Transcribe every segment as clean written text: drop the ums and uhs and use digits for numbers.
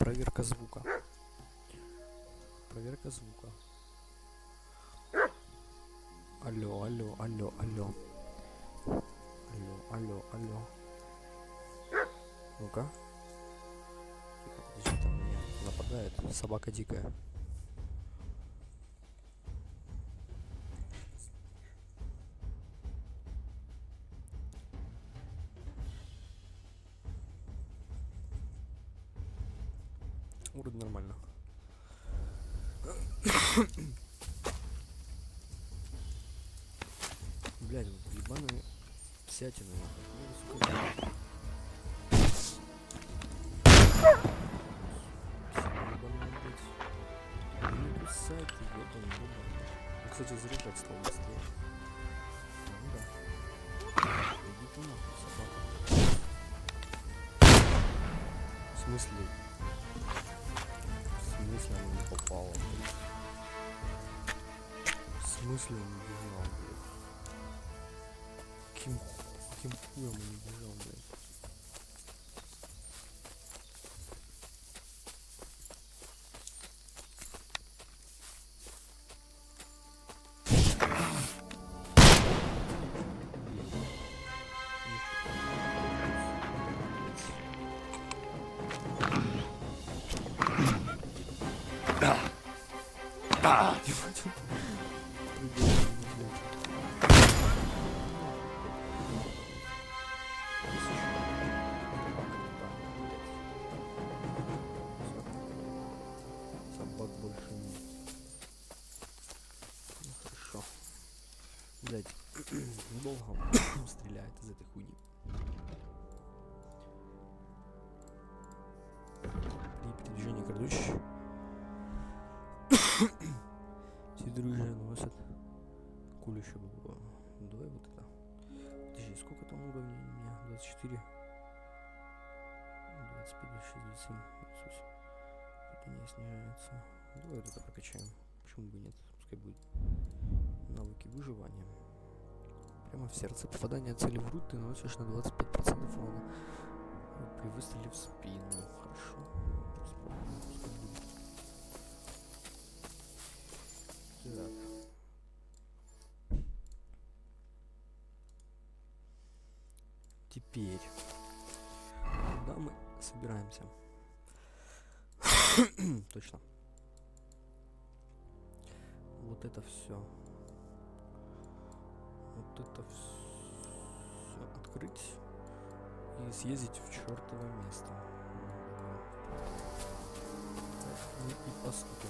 проверка звука. Проверка звука. Алло, алло, алло, алло. Алло, алло, алло. Ну-ка. Тихо, подожди, там меня нападает собака дикая. Вроде нормально. Блядь, вот ебаные псятины. Не кусай ты, ёбаный, ёбаный. Ну, кстати, заряжать стал быстрее. Ну да. Иди ты нахуй, собака. В смысле? В смысле она не попала, блядь? В смысле он не бежал, блядь? Каким хуем он не бежал, блядь? Собак больше нет. Ну хорошо. Блять, долго он стреляет из этой хуйни. При передвижении крадущих все друзья носят кулю еще было. Давай вот это. Подожди, сколько там уровней у меня? 24, 25, 26, 27, 28. Это не снижается. Давай вот это прокачаем. Почему бы и нет? Пускай будет навыки выживания. Прямо в сердце. Попадание цели в грудь ты наносишь на 25% урона при выстреле в спину. Хорошо. Спробуем, пускай будет. Так. Теперь, куда мы собираемся? Точно. Вот это все. Вот это все открыть и съездить в чертово место. Так, и поступим.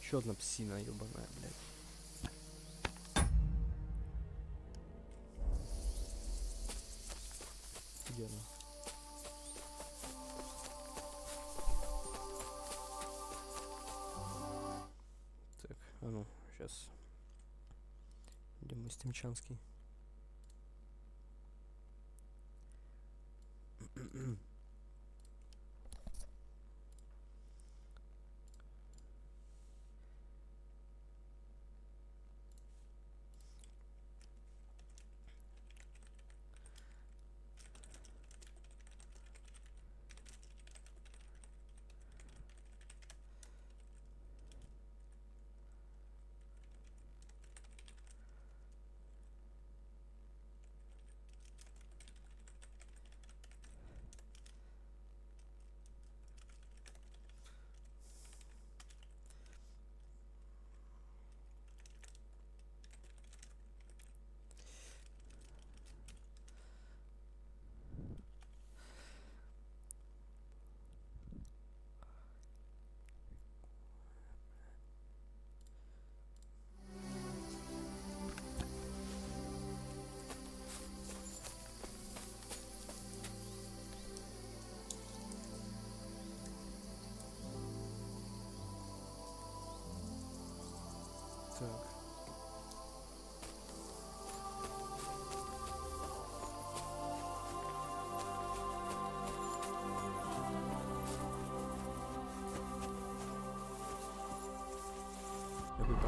Еще одна псина ебаная, блядь. Где она? Так, а ну, сейчас. Где мой стимчанский?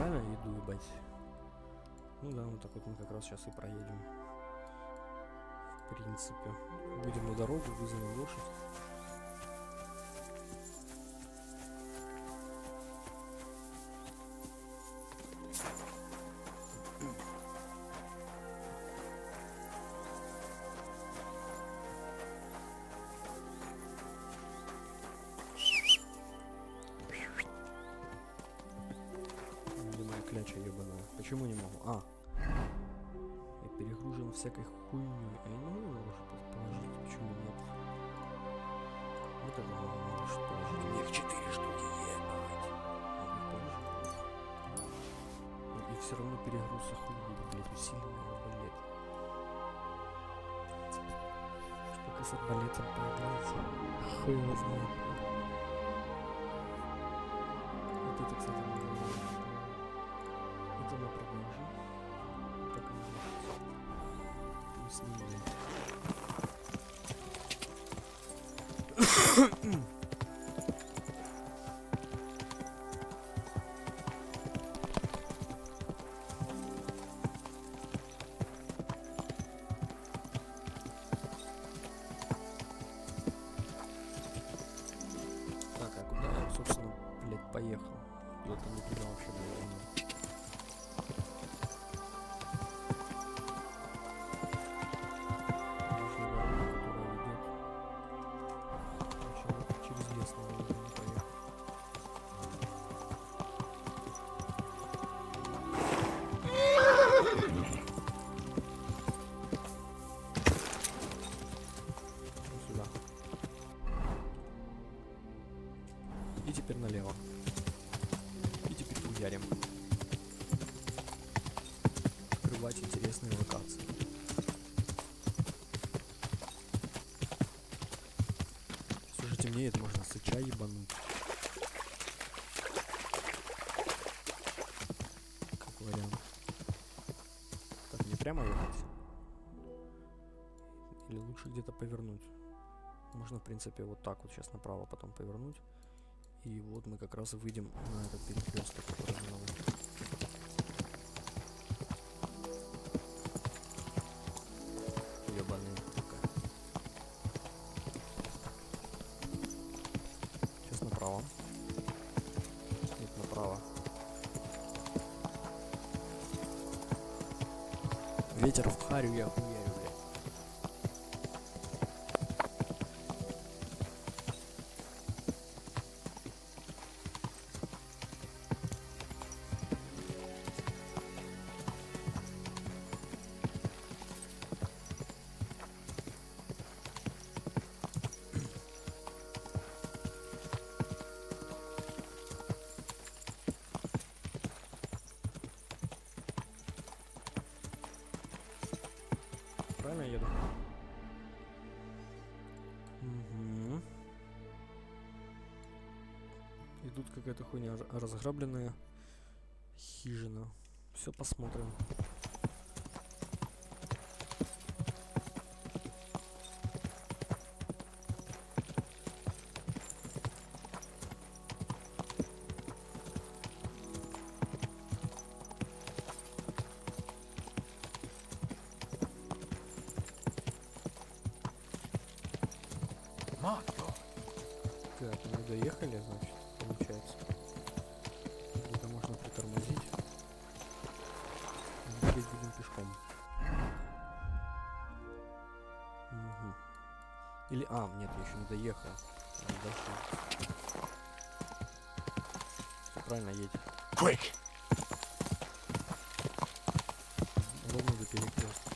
Реально иду, ебать. Ну да, вот так вот мы как раз сейчас и проедем. В принципе. Будем на дорогу, вызовем лошадь. Кляча ебаная. Почему не могу? А. Я перегружен всякой хуйней. А я не могу его лошадь положить. Почему нет? Вот это можно лошадь положить. У них 4 штуки, ебать. Ну, и все равно перегруз охуеть, блядь, усиленный арбалет. Штука с арбалетом появляется. Хуй его знает. Вот это, кстати, не знаю. Это на продажу. Так и может. Пусть не будет. Так, а куда я, собственно, блядь, поехал? Куда-то не туда вообще, наверное. И теперь налево. И теперь ударим. Открывать интересные локации. Сейчас уже темнеет, можно сыча ебануть. Как вариант. Так, не прямо ехать? Или лучше где-то повернуть? Можно, в принципе, вот так вот сейчас направо потом повернуть. И вот мы как раз и выйдем на этот перекресток, который новый. Ебаный штука. Сейчас направо. Нет, направо. Ветер в харю, я хуярю, блядь. Правильно я еду? Угу. И тут какая-то хуйня, разграбленная хижина. Все посмотрим. Так, мы доехали, значит, получается. Где-то можно притормозить. Бегать будем пешком. Угу. Или... А, нет, я еще не доехал. Не дошел. Все правильно, едь. Quick! Ровно до перекрестка.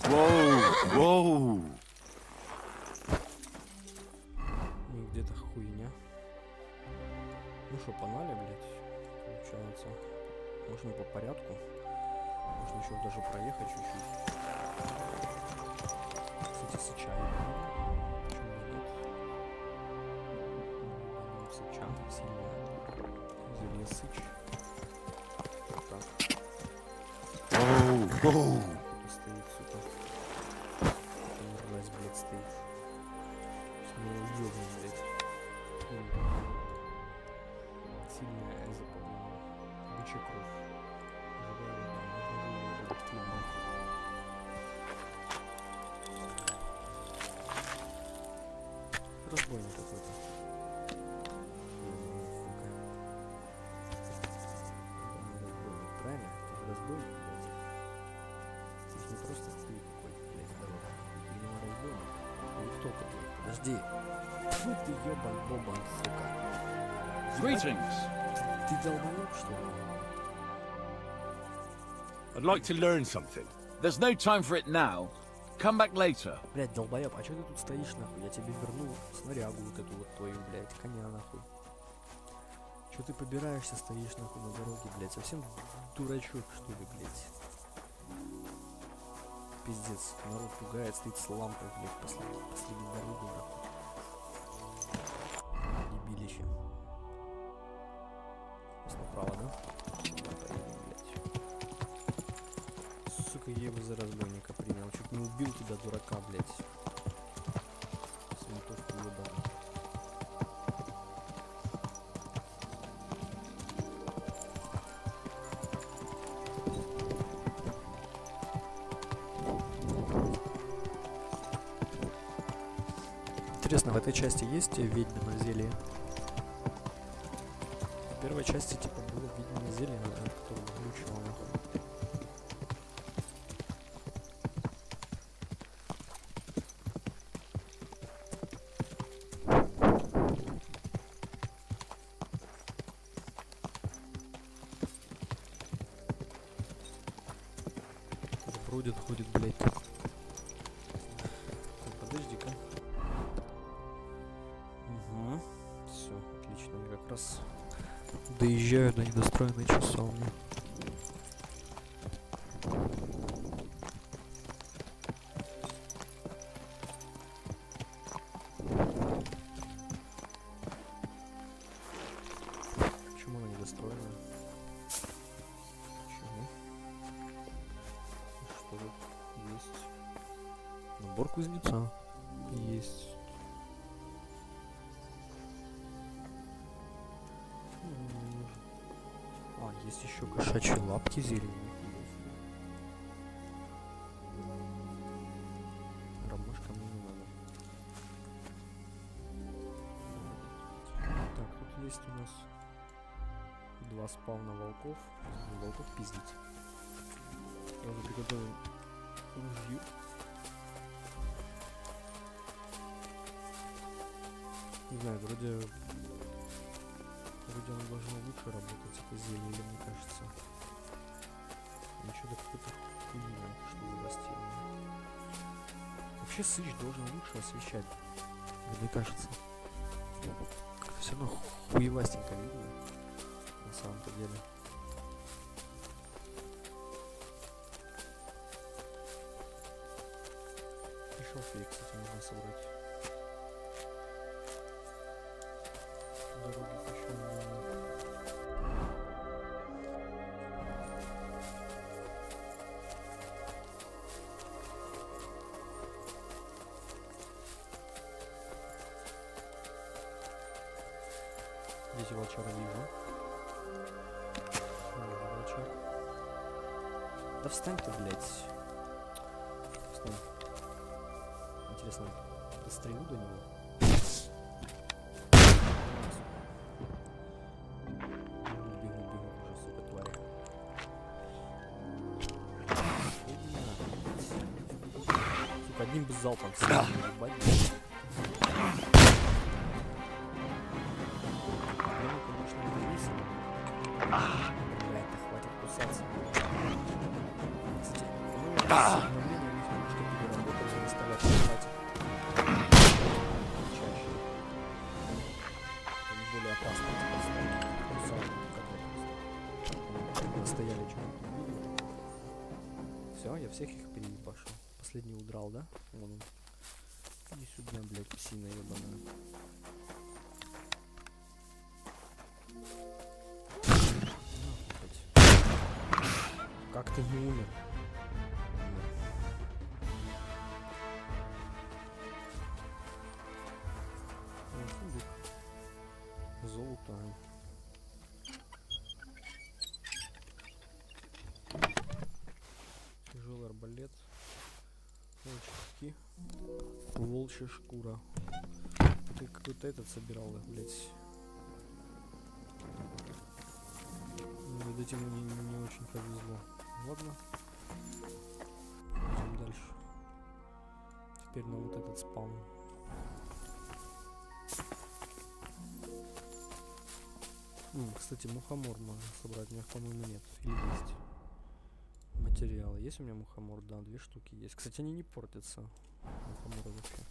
Воу! Воу! И где-то хуйня. Ну что, погнали, блядь, получается. Можно по порядку. Можно еще даже проехать чуть-чуть. Кстати, с чаем. Почему бы нет? Сыча, сильное. Зелье сыч. Вот так. Whoa, whoa. Кто стоит, сука. Мразь, блядь, стоит. С него ёбнет, блядь. Сильная Эза, по-моему. Бычья кровь. Живая вода. Можно живую воду. Ты нахуй. Разбойник какой-то. Разбойник, правильно? Ты же разбойник, блядь. Ты же не просто хуй какой-то, блядь, здоровый. Ты именно разбойник. Или кто ты, блядь? Подожди. Фу ты ёбан-бобан, сука. Greetings. Ты долбоёб, что ли? I'd like to learn something. There's no time for it now. Come back later. Блядь, долбоёб, а чё ты тут стоишь, нахуй? Я тебе верну снарягу вот эту вот твою, блядь, коня, нахуй. Чё ты побираешься, стоишь, нахуй, на дороге, блядь? Совсем дурачок, что ли, блядь? Пиздец, народ пугает, стоит с лампой, блядь, посреди дороги, нахуй. Дебилище. Сейчас направо, да? Да, поедем, блядь. Сука, я его за разбойника принял. Чуть не убил тебя, дурака, блядь. С винтовкой ебаной. Интересно, в этой части есть ведьмино зелье? В первой части типа было ведьмино зелье, которое выключило нахуй. Бродит, ходит, блядь. Так, подожди-ка. Угу. Все, отлично. Я как раз доезжаю до недостроенной часовни. Почему она недостроена? Почему? Что тут есть? Набор кузнеца. Есть. А, есть еще кошачьи лапки зеленые. Ромашка мне не надо. Так, тут есть у нас 2 спавна волков. Волков пиздить. Сразу приготовим ружье. Не знаю, вроде оно должно лучше работать, это зелье, или мне кажется. Ну что-то какой-то хуйня, что за растение. Вообще сыч должен лучше освещать, мне кажется. Как-то все равно хуевастенько видно, на самом-то деле. И шалфей, кстати, можно собрать. Дороги еще не. Здесь волчара вижу. Волчар. Да встань ты, блядь. Встань. Интересно, дострелю до него? Бегу, уже, сука, тварь. Сука, одним бы залпом всех ебать. Проблема, конечно, не зависит. Блядь, да хватит кусаться. Кстати, обновление их немножко переработали, заставлять хватит. Чаще. Это более опасно, типа, стать кусать, как настояли что-нибудь. Все, я всех их переебашил. Последний удрал, да? Вон он. Иди сюда, блядь, псина ебаная. Как ты не умер? Золото. Тяжелый арбалет. Волчки. Волчья шкура. Ты какой-то этот собирал, блять. Видать, ему не очень повезло. Ладно. Идем дальше. Теперь на вот этот спаун. Кстати, мухомор можно собрать. У меня, по-моему, нет. Или есть. Материалы. Есть у меня мухомор? Да, 2 штуки есть. Кстати, они не портятся. Мухоморы вообще.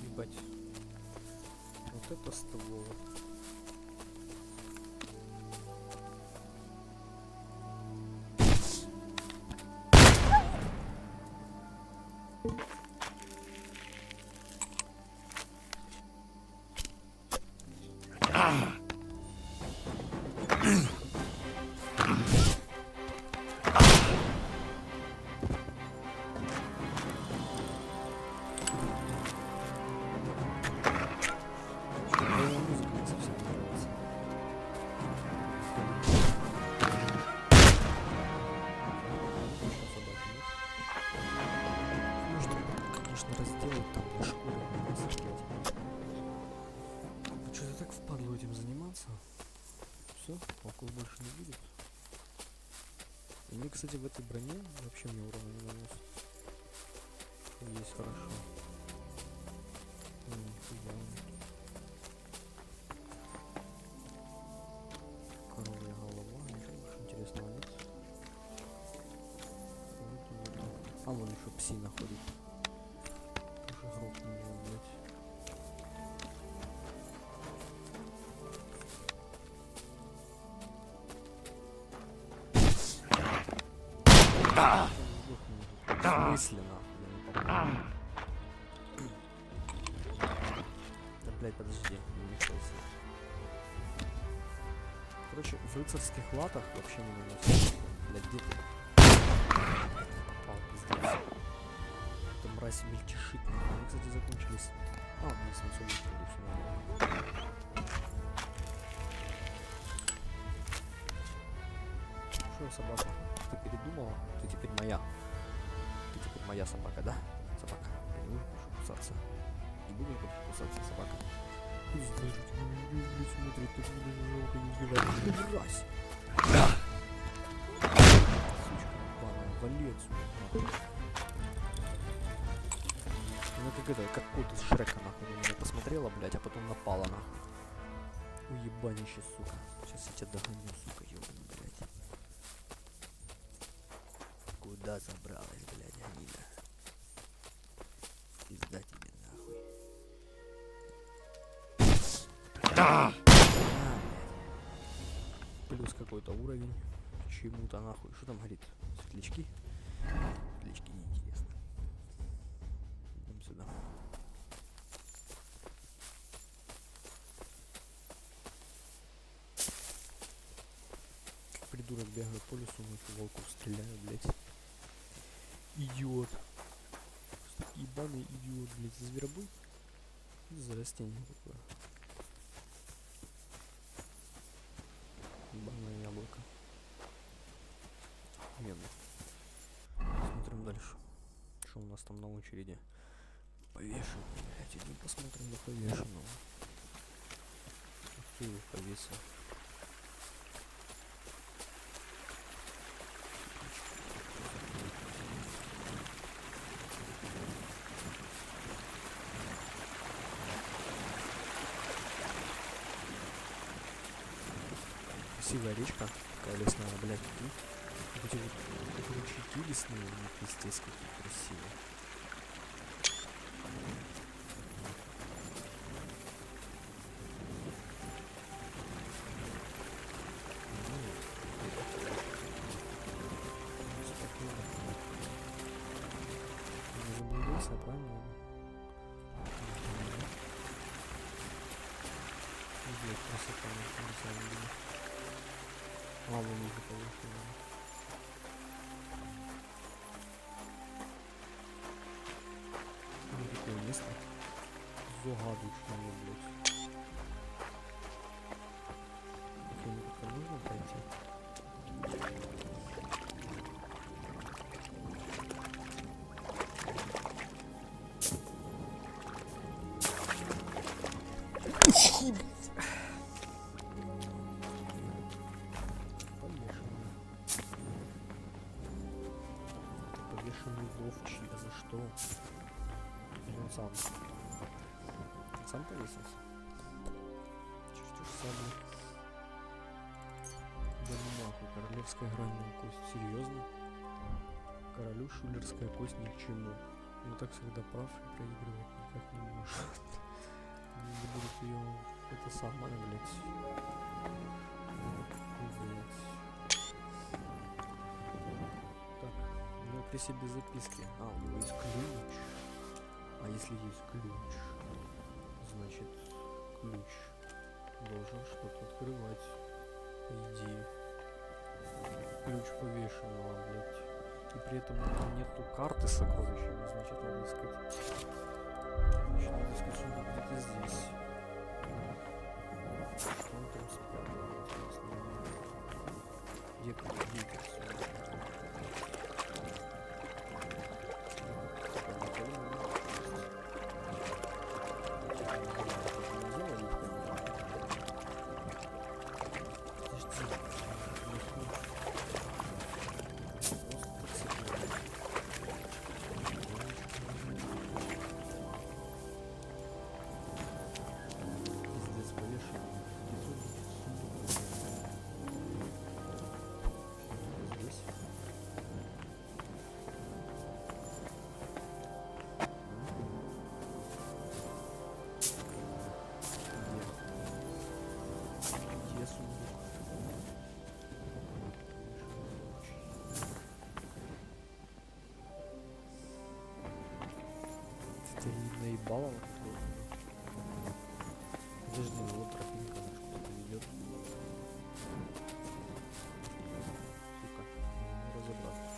Ебать. Вот это ствол. Разделать там на шкуру. Что-то так впадло этим заниматься. Все, толков больше не будет. И мне, кстати, в этой броне вообще мне урона не нанес. Есть хорошо. Коровья голова. Ничего больше интересного нет. А вон еще псина ходит. Грохнул его, блядь. В смысле, нахуй? Да, блядь, подожди, не мешайся. Короче, в рыцарских латах вообще не наносит. Блядь, где ты? Попал, пиздец. Эта мразь мельтешит, нахуй. Они, кстати, закончились. А, мне смысл выходит, все нормально. Что, собака? Ты передумала? Ты теперь моя. Ты теперь моя собака, да? Собака. Я не буду больше кусаться. Не буду больше кусаться, собака. Смотри, ты мне жалко не сбиваешь. Мразь! Сучка ебаная, вали отсюда. Она как это, как кот из Шрека, нахуй, на меня посмотрела, блядь, а потом напала, нахуй. Уебанище, сука. Сейчас я тебя догоню, сука, ёбаный, блядь. Куда забралась, блядь, гнида? Пизда тебе, нахуй. Блядь. Плюс какой-то уровень. Чему-то, нахуй. Что там горит? Светлячки? Светлячки неинтересно. Идем сюда. придурок бегаю по лесу, ночью волков стреляю, блядь. Идиот. Просто ебаный идиот, блядь. За зверобой? За растение такое. Ебаное яблоко. Медно. Смотрим дальше. Что у нас там на очереди? Повешен. Блядь, идем посмотрим на повешенного. Кто его повесил? Красивая речка, такая лесная, блядь. Вот эти вот ручейки лесные, они пиздец какие красивые. Не заблудился, правильно? Блядь, красота на самом деле. А, вон уже повешено. Ну, такое место. Загадочное, блядь. Мне как-то нужно пройти? Повешенный Вовчий, а за что? Или он сам? Он сам повесился? Чуть-чуть сам. Да ну нахуй, королевская гральная кость. Серьезно? Королю шулерская кость ни к чему. Он так всегда прав и проигрывать никак не может. Не будут ее... Это самое, блядь. Так, ну при себе записки. А, у него есть ключ. А если есть ключ, значит ключ должен что-то открывать. По идее. Ключ повешенного, блядь. И при этом нету карты с сокровищами, значит надо искать. Значит надо искать сундук где-то здесь. Что он там спрятал, интересно. Где компьютер? Ты наебалово какое-то. Подожди, ну вот тропинка что-то ведет. Сука, не разобраться.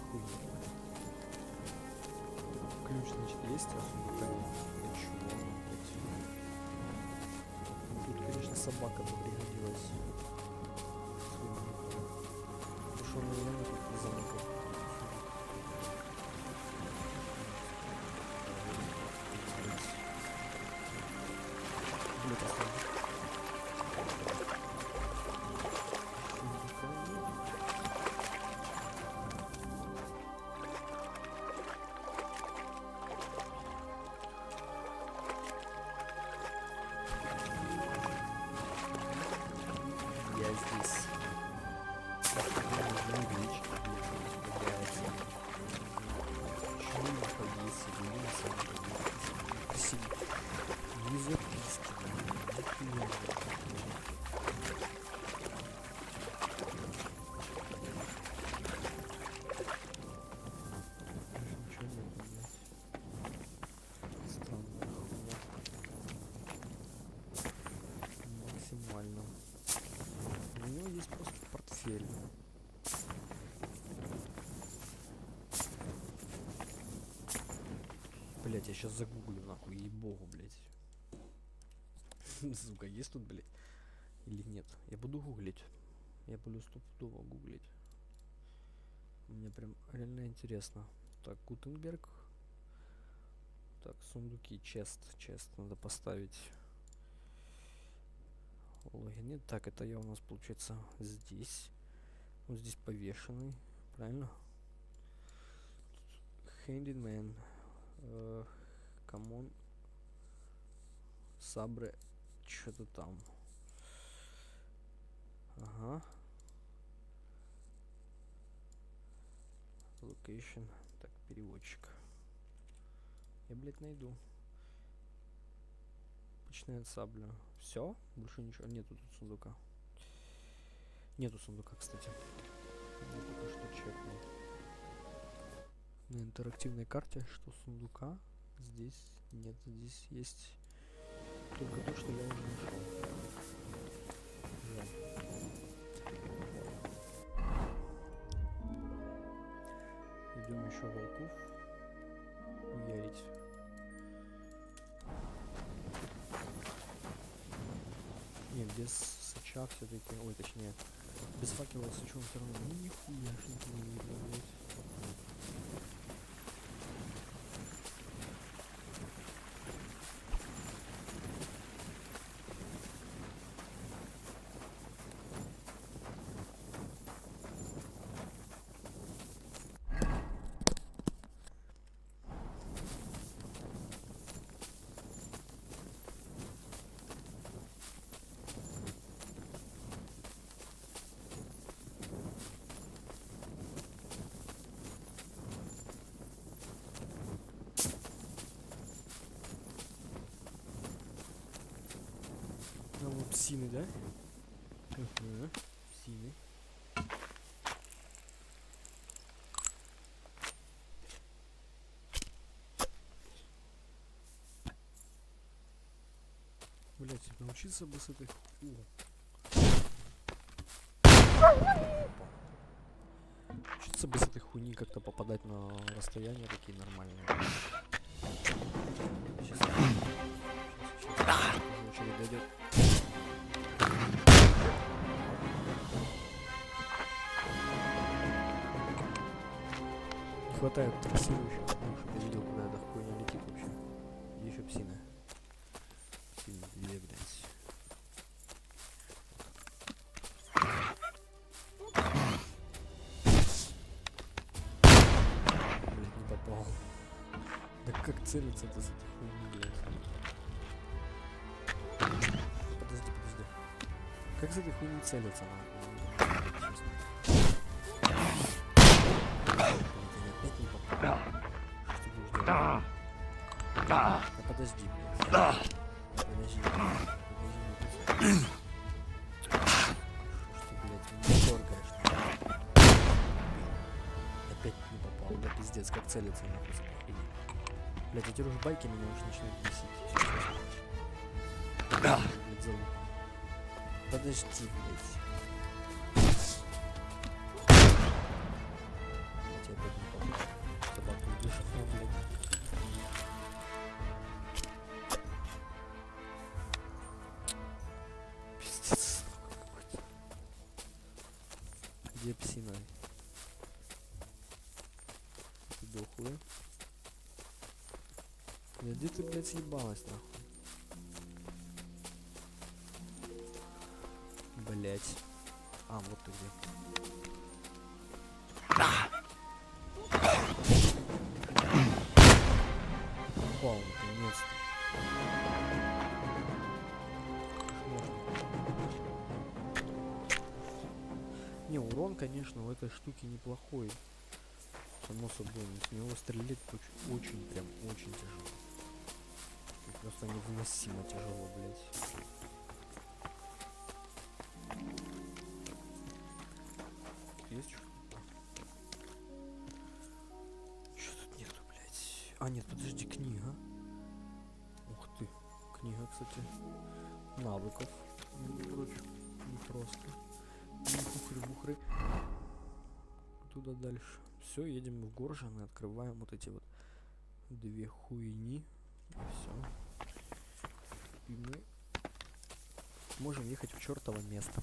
Хуйня. Ключ, значит, есть, а сундука нет. Да чего оно, блядь? Ну, тут, конечно, собака бы пригодилась. Что он реально тут не заметил. Блять, оставил. Я здесь. Не записки. Ничего нет, блядь. Странная хуйня. портфель. Блять, я сейчас загуглю нахуй, ей-богу, блять. Сука, есть тут, блять? Или нет? Я буду гуглить. Я буду стопудово гуглить. Мне прям реально интересно. Так, Гутенберг. Так, сундуки, чест, надо поставить. Логин нет. Так, это я у нас получается здесь. Вот здесь повешенный, правильно? Handyman. Камон. Сабре. Что-то там. Ага. Location. Так, переводчик. Я, блядь, найду. Обычная сабля. Все? Больше ничего. Нету тут сундука. Нету сундука, кстати. Я только что чекнул. На интерактивной карте, что сундука здесь нет. Здесь есть только то, что я уже нашел. Жаль. Идем еще волков уярить. Не, без сыча все-таки. Ой, точнее, без факела с сычом все равно. Ну нихуя ж не видно, блядь. А вот псины, да? Угу. Псины. Блять, научиться бы с этой учиться бы с этой хуйни как-то попадать на расстояния такие нормальные. Сейчас. Очередь дойдет. Не хватает трассирующих, чтобы я видел, куда эта хуйня летит вообще. И еще псина. Псина, две, блядь. Блядь, не попал. Да как целиться-то с этой хуйни, блядь? Подожди. Как с этой хуйни целиться, нахуй? Честно. Опять не попал. Что ты будешь делать? Да подожди, блядь. Подожди, не писай. Что ж ты, блядь, не торгаешь? Опять не попал. Да пиздец, как целиться нахуй с этой хуйни. Блядь, эти ружбайки меня уже начинают бесить. Блядь, залуп. Подожди, блядь. Я тебя опять не попал. Собаку убежал, блядь. Пиздец какой-то. Где псина? Ты дохлая? Где ты, блядь, съебалась, нахуй? Блять. А, вот ты где. Попал, наконец-то. Не, урон, конечно, у этой штуки неплохой. Само собой, с него стрелять очень, прям очень тяжело. Просто невыносимо тяжело, блять. Есть что-то? Что тут нету, блядь? А, нет, подожди, книга. Ух ты. Книга, кстати, навыков, между прочим. Не просто. Ух Бухры-бухры. Туда дальше. Все, едем в Горжан и открываем вот эти вот две хуйни. Все. И мы можем ехать в чертово место.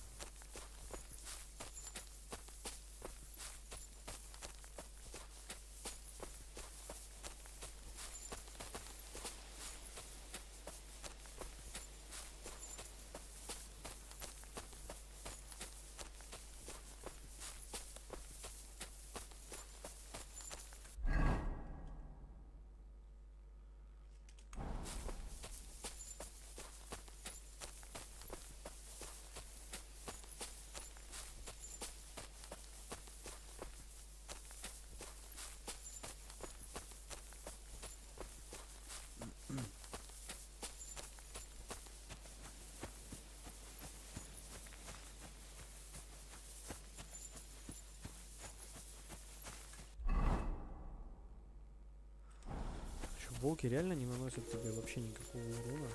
Волки реально не наносят тебе вообще никакого урона,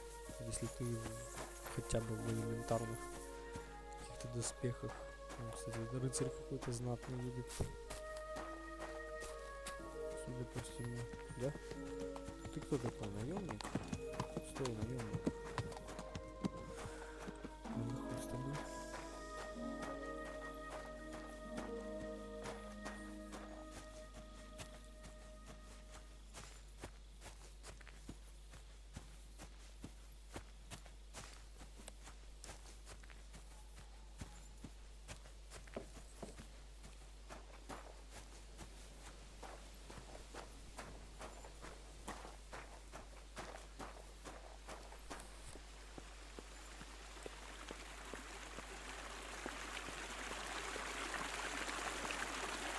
если ты хотя бы в элементарных каких-то доспехах. Ну, кстати, это рыцарь какой-то знатный едет. Судя по всему, да? Ты кто такой, наемник? Стой, наемник. Ну, нахуй с тобой.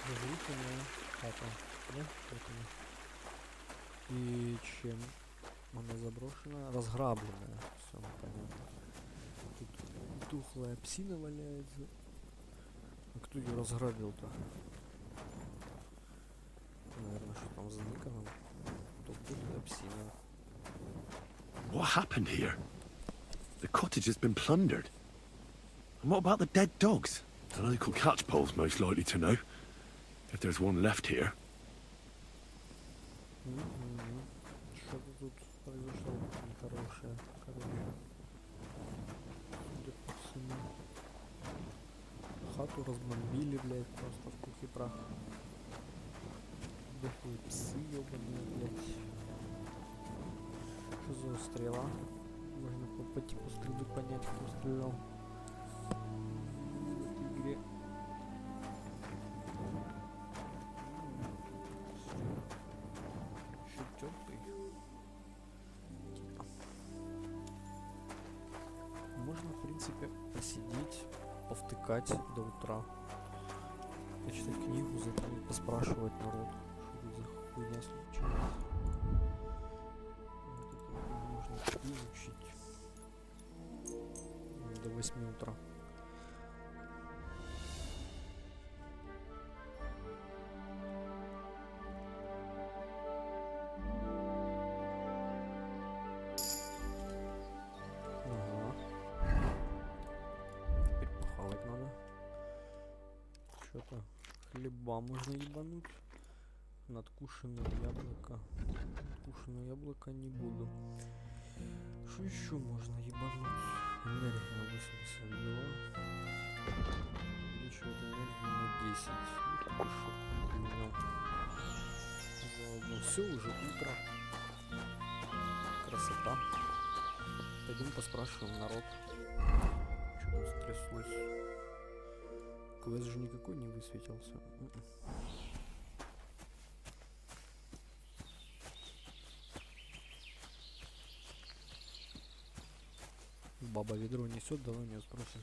Разрушенная хата, да? Поэтому. И чем она заброшена? Разграбленная. Все, понятно. Тут тухлая псина валяется. А кто ее разграбил-то? Наверное, что там за Никоном? Тут будет псина. What happened here? The cottage has been plundered. And what about the dead dogs? The local catchpole's most likely to know. If there's one left here. Что-то тут произошло нехорошее, короче. Судя по всему. Хату разбомбили, блядь, просто в пух и прах. Дохлые псы ёбаные, блядь. Что за стрела? Можно по типу стрелы понять, кто стрелял в этой игре. Можно, в принципе, посидеть, повтыкать до утра, почитать книгу, затем поспрашивать народ, что тут за хуйня случилась. Вот это можно изучить до 8 утра. Что-то хлеба можно ебануть. Надкушенное яблоко. Надкушенное яблоко не буду. Что еще можно ебануть? Энергия на 82. Увеличивает энергию на 10. И пушок. Заодно. Все, уже утро. Красота. Пойдем поспрашиваем народ. Что тут стряслось? Квест же никакой не высветился. Баба ведро несет, давай у нее спросим.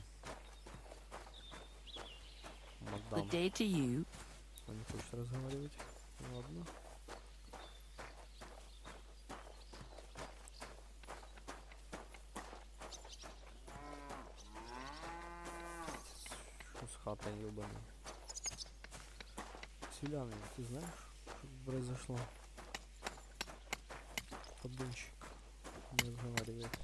Мадам. Good day to you. Она не хочет разговаривать. Ладно. Что с хатой ебаной? Селяне, ты знаешь, что произошло? Поддонщик не разговаривает.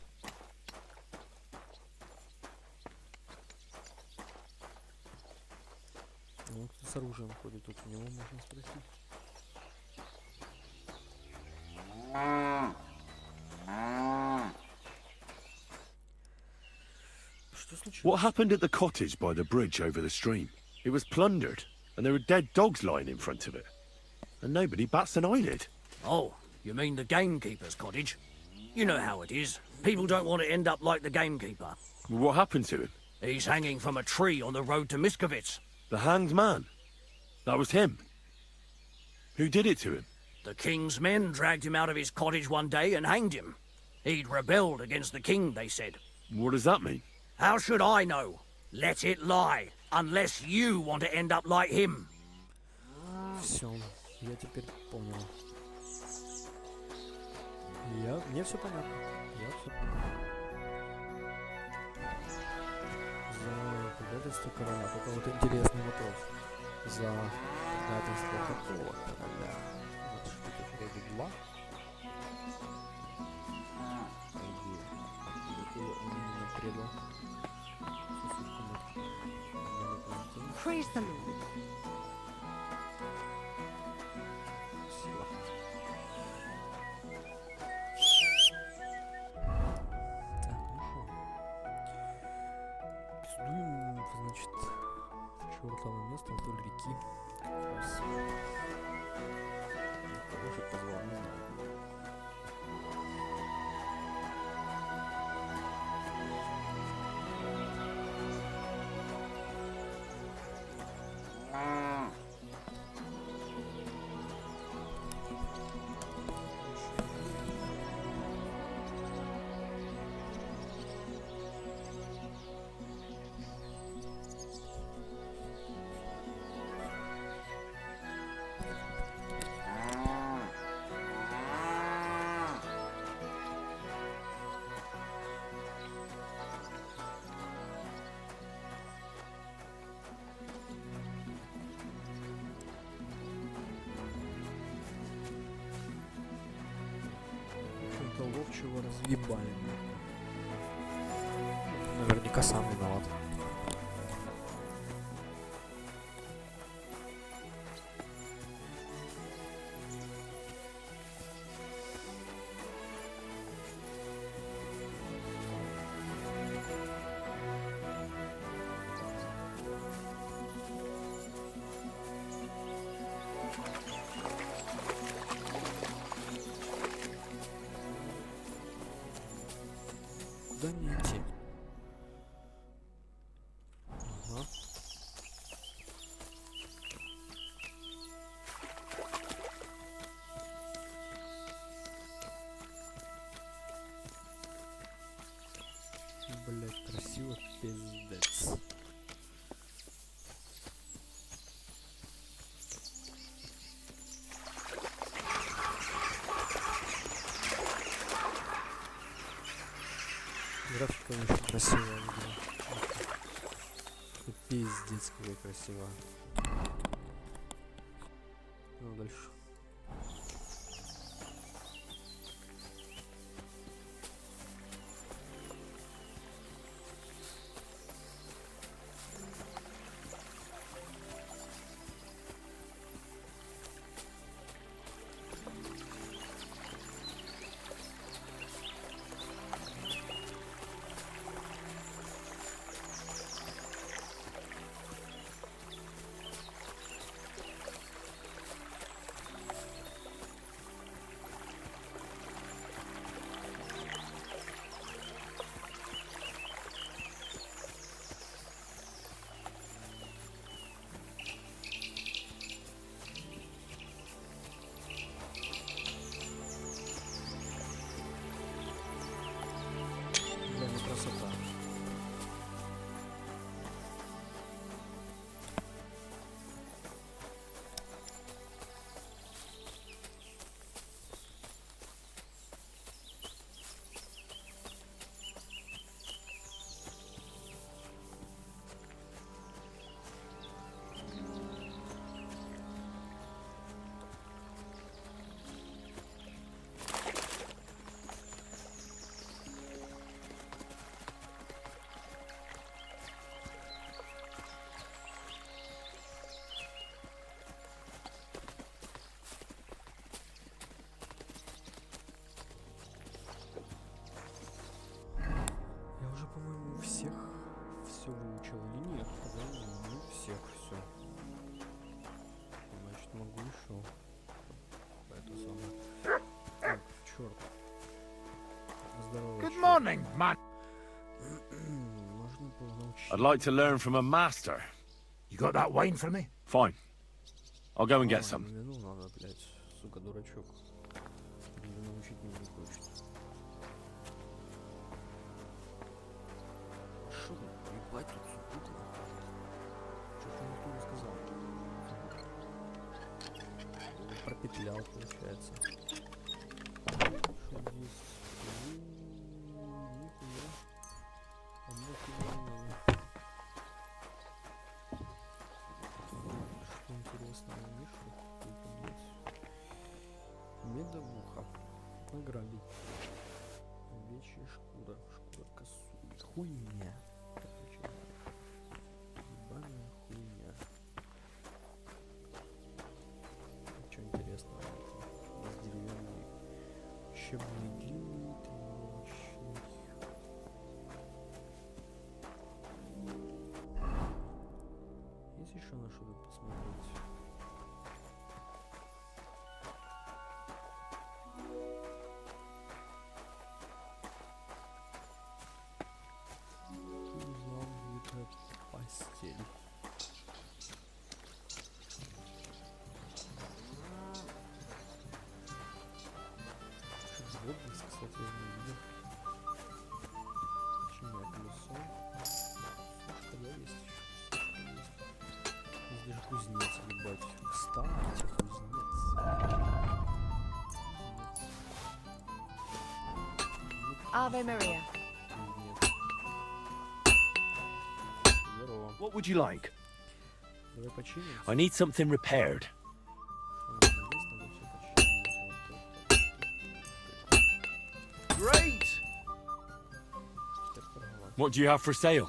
он с оружием ходит, тут у него можно спросить. Что случилось? What happened at the cottage by the bridge over the stream? It was plundered, and there were dead dogs lying in front of it. And nobody bats an eyelid. Oh, you mean the gamekeeper's cottage? You know how it is. People don't want to end up like the gamekeeper. What happened to him? He's hanging from a tree on the road to Miskovitz. The hanged man? That was him. Who did it to him? The king's men dragged him out of his cottage one day and hanged him. He'd rebelled against the king, they said. What does that mean? How should I know? Let it lie, unless you want to end up like him. Все, я теперь понял. Мне все понятно. Я все понял. За предательство короля. Только вот интересный вопрос. За предательство какого короля? Вот что тут вроде два. Какого он именно предал? Praise the Lord. Спасибо. Так, ну шо. Пиздуем, значит, в чёртово место вдоль реки. Как раз. Хороший позвал меня. Ловчего разъебали. Наверняка сам виноват. Куда мне идти? Ага. Блять, красиво, пиздец. Графика очень красивая. Пиздец, какая красивая. Ну, дальше. I'd like to learn from a master. You got that wine for me? Fine. I'll go and get some. Вину надо, блядь. Сука, дурачок. Вину научить меня не хочет. Шо ты, ебать тут сука? Чё-то никто не сказал. Пропетлял, получается. Что здесь? Нихуя. Что интересного, Мишу? Медовуха. Награбить. Овечья шкура. Шкура косуль. Хуйня. Короче, ебаная хуйня. Что интересного? У нас деревянный щебный длинный тренировочный. Есть еще на что тут посмотреть? Не знал, где-то постель. Что-то водность, кстати, я не видел. Чинное колесо. Что есть еще? Здесь даже кузнец, ебать. Кстати, кузнец. Ave Maria. Кузнец. Здорово. What would you like? Давай починим. I need something repaired. Great! What do you have for sale?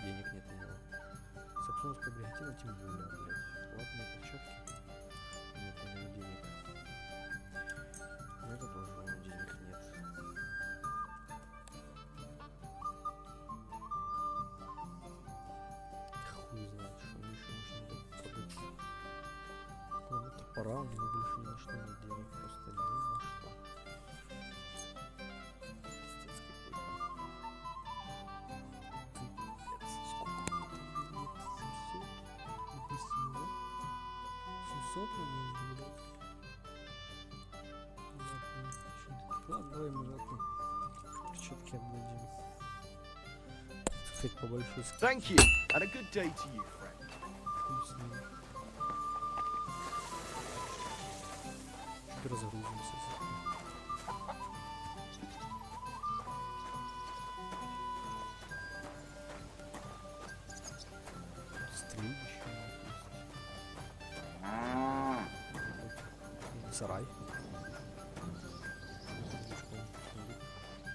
Денег нет у него. Саксонская бригантина тем более, блядь. Латные перчатки. Нет у него денег. Но это тоже у него денег нет. Хуй знает, что ему еще нужно продать. Кроме топора у него больше ни на что нет денег. Просто ни на что. Пиздец какой-то. Пипец, сколько это денег? 700? Допустим, да? 700 на ней, блядь. Ладно, давай мы латные перчатки обладим. Кстати, по большой скидке. Thank you, and a good day to you, friend. Хуй с ним. Чуть разгрузимся. Стрельбище есть. Сарай.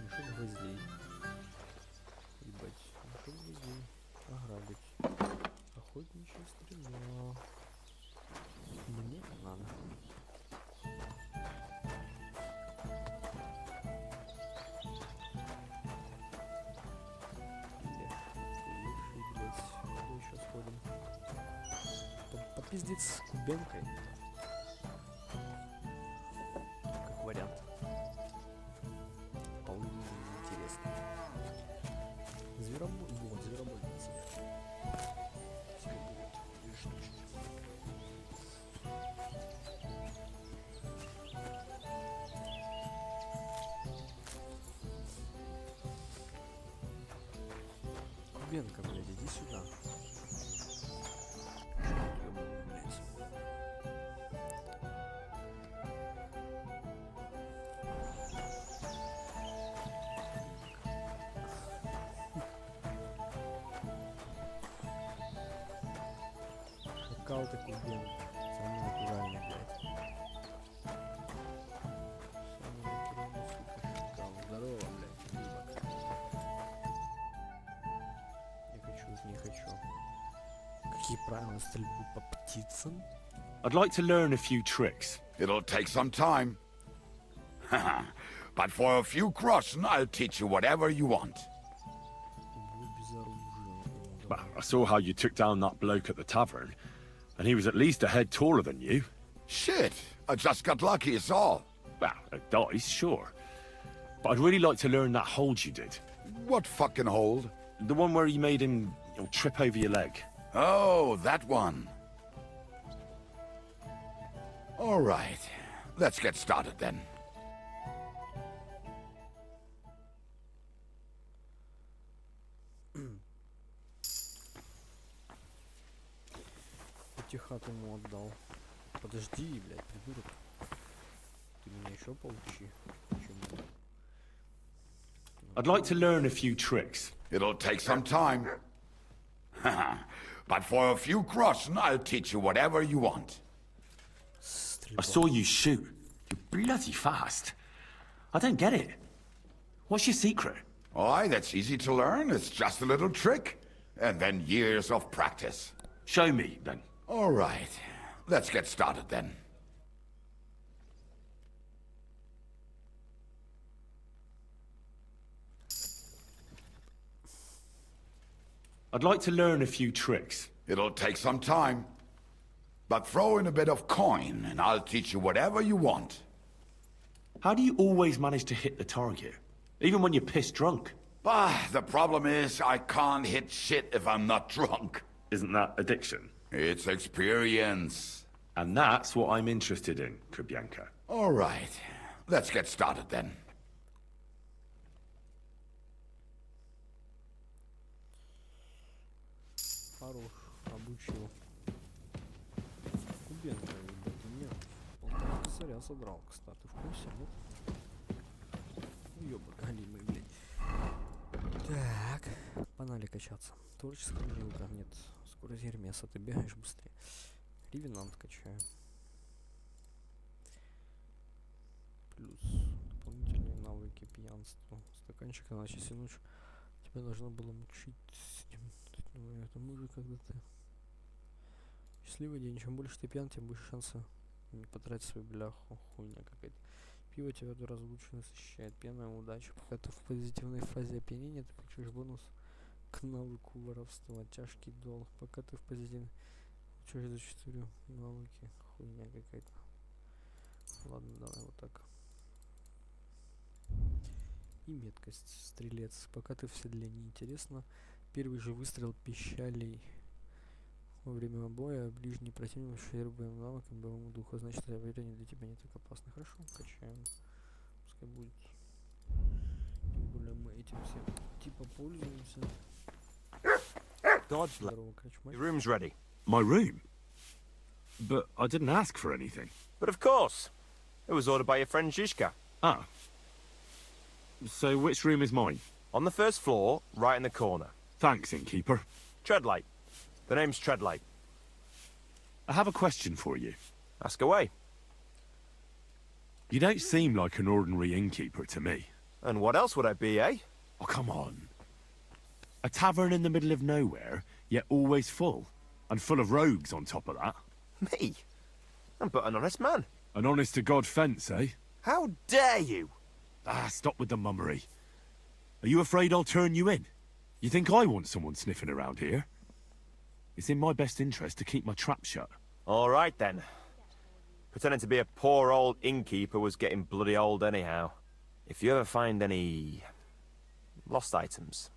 Мешок гвоздей. Ебать, мешок гвоздей. Ограбить. Охотничья стрела. Мне не надо. Еще сходим. Попиздить с кубенкой. Как вариант. Вполне интересно. Зверобой. Вот, зверобойница. Пускай будет 2 штучки. Кубенка, блядь, иди сюда. Ёбаный, блядь. Шакал ты кубен. Самый натуральный, блядь. Самый натуральный, сука, шакал. Здорово, блядь, рыбок. Не хочу, не хочу. Какие правила стрельбы по птицам? I'd like to learn a few tricks. It'll take some time. But for a few groschen, I'll teach you whatever you want. Бой без оружия. О, Well, давай. I saw how you took down that bloke at the tavern. And he was at least a head taller than you. Shit, I just got lucky, is all. Well, a dice, sure. But I'd really like to learn that hold you did. What fucking hold? The one where you made him trip over your leg. Oh, that one. All right, let's get started then. Тихат ему отдал. Подожди, блядь, придурок. Ты меня еще получи. Почему? I'd like to learn a few tricks. It'll take some time. But for a few groschen, I'll teach you whatever you want. I saw you shoot. You're bloody fast. I don't get it. What's your secret? Why, that's easy to learn. It's just a little trick. And then years of practice. Show me, then. All right, let's get started then. I'd like to learn a few tricks. It'll take some time. But throw in a bit of coin, and I'll teach you whatever you want. How do you always manage to hit the target? Even when you're pissed drunk? Bah, the problem is, I can't hit shit if I'm not drunk. Isn't that addiction? It's experience. And that's what I'm interested in, Krybyanka. All right, let's get started then. Хорош, обучил. Кубенко, ребята, нет. Полтора косаря содрал, кстати, в курсе, нет? Ёба галимый, блядь. Так, погнали качаться. Творческая жилка, нет. Скорость Гермеса, ты бегаешь быстрее. Ревенант качаю. Плюс дополнительные навыки пьянства. Стаканчик на часы ночь. Тебя должно было мучить. Это мы же когда-то. Счастливый день. Чем больше ты пьян, тем больше шанса не потратить свою бляху. Хуйня какая-то. Пиво тебя до разлучи насыщает. Пьяная удача. Пока ты в позитивной фазе опьянения, ты получишь бонус к навыку воровства. Тяжкий долг. Пока ты в позитивной... Получишь за 4 навыки. Хуйня какая-то. Ладно, давай вот так. И меткость. Стрелец. Пока ты в седле, неинтересно. Первый же выстрел пищалей. Во время боя ближний противник шерит боевым навыком боевому духа. Значит, время для тебя не так опасно. Хорошо, качаем. Пускай будет. Тем более мы этим всем типа пользуемся. God bless. Здорово, крачмач. Your room's ready. My room? But I didn't ask for anything. But of course. It was ordered by your friend Zizka. Ah. So which room is mine? On the first floor, right in the corner. Thanks, innkeeper. Treadlight. The name's Treadlight. I have a question for you. Ask away. You don't seem like an ordinary innkeeper to me. And what else would I be, eh? Oh, come on. A tavern in the middle of nowhere, yet always full. And full of rogues on top of that. Me? I'm but an honest man. An honest-to-God fence, eh? How dare you? Ah, stop with the mummery. Are you afraid I'll turn you in? You think I want someone sniffing around here? It's in my best interest to keep my trap shut. All right, then. Pretending to be a poor old innkeeper was getting bloody old anyhow. If you ever find any... lost items,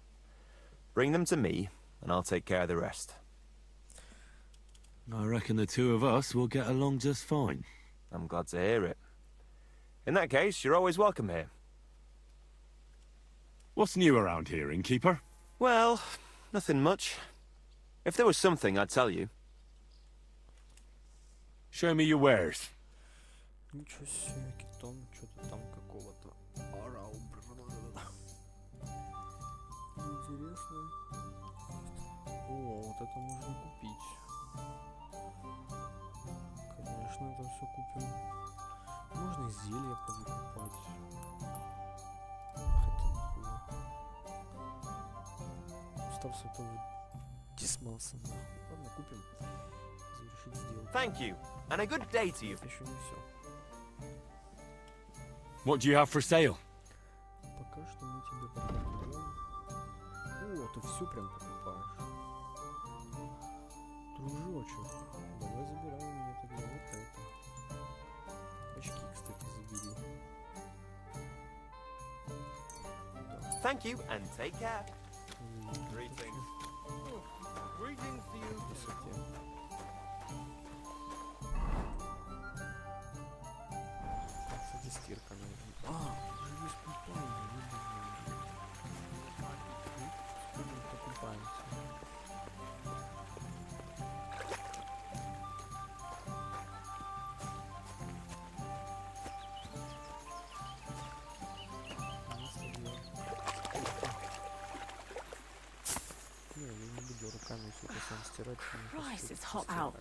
bring them to me, and I'll take care of the rest. I reckon the two of us will get along just fine. I'm glad to hear it. In that case, you're always welcome here. What's new around here, innkeeper? Well, nothing much. If there was something, I'd tell you. Show me your wares. Ничего себе, Китон, что-то там какого-то орал. Интересно. О, вот это можно купить. Конечно, это все купим. Можно и зелья повыкупать. Хотя нахуй. Устав святого Дисмаса, нахуй. Ладно, купим. Завершить сделку. Thank you, and a good day to you. Это еще не все. What do you have for sale? Пока что мы тебе продаем. О, ты все прям покупаешь. Дружочек, давай забирай у меня тогда вот это. Очки, кстати, забери. Да. Thank you and take care. Greetings. Greetings to you. Красоте. Кстати, стирка нужна. Уже есть купальня, сходим покупаемся. Не, я не буду руками все это сам стирать. Christ, it's hot out.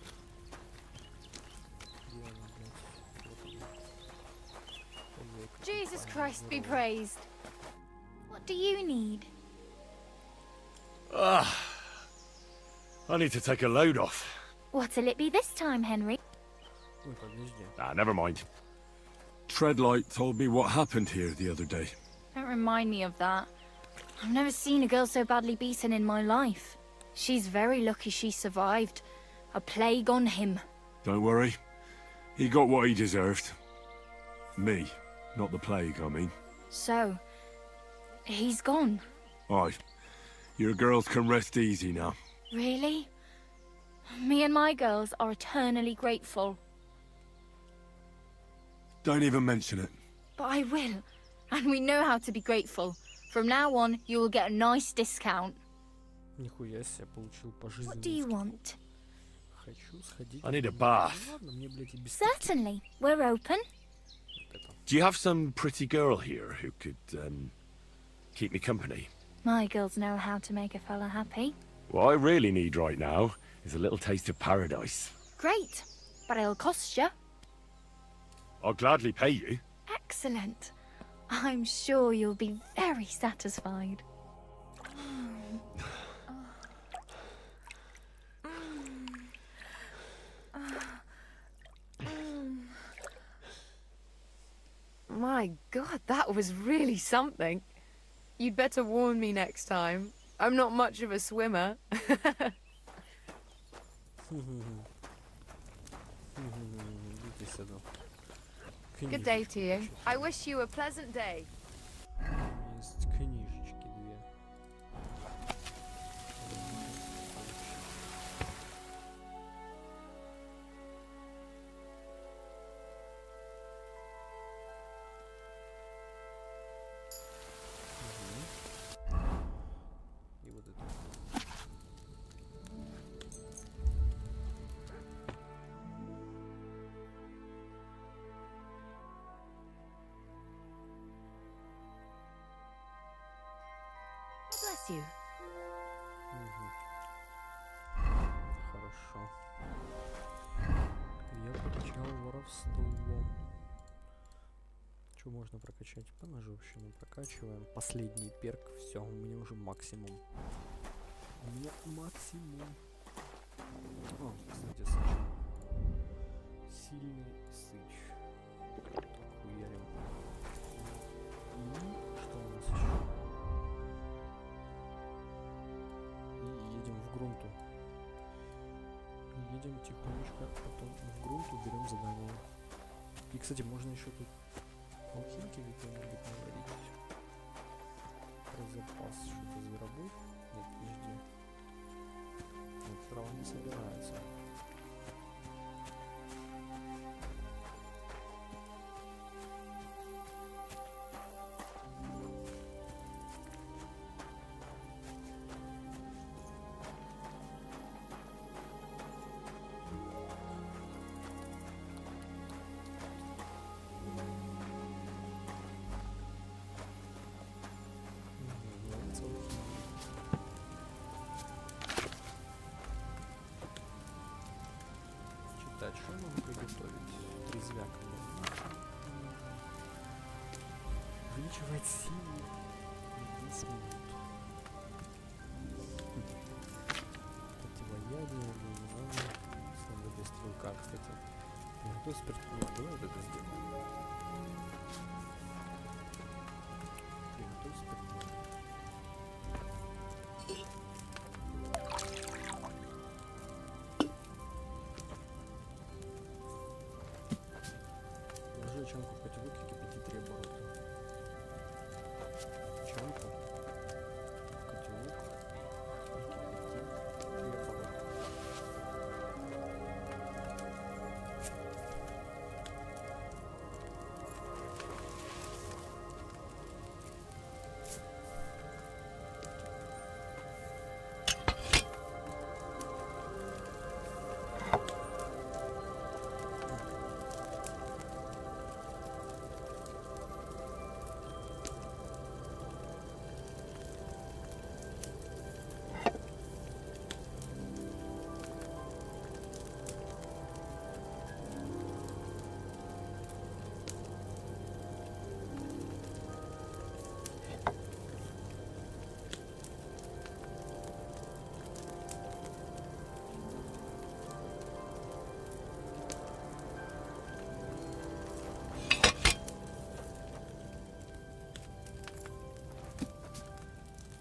Jesus Christ be praised. What do you need? I need to take a load off. What'll it be this time, Henry? Ой, подожди. Never mind. Treadlight told me what happened here the other day. Don't remind me of that. I've never seen a girl so badly beaten in my life. She's very lucky she survived. A plague on him. Don't worry. He got what he deserved. Me, not the plague, I mean. So, he's gone. Aye. Your girls can rest easy now. Really? Me and my girls are eternally grateful. Don't even mention it. But I will. And we know how to be grateful. From now on, you will get a nice discount. Нихуя себе, получил What do you пожизненный. want? Хочу сходить. I need a Ну, bath. ладно, мне, блядь, и без Certainly. We're open. вот это. Do you have some pretty girl here who could, keep me company? My girls know how to make a fella happy. What I really need right now is a little taste of paradise. Great. But it'll cost you. I'll gladly pay you. Excellent. I'm sure you'll be very satisfied. My God, that was really something. You'd better warn me next time. I'm not much of a swimmer. Идите сюда. Good day to you. Книжечки. I wish you a pleasant day. Есть книжечки две. И вот это. Bless you. Хорошо. Я прокачал воровство. Что можно прокачать? Поножовщину прокачиваем. Последний перк. Все, у меня уже максимум. У меня максимум. О, кстати, сыч. Сильный сыч. Хуярим. И что у нас еще? И едем в грунту. Едем тихонечко, потом в грунту берем задание. И, кстати, можно еще тут алхимки какие-нибудь наварить. Про запас что-то зверобой. Нет, подожди. Нет, трава не собирается. Нравится алхимия. Читать, что я могу приготовить? Трезвяк. Увеличивать силу на 10 минут. Противоядие, снова стрелка, кстати. Кто спиртное? Давай вот это сделаем. Приготовь спиртное. Гречанку в котелок и кипятить 3 оборота. Гречанку в котелок и кипятить 3 оборота.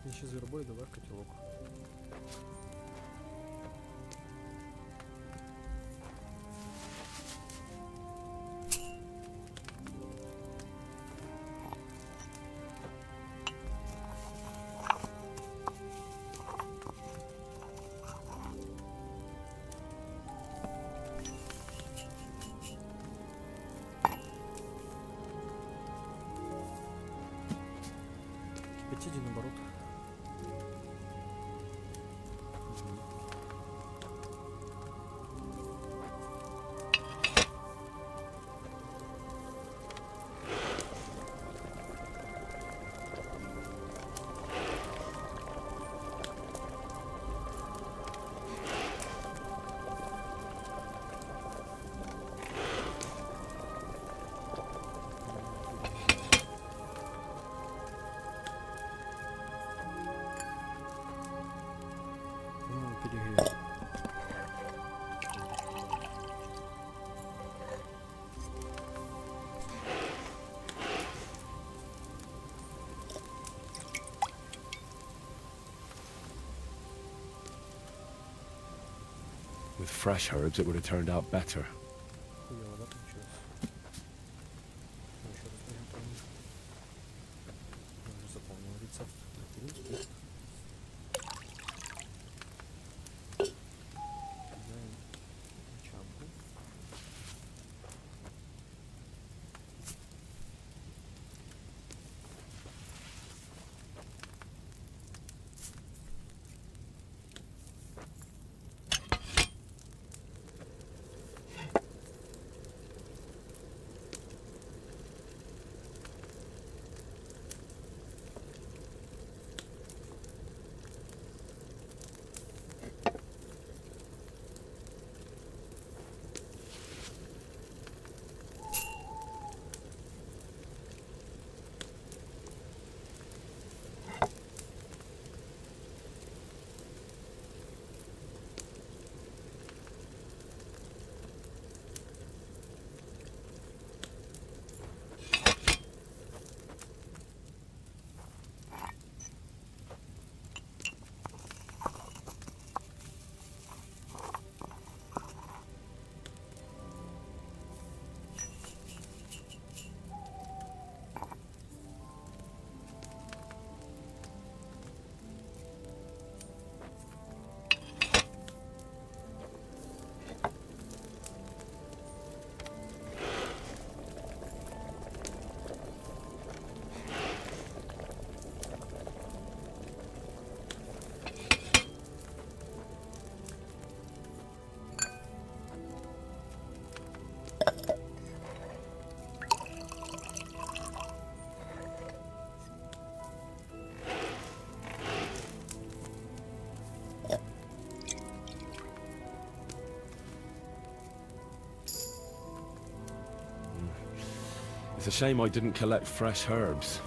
Ищи звербой, давай в котелок. Кипятите наоборот. Перегрев. With fresh herbs, it would have turned out better. Хуёво, да, получилось? Ну, еще раз приготовим. Я уже запомнил рецепт. Берем спирт. Кидаем гречанку. It's a shame I didn't collect fresh herbs.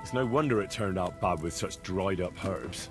It's no wonder it turned out bad with such dried up herbs.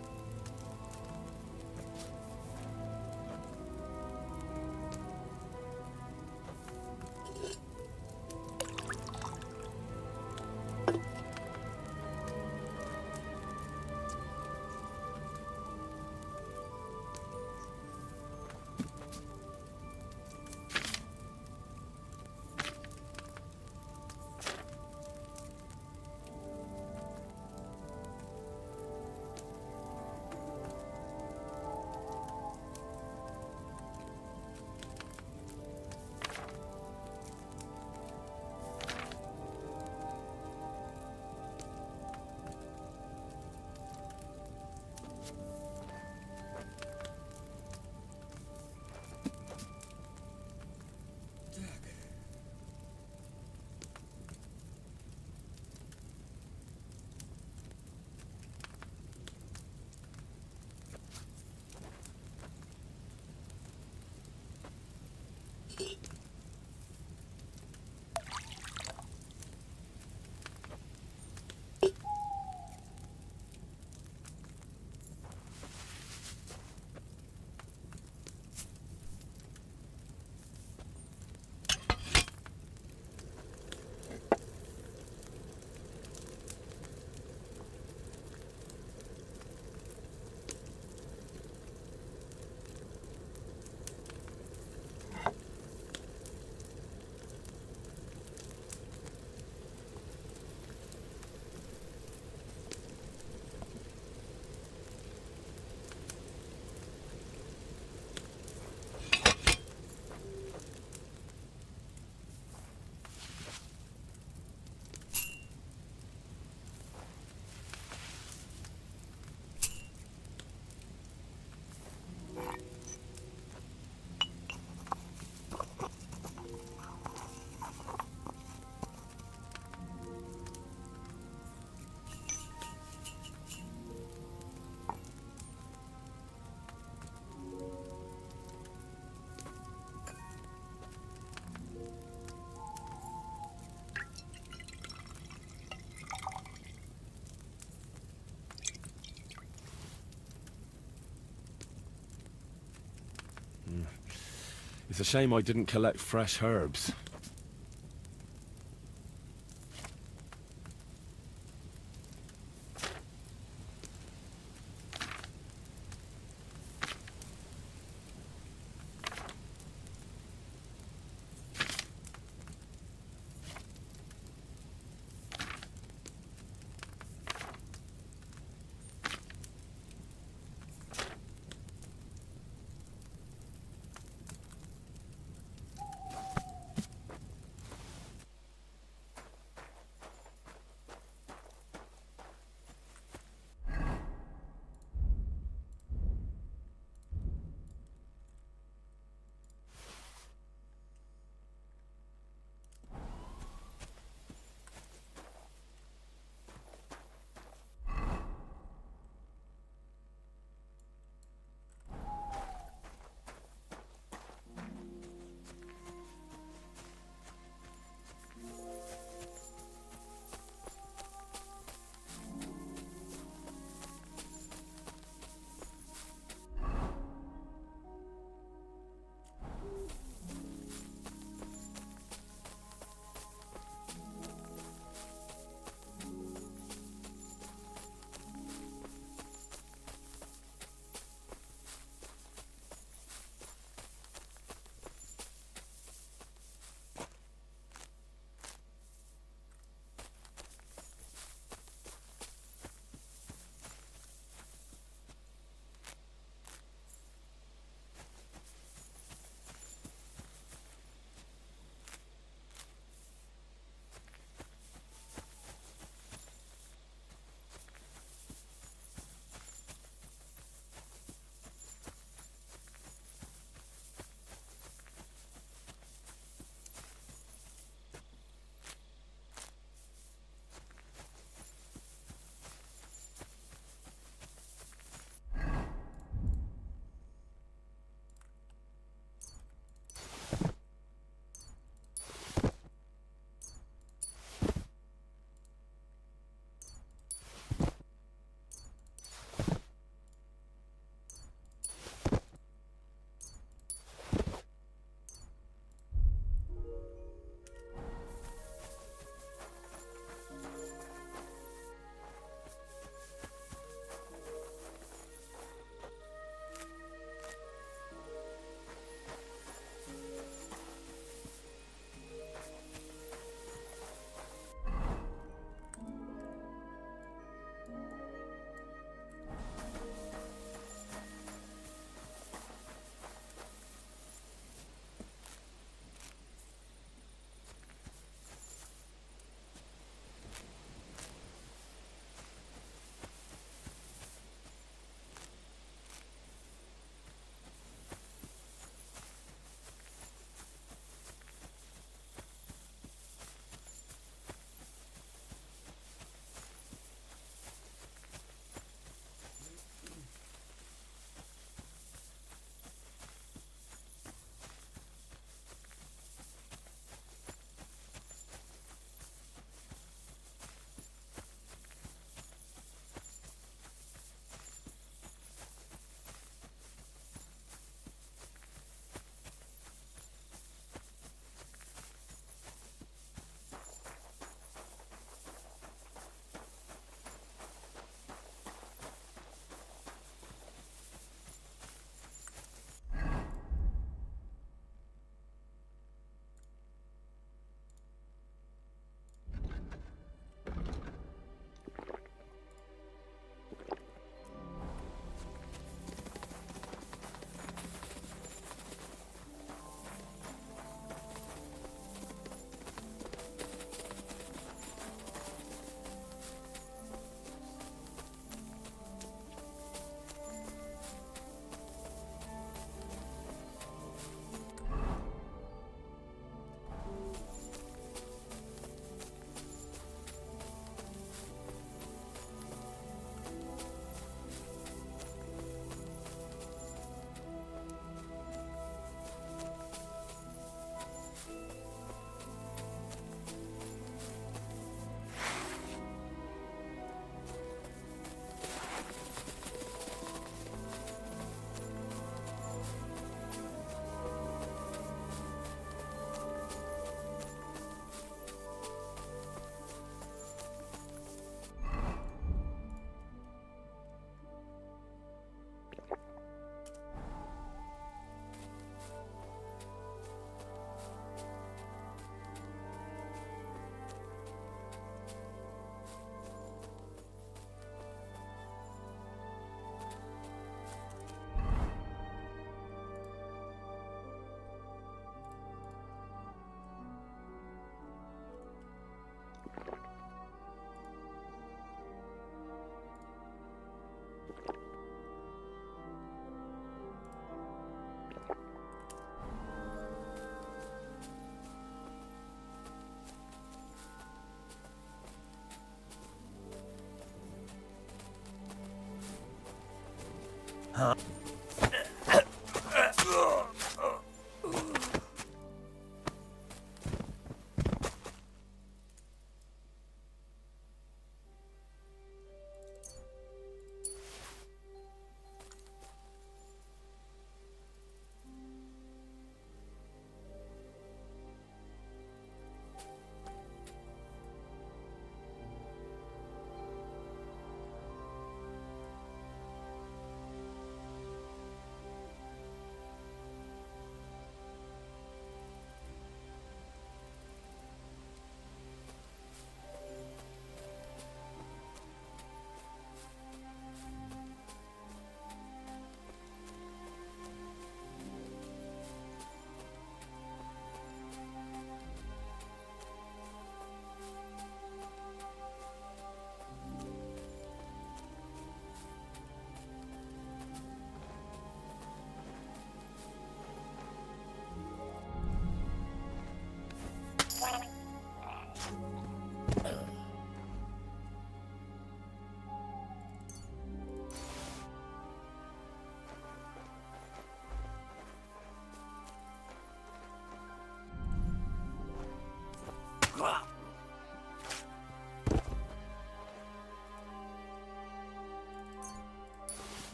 It's a shame I didn't collect fresh herbs.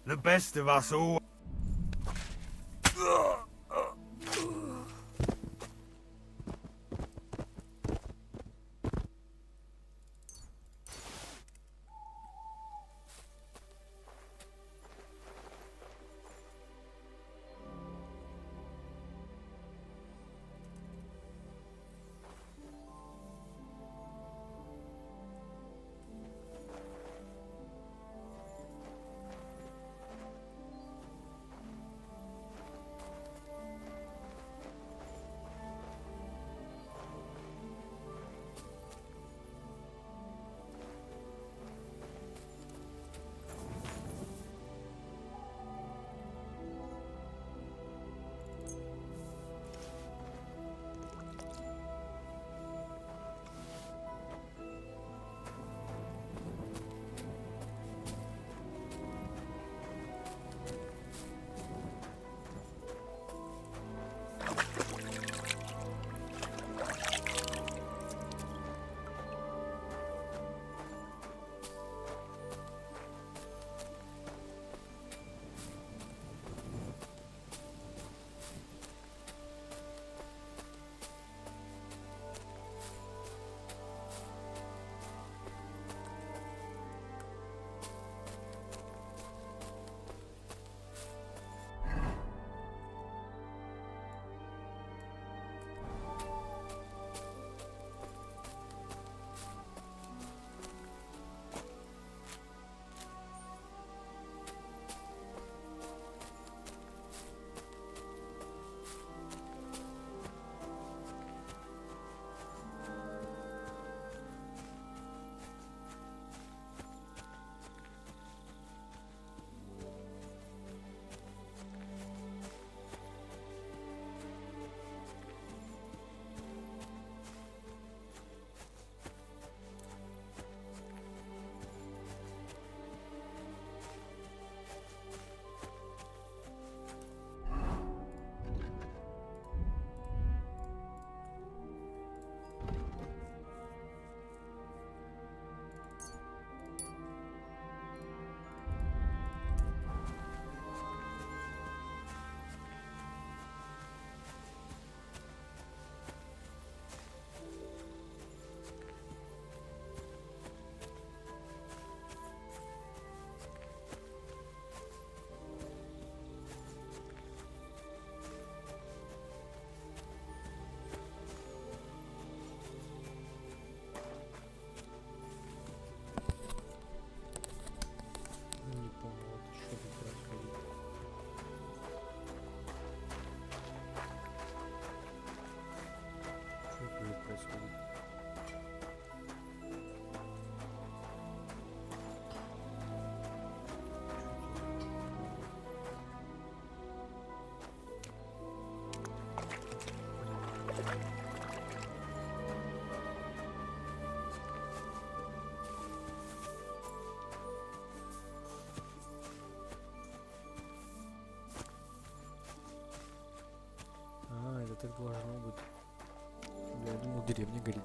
The best of us all. происходит. А, это так должно быть. Я думал, деревня горит.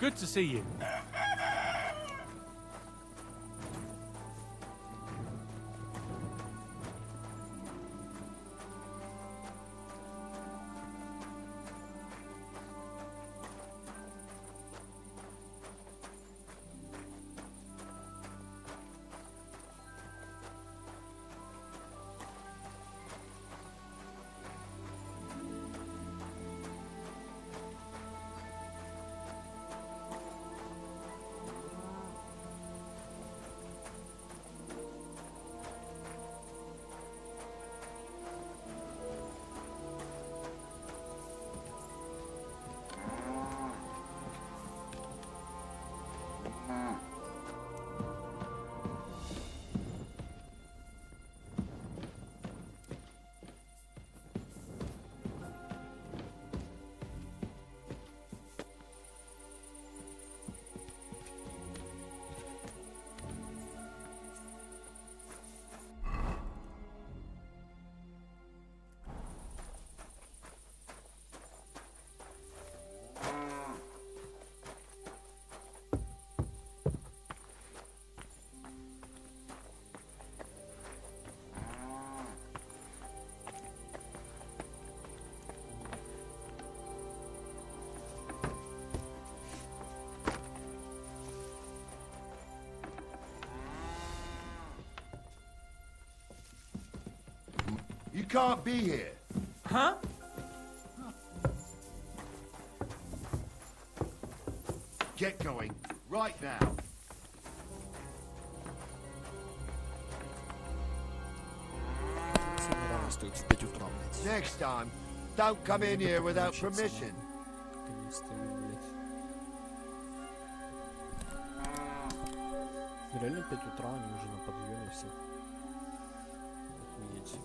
Good to see you. You can't be here. Huh? Get going. Right now. Самый рано стоит в 5 утра, блядь. Next time, don't come in here without permission. Наконец-то, блядь. Реально 5 утра, они уже на подъеме все. Охуеть.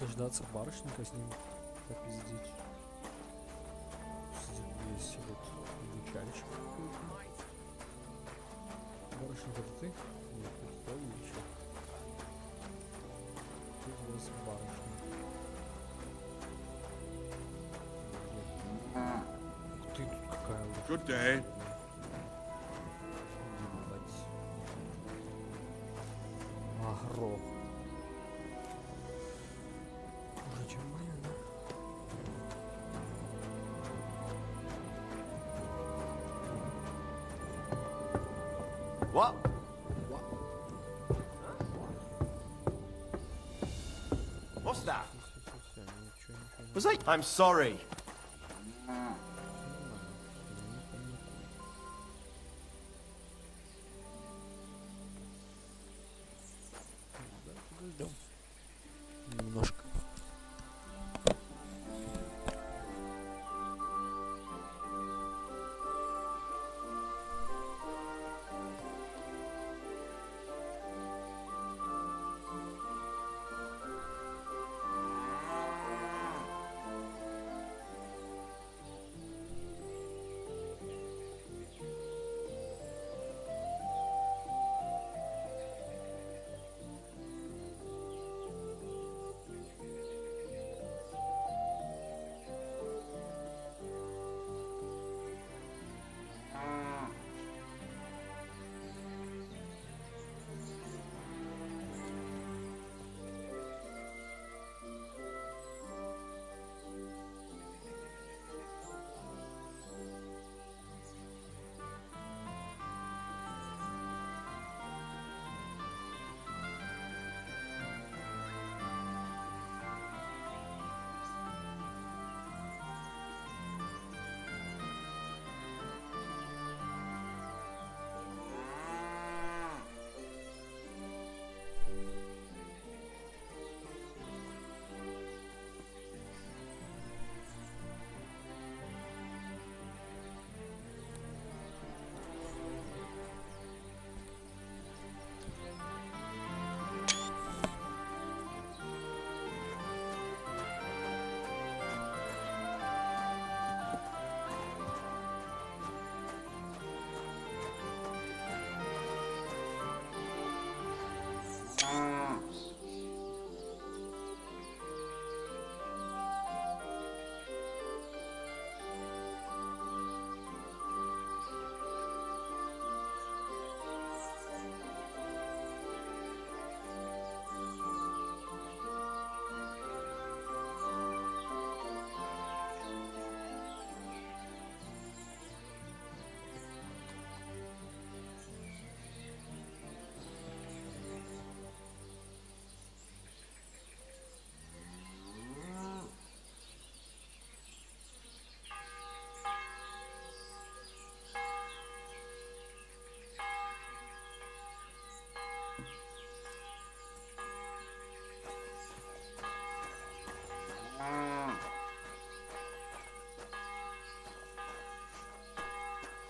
Дождаться барышника с ним попиздить. Здесь вот изучальщик. Барышник, это ты? Нет, это твой еще. Тут здесь барышник. Ух ты, тут какая лошадь. Good day. Ебать. Агро. Хуже, чем моя, да? What? What's that? Всё, ничего, ничего. Was I? I'm sorry. Подождем. Немножко.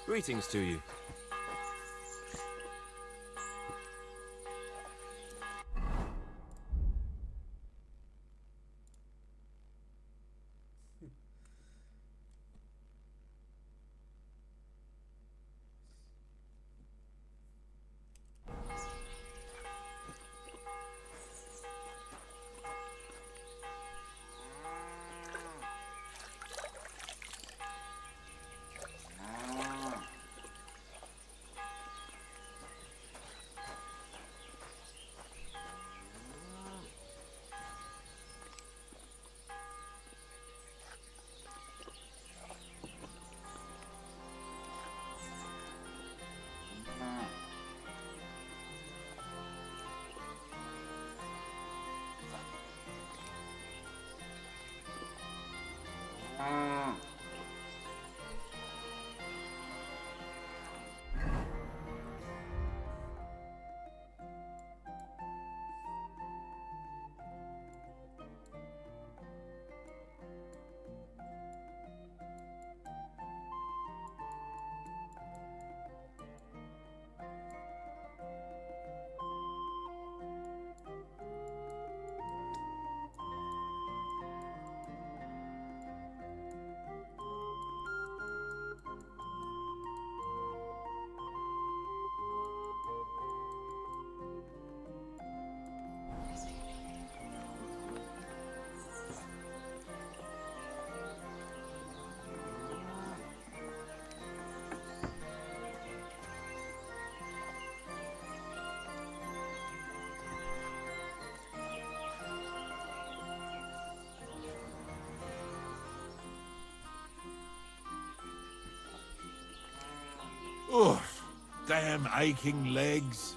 Greetings to you. Ugh, damn aching legs.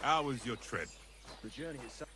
How was your trip? The journey itself.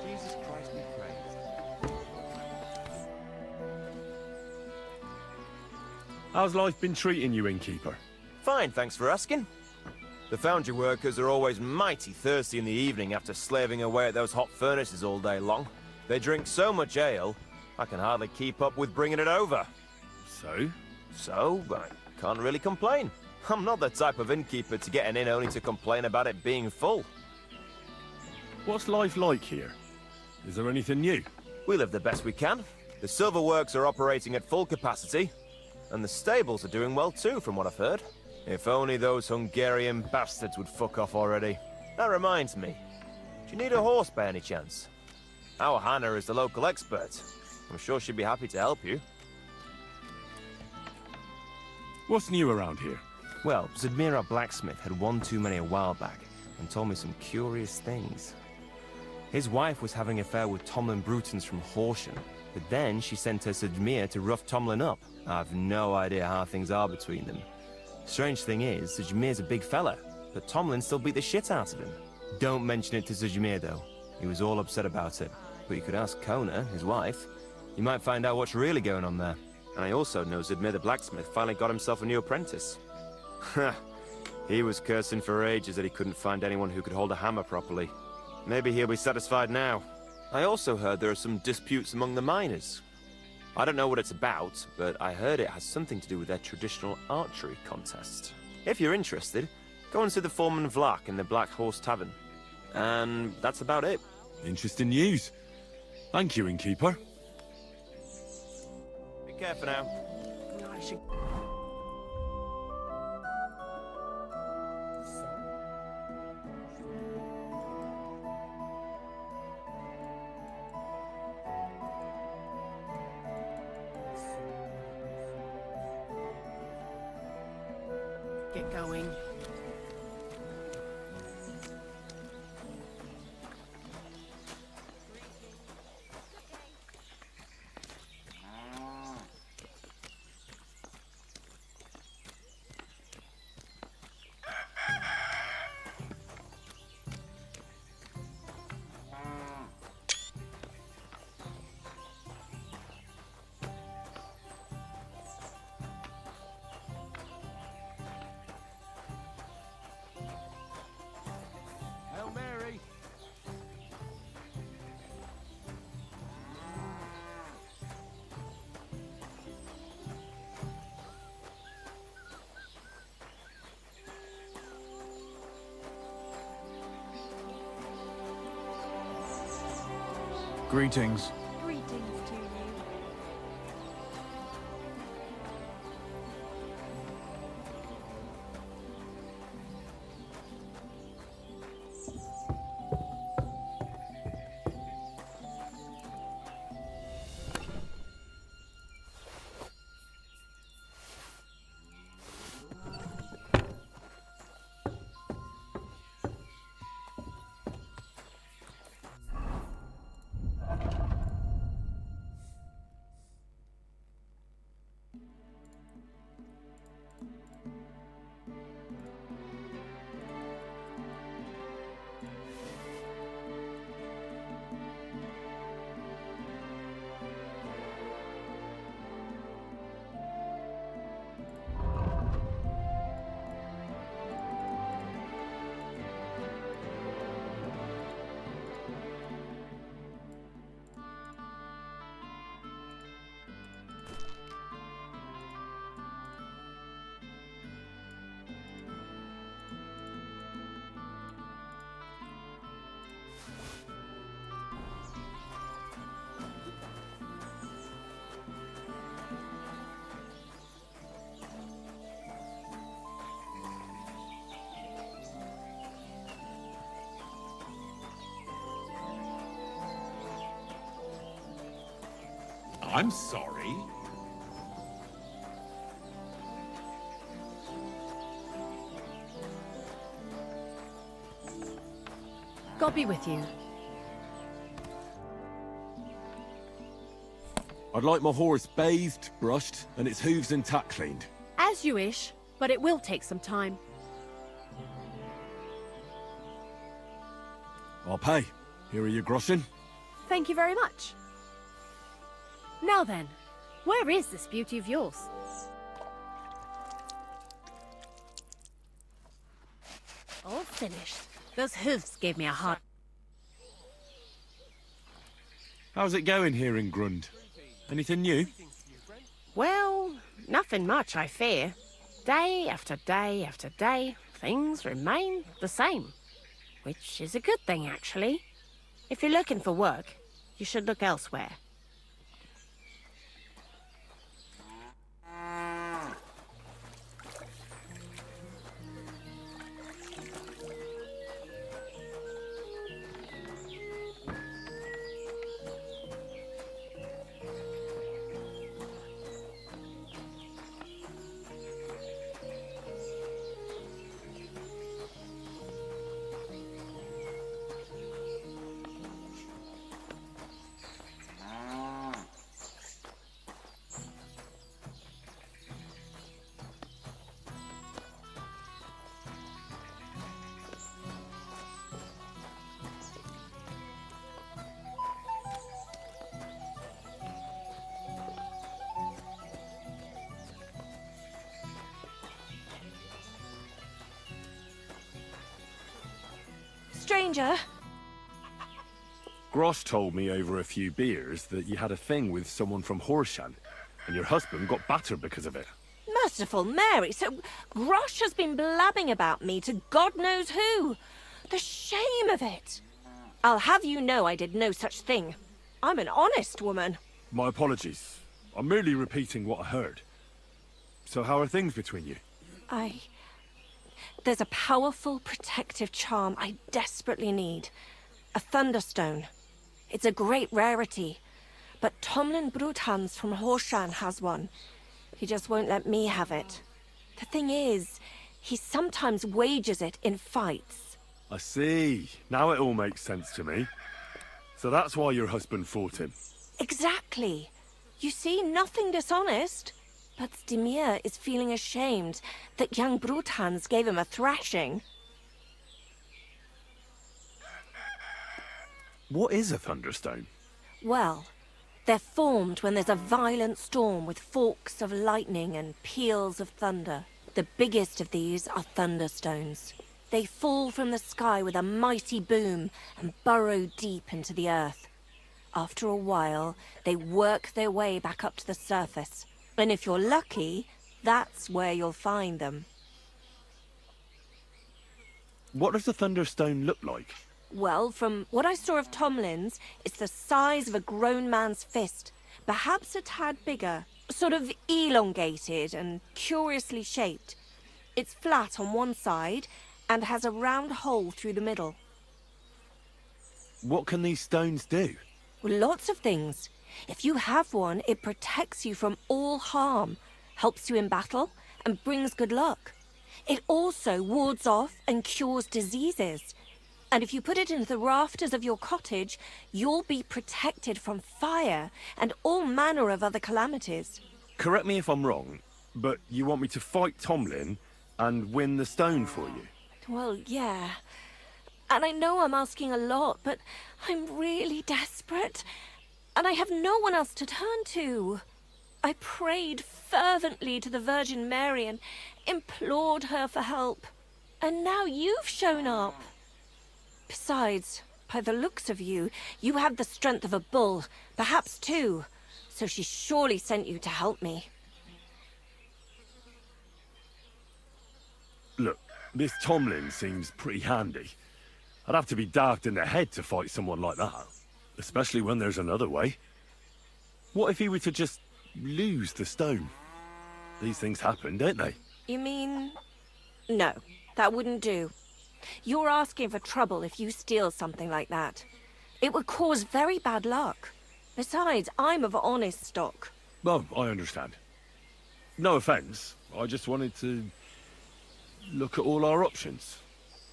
Jesus Christ be praised. How's life been treating you, innkeeper? Fine, thanks for asking. The foundry workers are always mighty thirsty in the evening after slaving away at those hot furnaces all day long. They drink so much ale, I can hardly keep up with bringing it over. So, I can't really complain. I'm not the type of innkeeper to get an inn only to complain about it being full. What's life like here? Is there anything new? We live the best we can. The silver works are operating at full capacity, and the stables are doing well too, from what I've heard. If only those Hungarian bastards would fuck off already. That reminds me. Do you need a horse by any chance? Our Hannah is the local expert. I'm sure she'd be happy to help you. What's new around here? Well, Zadmira Blacksmith had one too many a while back and told me some curious things. His wife was having an affair with Tomlin Brutons from Horsham, but then she sent her Zadmir to rough Tomlin up. I've no idea how things are between them. Strange thing is, Zadmir's a big fella, but Tomlin still beat the shit out of him. Don't mention it to Zadmir though. He was all upset about it. But you could ask Kona, his wife. You might find out what's really going on there. And I also know Zadmir the blacksmith finally got himself a new apprentice. He was cursing for ages that he couldn't find anyone who could hold a hammer properly. Maybe he'll be satisfied now. I also heard there are some disputes among the miners. I don't know what it's about, but I heard it has something to do with their traditional archery contest. If you're interested, go and see the foreman Vlak in the Black Horse Tavern. And that's about it. Interesting news. Thank you, innkeeper. Be careful now. Get going. Greetings. Greetings to you. I'm sorry. God be with you. I'd like my horse bathed, brushed, and its hooves and tack cleaned. As you wish, but it will take some time. I'll pay. Here are your groschen. Thank you very much. Now then, where is this beauty of yours? All finished. Those hooves gave me a hard... How's it going here in Grund? Anything new? Well, nothing much, I fear. Day after day after day, things remain the same. Which is a good thing, actually. If you're looking for work, you should look elsewhere. Stranger. Grosh told me over a few beers that you had a thing with someone from Horshan, and your husband got battered because of it. Merciful Mary, so Grosh has been blabbing about me to God knows who. The shame of it. I'll have you know I did no such thing. I'm an honest woman. My apologies. I'm merely repeating what I heard. So how are things between you? There's a powerful protective charm I desperately need. A Thunderstone. It's a great rarity. But Tomlin Bruthans from Horshan has one. He just won't let me have it. The thing is, he sometimes wages it in fights. I see. Now it all makes sense to me. So that's why your husband fought him. Exactly. You see, nothing dishonest. But Stimir is feeling ashamed that young Bruthans gave him a thrashing. What is a Thunderstone? Well, they're formed when there's a violent storm with forks of lightning and peals of thunder. The biggest of these are Thunderstones. They fall from the sky with a mighty boom and burrow deep into the earth. After a while, they work their way back up to the surface. And if you're lucky, that's where you'll find them. What does a Thunderstone look like? Well, from what I saw of Tomlin's, it's the size of a grown man's fist. Perhaps a tad bigger. Sort of elongated and curiously shaped. It's flat on one side and has a round hole through the middle. What can these stones do? Well, lots of things. If you have one, it protects you from all harm, helps you in battle, and brings good luck. It also wards off and cures diseases. And if you put it into the rafters of your cottage, you'll be protected from fire and all manner of other calamities. Correct me if I'm wrong, but you want me to fight Tomlin and win the stone for you? Well, yeah. And I know I'm asking a lot, but I'm really desperate. And I have no one else to turn to. I prayed fervently to the Virgin Mary and implored her for help. And now you've shown up. Besides, by the looks of you, you have the strength of a bull, perhaps two. So she surely sent you to help me. Look, this Tomlin seems pretty handy. I'd have to be darked in the head to fight someone like that. Especially when there's another way. What if he were to just lose the stone? These things happen, don't they? You mean... No, that wouldn't do. You're asking for trouble if you steal something like that. It would cause very bad luck. Besides, I'm of honest stock. Oh, I understand. No offense, I just wanted to look at all our options.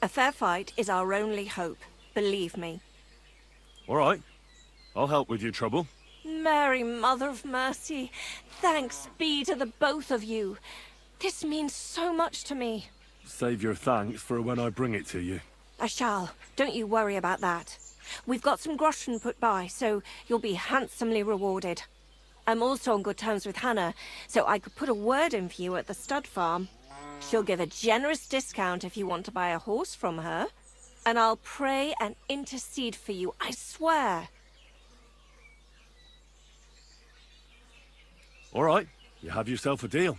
A fair fight is our only hope, believe me. All right, I'll help with your trouble. Mary, Mother of Mercy, thanks be to the both of you. This means so much to me. Save your thanks for when I bring it to you. I shall. Don't you worry about that. We've got some groschen put by, so you'll be handsomely rewarded. I'm also on good terms with Hannah, so I could put a word in for you at the stud farm. She'll give a generous discount if you want to buy a horse from her. And I'll pray and intercede for you, I swear. All right, you have yourself a deal.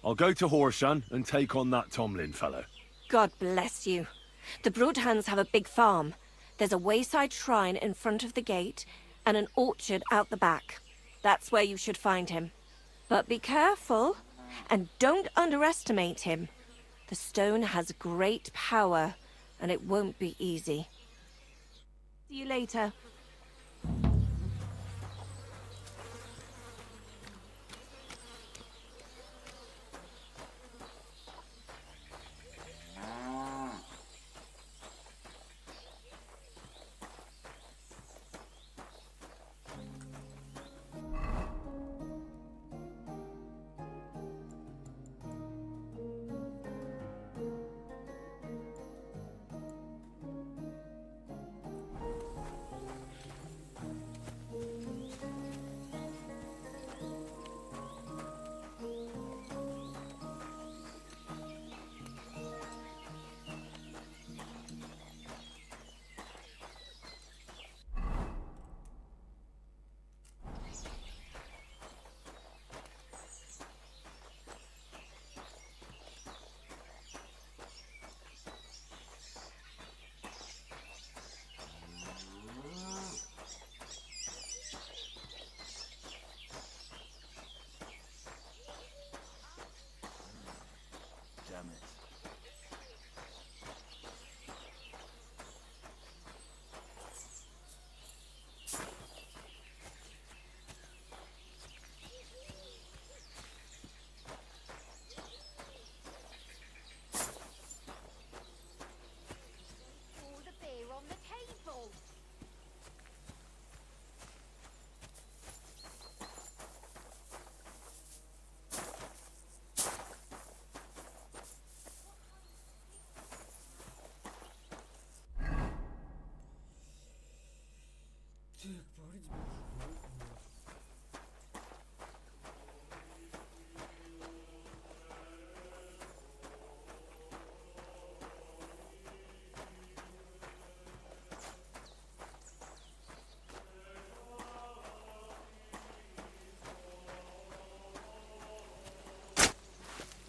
I'll go to Horshan and take on that Tomlin fellow. God bless you. The Broadhands have a big farm. There's a wayside shrine in front of the gate and an orchard out the back. That's where you should find him. But be careful, and don't underestimate him. The stone has great power, and it won't be easy. See you later.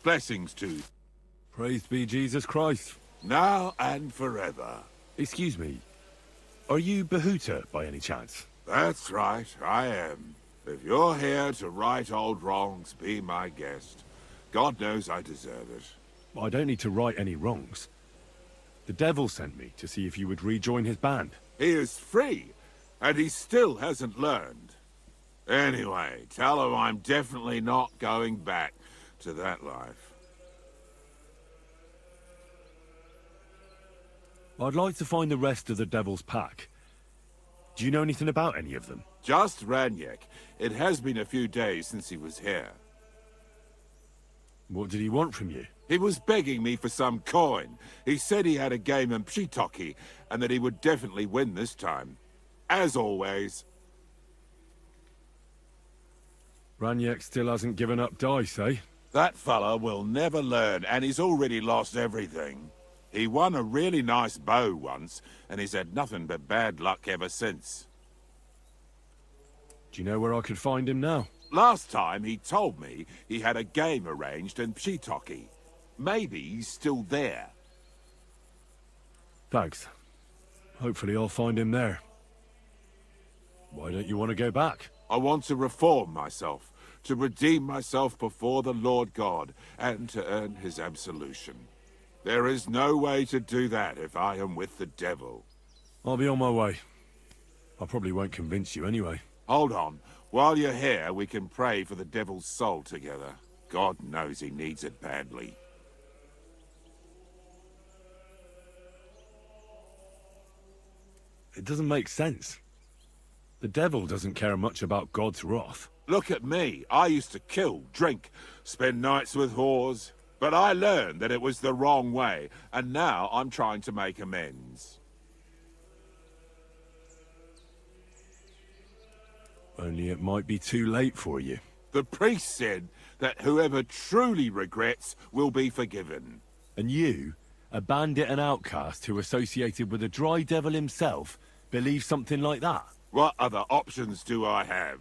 Blessings to Praised be Jesus Christ. now and forever. Excuse me, Are you Bahuta, by any chance? That's right, I am. If you're here to right old wrongs, be my guest. God knows I deserve it. I don't need to right any wrongs. The devil sent me to see if you would rejoin his band. He is free, and he still hasn't learned. Anyway, tell him I'm definitely not going back to that life. I'd like to find the rest of the devil's pack. Do you know anything about any of them? Just Ranyek. It has been a few days since he was here. What did he want from you? He was begging me for some coin. He said he had a game in Pshitoki, and that he would definitely win this time. As always. Ranyek still hasn't given up dice, eh? That fella will never learn, and he's already lost everything. He won a really nice bow once, and he's had nothing but bad luck ever since. Do you know where I could find him now? Last time he told me he had a game arranged in Pshitoki. Maybe he's still there. Thanks. Hopefully I'll find him there. Why don't you want to go back? I want to reform myself, to redeem myself before the Lord God, and to earn his absolution. There is no way to do that if I am with the devil. I'll be on my way. I probably won't convince you anyway. Hold on. While you're here, we can pray for the devil's soul together. God knows he needs it badly. It doesn't make sense. The devil doesn't care much about God's wrath. Look at me. I used to kill, drink, spend nights with whores. But I learned that it was the wrong way, and now I'm trying to make amends. Only it might be too late for you. The priest said that whoever truly regrets will be forgiven. And you, a bandit and outcast who associated with the dry devil himself, believe something like that? What other options do I have?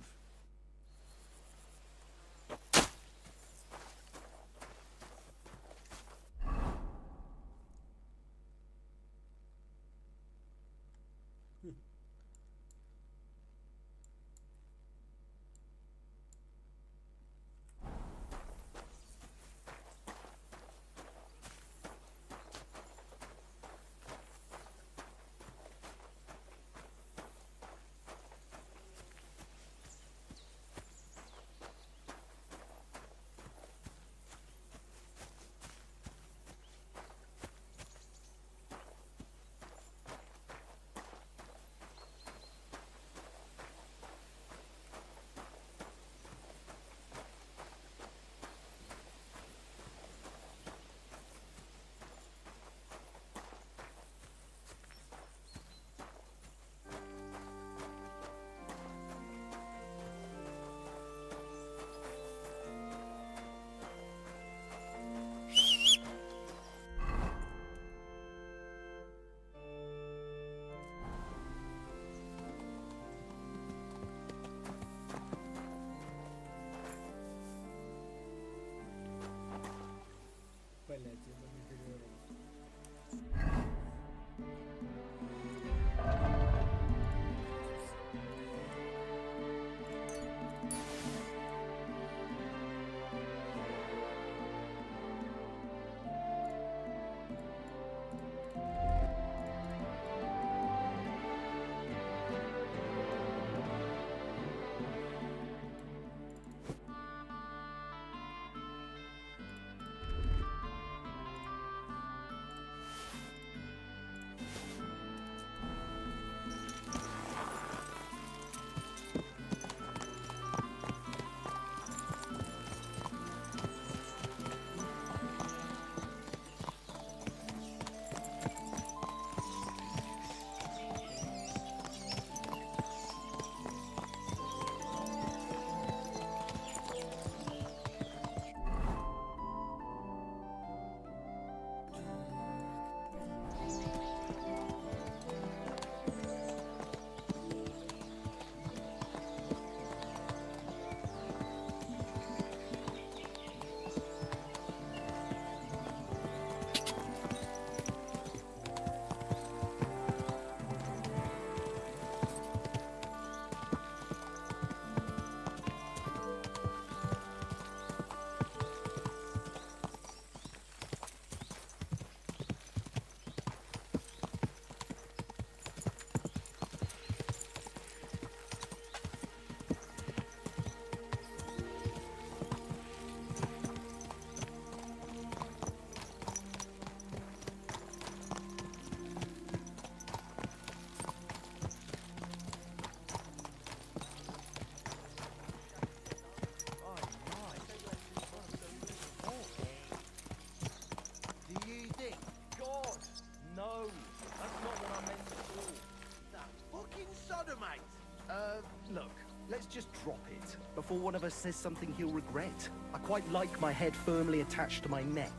Look, let's just drop it before one of us says something he'll regret. I quite like my head firmly attached to my neck.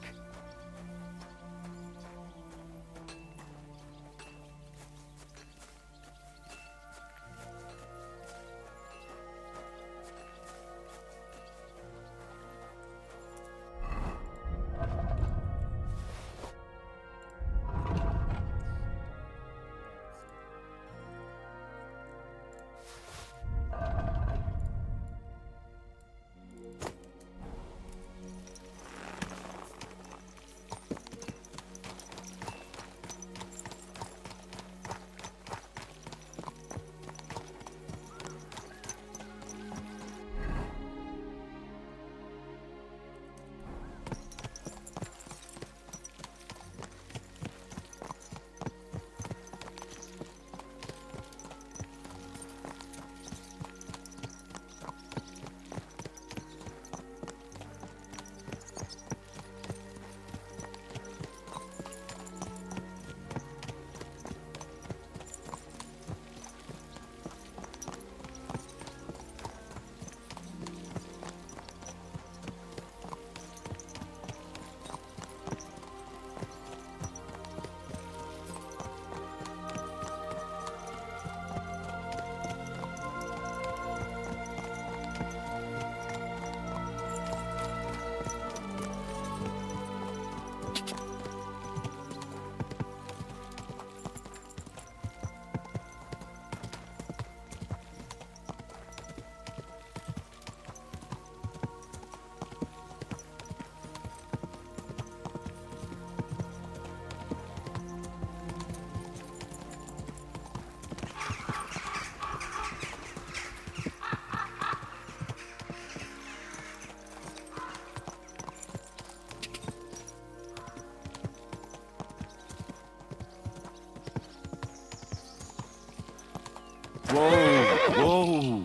Whoa, whoa.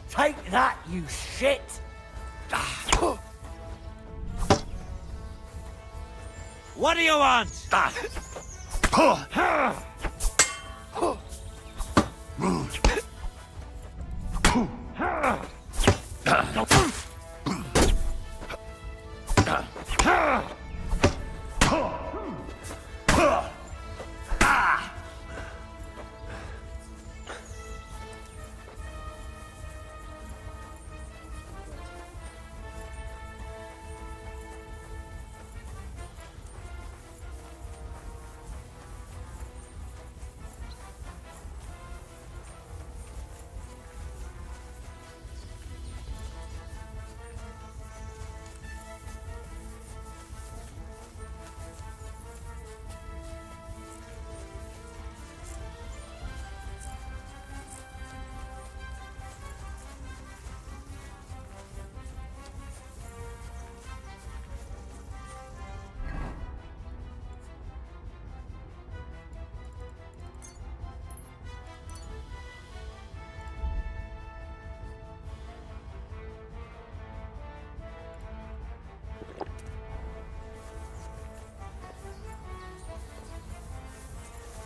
Take that, you shit! What do you want?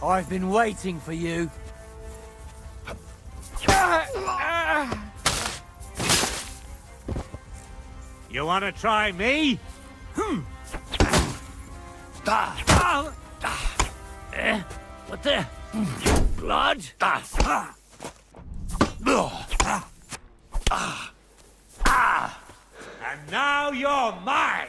I've been waiting for you. You want to try me? What the? Blood? And now you're mine!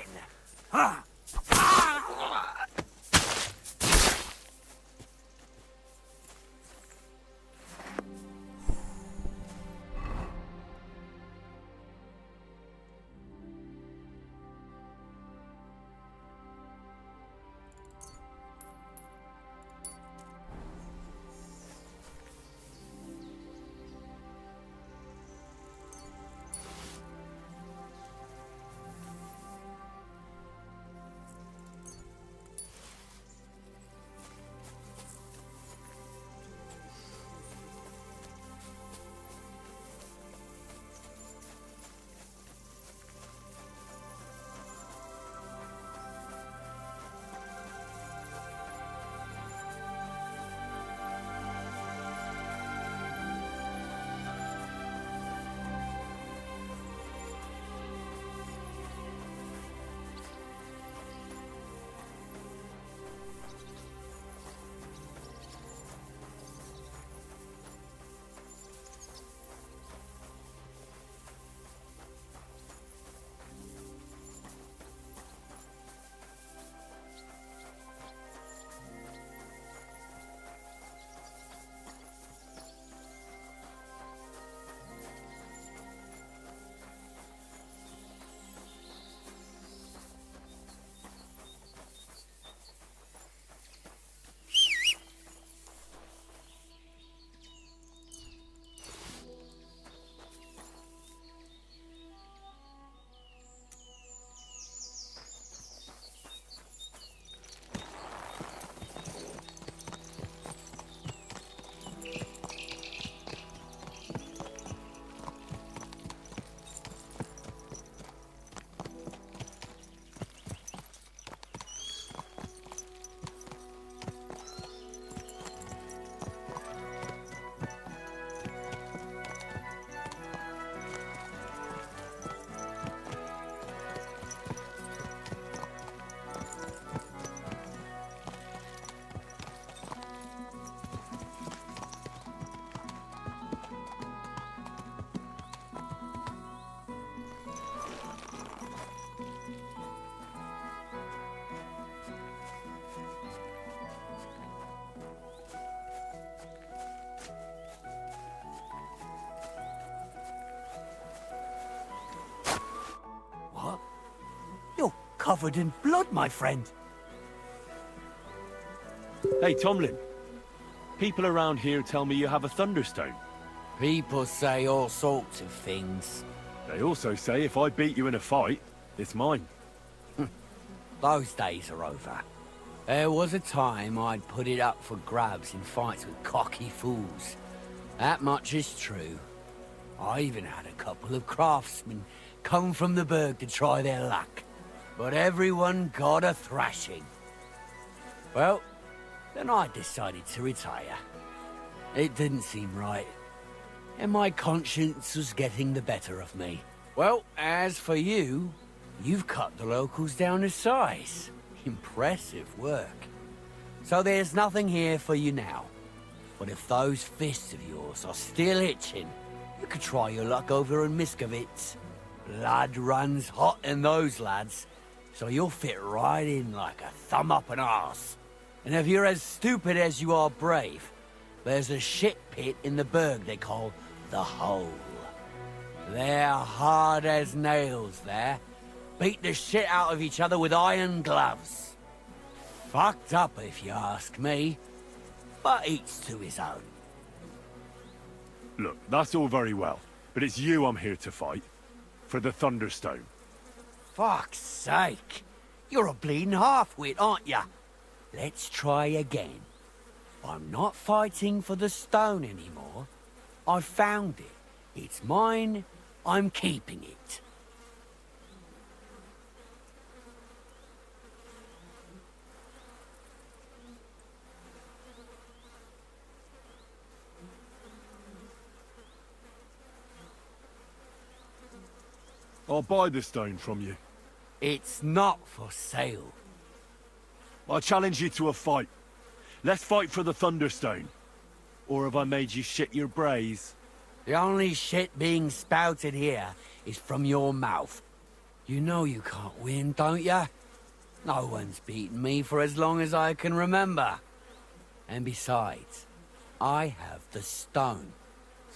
covered in blood, my friend. Hey, Tomlin. People around here tell me you have a thunderstone. People say all sorts of things. They also say if I beat you in a fight, it's mine. Those days are over. There was a time I'd put it up for grabs in fights with cocky fools. That much is true. I even had a couple of craftsmen come from the burg to try their luck. But everyone got a thrashing. Well, then I decided to retire. It didn't seem right. And my conscience was getting the better of me. Well, as for you, you've cut the locals down to size. Impressive work. So there's nothing here for you now. But if those fists of yours are still itching, you could try your luck over in Miskovitz. Blood runs hot in those lads, so you'll fit right in like a thumb up an arse. And if you're as stupid as you are brave, there's a shit pit in the burg they call the Hole. They're hard as nails there. Beat the shit out of each other with iron gloves. Fucked up if you ask me, but each to his own. Look, that's all very well, but it's you I'm here to fight. For the Thunderstone. Fuck's sake. You're a bleeding half-wit, aren't ya? Let's try again. I'm not fighting for the stone anymore. I found it. It's mine. I'm keeping it. I'll buy the stone from you. It's not for sale. I challenge you to a fight. Let's fight for the Thunderstone. Or have I made you shit your brays? The only shit being spouted here is from your mouth. You know you can't win, don't ya? No one's beaten me for as long as I can remember. And besides, I have the stone.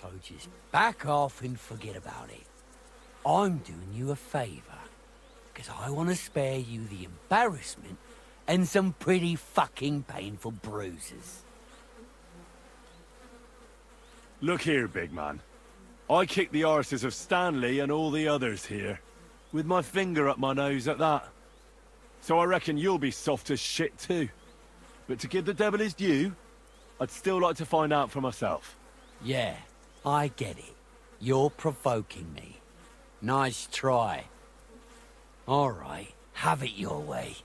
So just back off and forget about it. I'm doing you a favor, because I want to spare you the embarrassment and some pretty fucking painful bruises. Look here, big man. I kicked the arses of Stanley and all the others here, with my finger up my nose at that. So I reckon you'll be soft as shit too. But to give the devil his due, I'd still like to find out for myself. Yeah, I get it. You're provoking me. Nice try. All right, have it your way.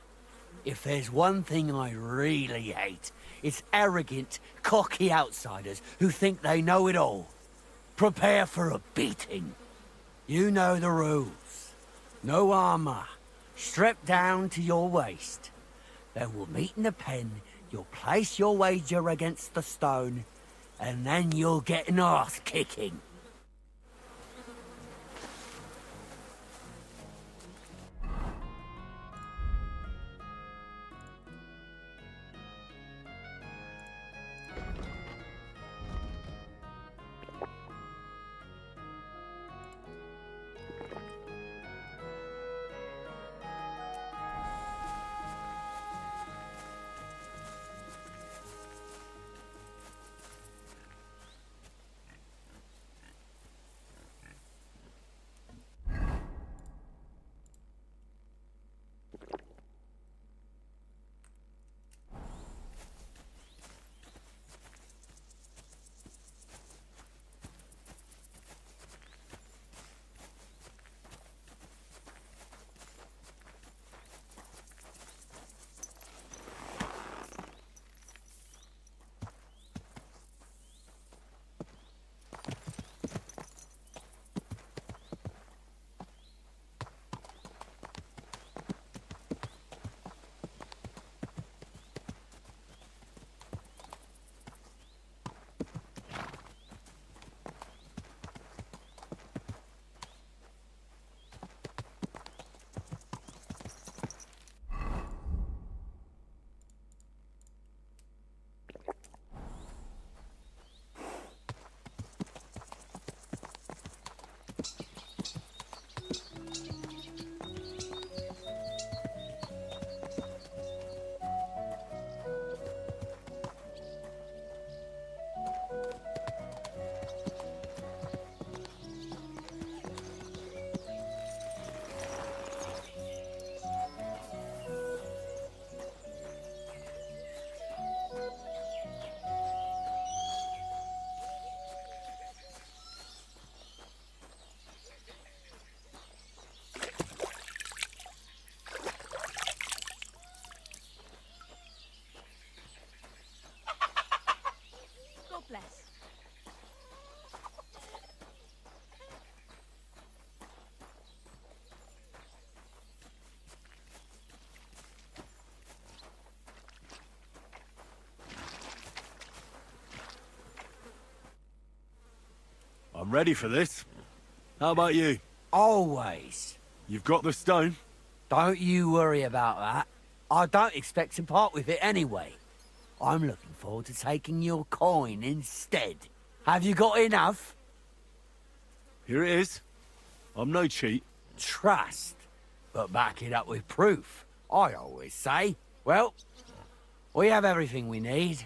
If there's one thing I really hate, it's arrogant, cocky outsiders who think they know it all. Prepare for a beating. You know the rules. No armor. Stripped down to your waist. Then we'll meet in the pen, you'll place your wager against the stone, and then you'll get an arse kicking. I'm ready for this. How about you? Always. You've got the stone? Don't you worry about that. I don't expect to part with it anyway. I'm looking forward to taking your coin instead. Have you got enough? Here it is. I'm no cheat. Trust, but back it up with proof, I always say. Well, we have everything we need.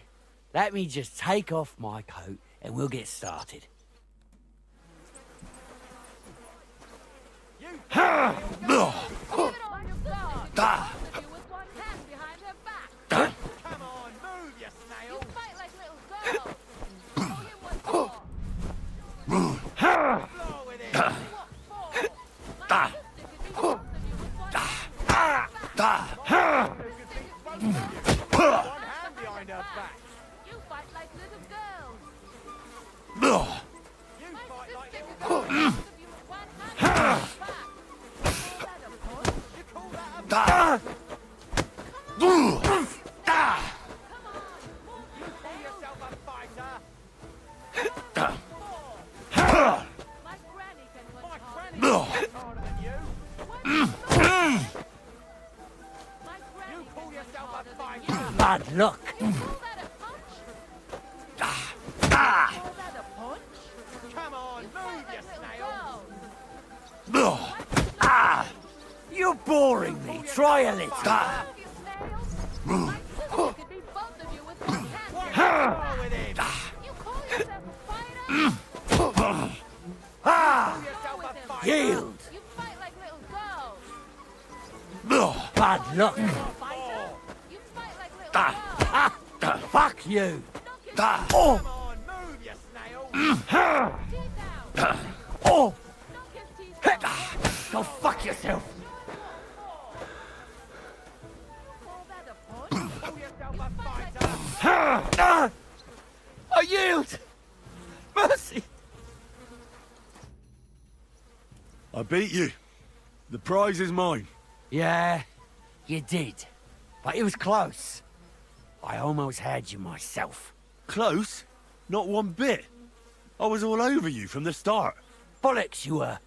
Let me just take off my coat and we'll get started. Bad luck. You're boring me. Try a little. Yield. Bad luck. Fuck you. Oh. Oh. Go fuck yourself. I yield. Mercy. I beat you. The prize is mine. Yeah, you did. But it was close. I almost had you myself. Close? Not one bit. I was all over you from the start. Bollocks you were.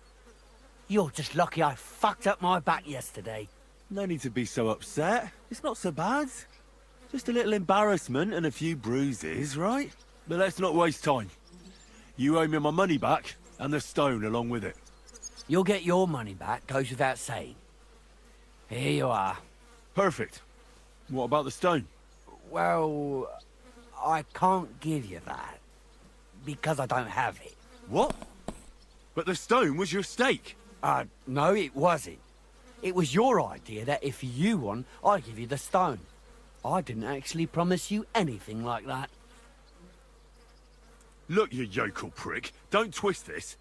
You're just lucky I fucked up my back yesterday. No need to be so upset. It's not so bad. Just a little embarrassment and a few bruises, right? But let's not waste time. You owe me my money back, and the stone along with it. You'll get your money back, goes without saying. Here you are. Perfect. What about the stone? Well, I can't give you that. Because I don't have it. What? But the stone was your stake. No, it wasn't. It was your idea that if you won, I'd give you the stone. I didn't actually promise you anything like that. Look, you yokel prick. Don't twist this.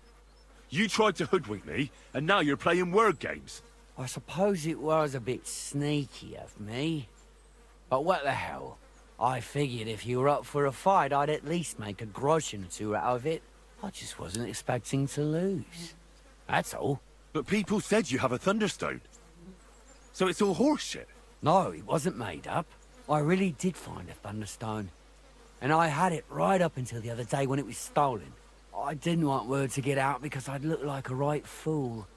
You tried to hoodwink me, and now you're playing word games. I suppose it was a bit sneaky of me. But what the hell? I figured if you were up for a fight, I'd at least make a groschen or two out of it. I just wasn't expecting to lose. That's all. But people said you have a thunderstone. So it's all horseshit. No, it wasn't made up. I really did find a thunderstone. And I had it right up until the other day when it was stolen. I didn't want word to get out because I'd look like a right fool.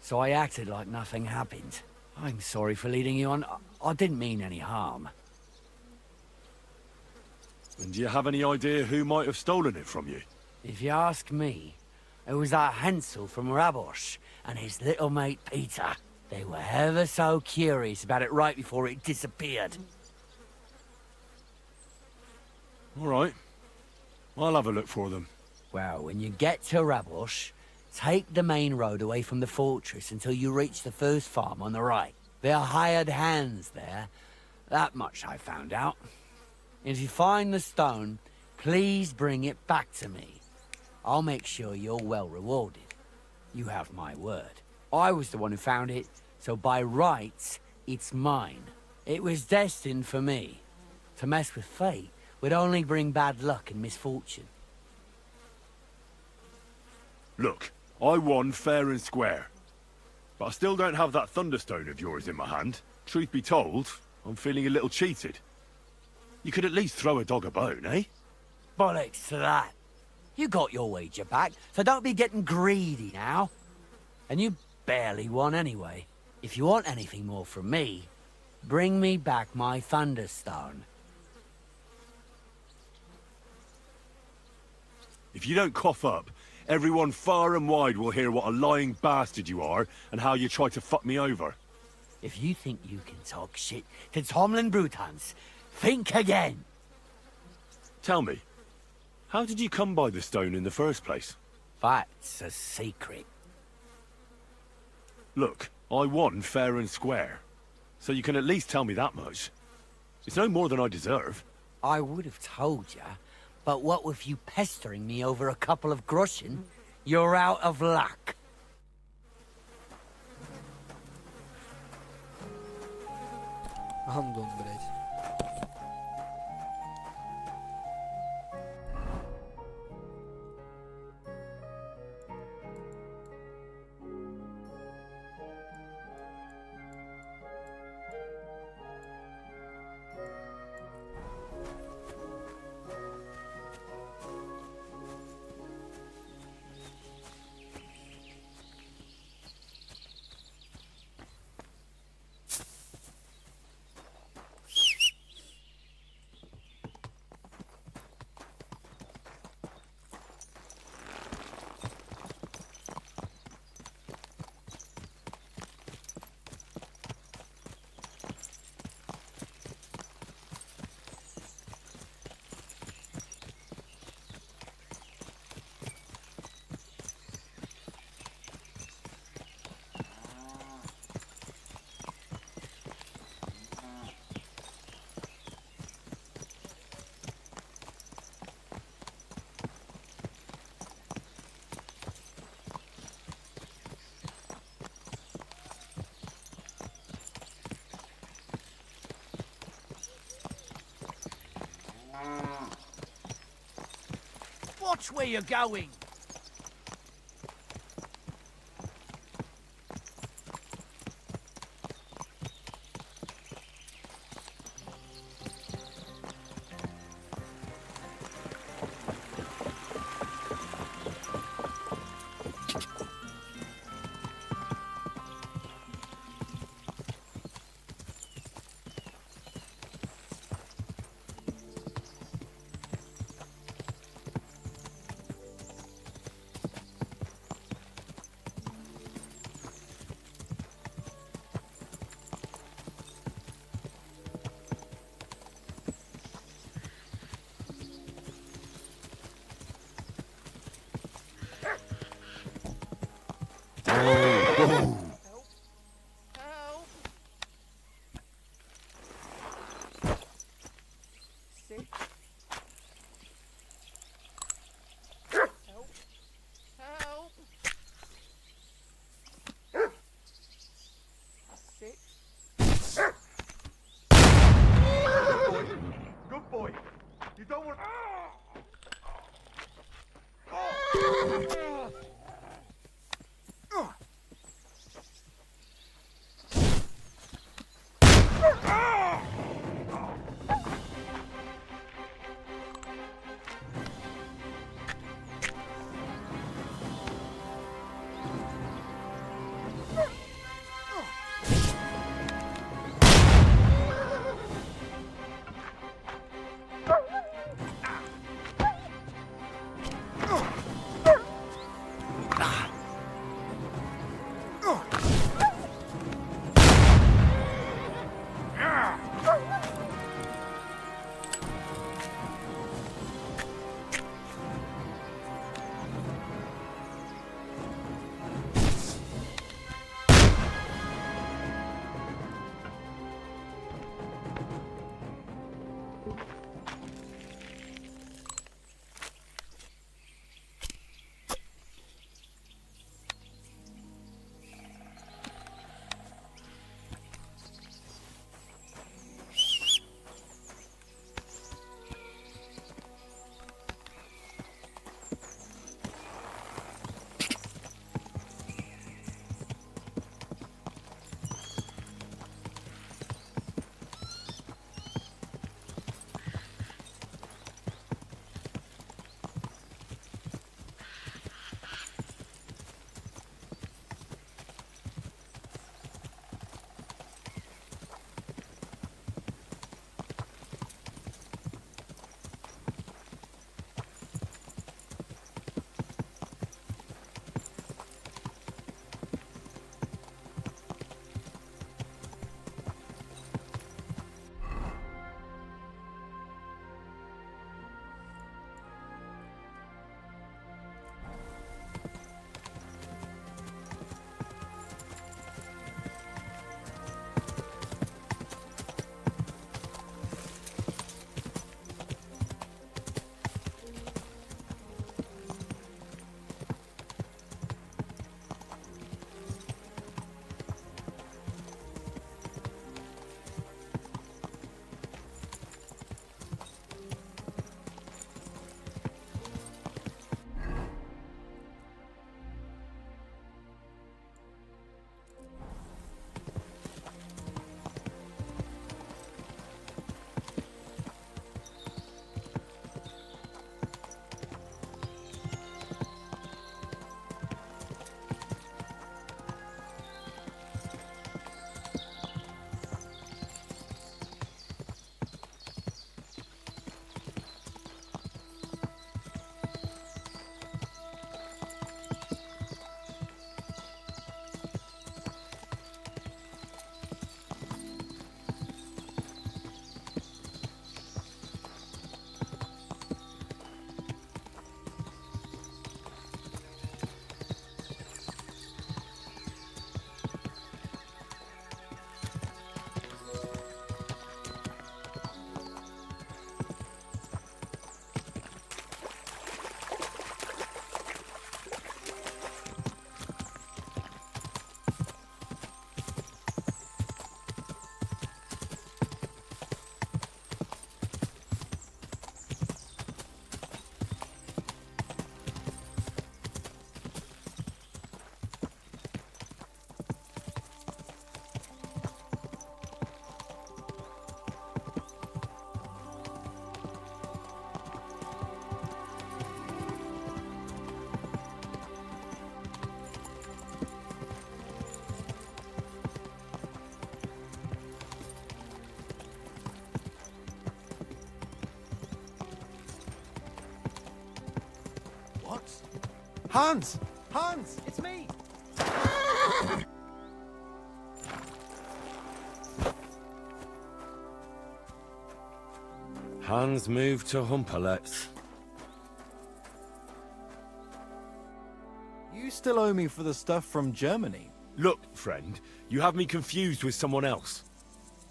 So I acted like nothing happened. I'm sorry for leading you on. I didn't mean any harm. And do you have any idea who might have stolen it from you? If you ask me, it was that Hansel from Rabosh and his little mate Peter. They were ever so curious about it right before it disappeared. All right. I'll have a look for them. Well, when you get to Rabosh, take the main road away from the fortress until you reach the first farm on the right. There are hired hands there. That much I found out. And if you find the stone, please bring it back to me. I'll make sure you're well rewarded. You have my word. I was the one who found it, so by rights, it's mine. It was destined for me. To mess with fate would only bring bad luck and misfortune. Look, I won fair and square. But I still don't have that thunderstone of yours in my hand. Truth be told, I'm feeling a little cheated. You could at least throw a dog a bone, eh? Bollocks to that. You got your wager back, so don't be getting greedy now. And you barely won anyway. If you want anything more from me, bring me back my Thunderstone. If you don't cough up, everyone far and wide will hear what a lying bastard you are and how you tried to fuck me over. If you think you can talk shit to Tomlin Brutans, think again. Tell me, how did you come by the stone in the first place? That's a secret. Look, I won fair and square, so you can at least tell me that much. It's no more than I deserve. I would have told you, but what with you pestering me over a couple of groschen, you're out of luck. Гандон, блядь. Watch where you're going. Hans! Hans! It's me! Hans moved to Humperlets. You still owe me for the stuff from Germany. Look, friend, you have me confused with someone else.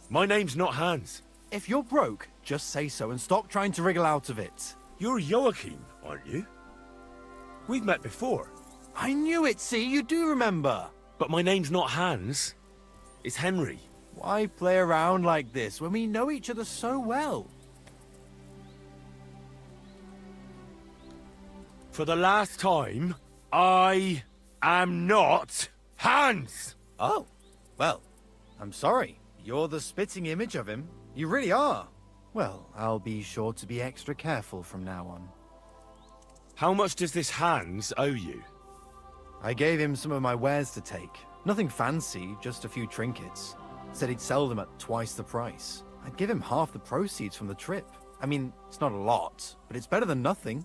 My name's not Hans. If you're broke, just say so and stop trying to wriggle out of it. You're Joachim, aren't you? We've met before. I knew it, see? You do remember. But my name's not Hans. It's Henry. Why play around like this when we know each other so well? For the last time, I am not Hans! Oh, well, I'm sorry. You're the spitting image of him. You really are. Well, I'll be sure to be extra careful from now on. How much does this Hans owe you? I gave him some of my wares to take. Nothing fancy, just a few trinkets. Said he'd sell them at twice the price. I'd give him half the proceeds from the trip. I mean, it's not a lot, but it's better than nothing.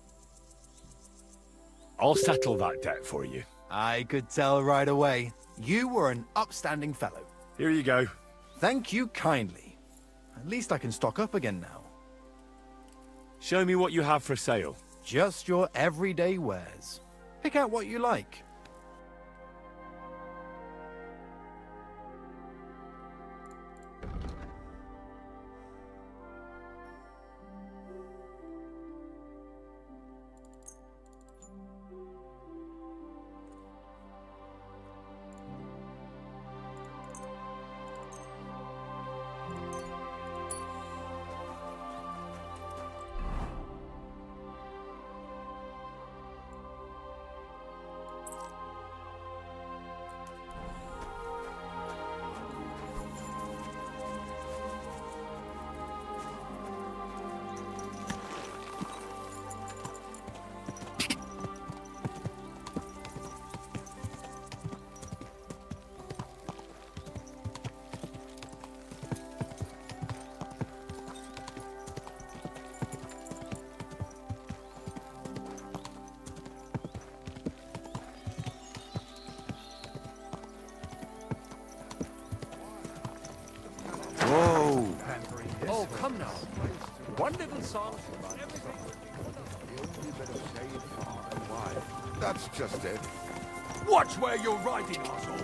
I'll settle that debt for you. I could tell right away. You were an upstanding fellow. Here you go. Thank you kindly. At least I can stock up again now. Show me what you have for sale. Just your everyday wares. Pick out what you like. Whoa! Oh, come now. One little song. That's just it. Watch where you're riding, asshole.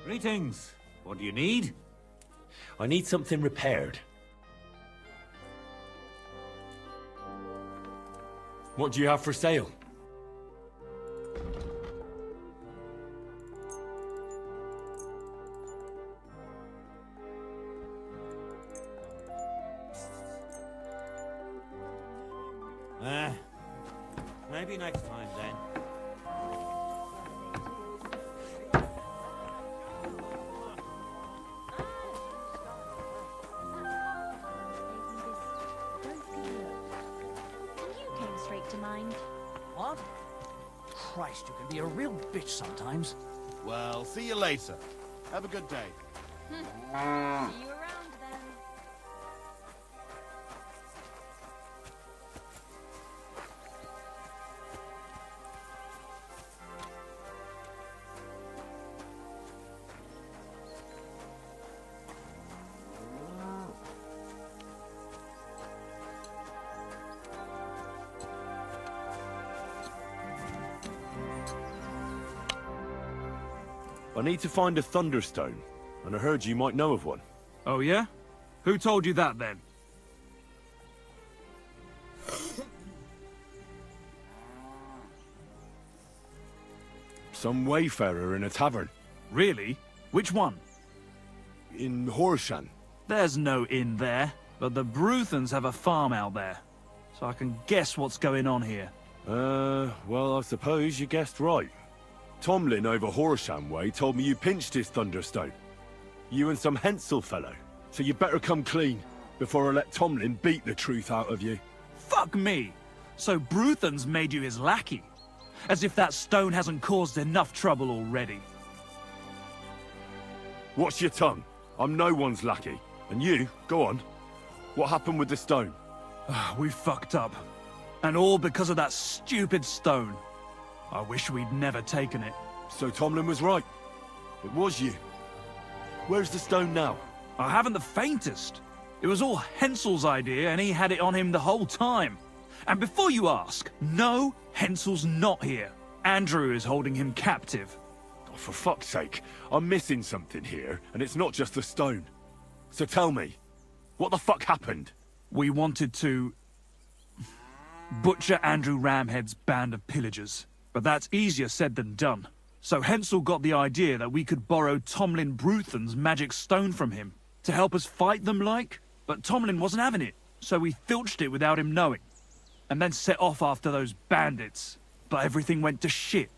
Greetings. What do you need? I need something repaired. What do you have for sale? Maybe next time then. To mind. What? Christ, you can be a real bitch sometimes. Well, see you later. Have a good day. See you around then. I need to find a Thunderstone, and I heard you might know of one. Oh yeah? Who told you that then? Some wayfarer in a tavern. Really? Which one? In Horshan. There's no inn there, but the Bruthans have a farm out there. So I can guess what's going on here. Well, I suppose you guessed right. Tomlin over Horsham way told me you pinched his Thunderstone. You and some Hensel fellow. So you better come clean, before I let Tomlin beat the truth out of you. Fuck me! So Bruthans made you his lackey? As if that stone hasn't caused enough trouble already. Watch your tongue. I'm no one's lackey. And you, go on. What happened with the stone? We fucked up. And all because of that stupid stone. I wish we'd never taken it. So Tomlin was right. It was you. Where's the stone now? I haven't the faintest. It was all Hensel's idea and he had it on him the whole time. And before you ask, no, Hensel's not here. Andrew is holding him captive. Oh, for fuck's sake, I'm missing something here, and it's not just the stone. So tell me, what the fuck happened? We wanted to butcher Andrew Ramhead's band of pillagers. But that's easier said than done. So Hensel got the idea that we could borrow Tomlin Bruthan's magic stone from him to help us fight them like. But Tomlin wasn't having it, so we filched it without him knowing. And then set off after those bandits. But everything went to shit.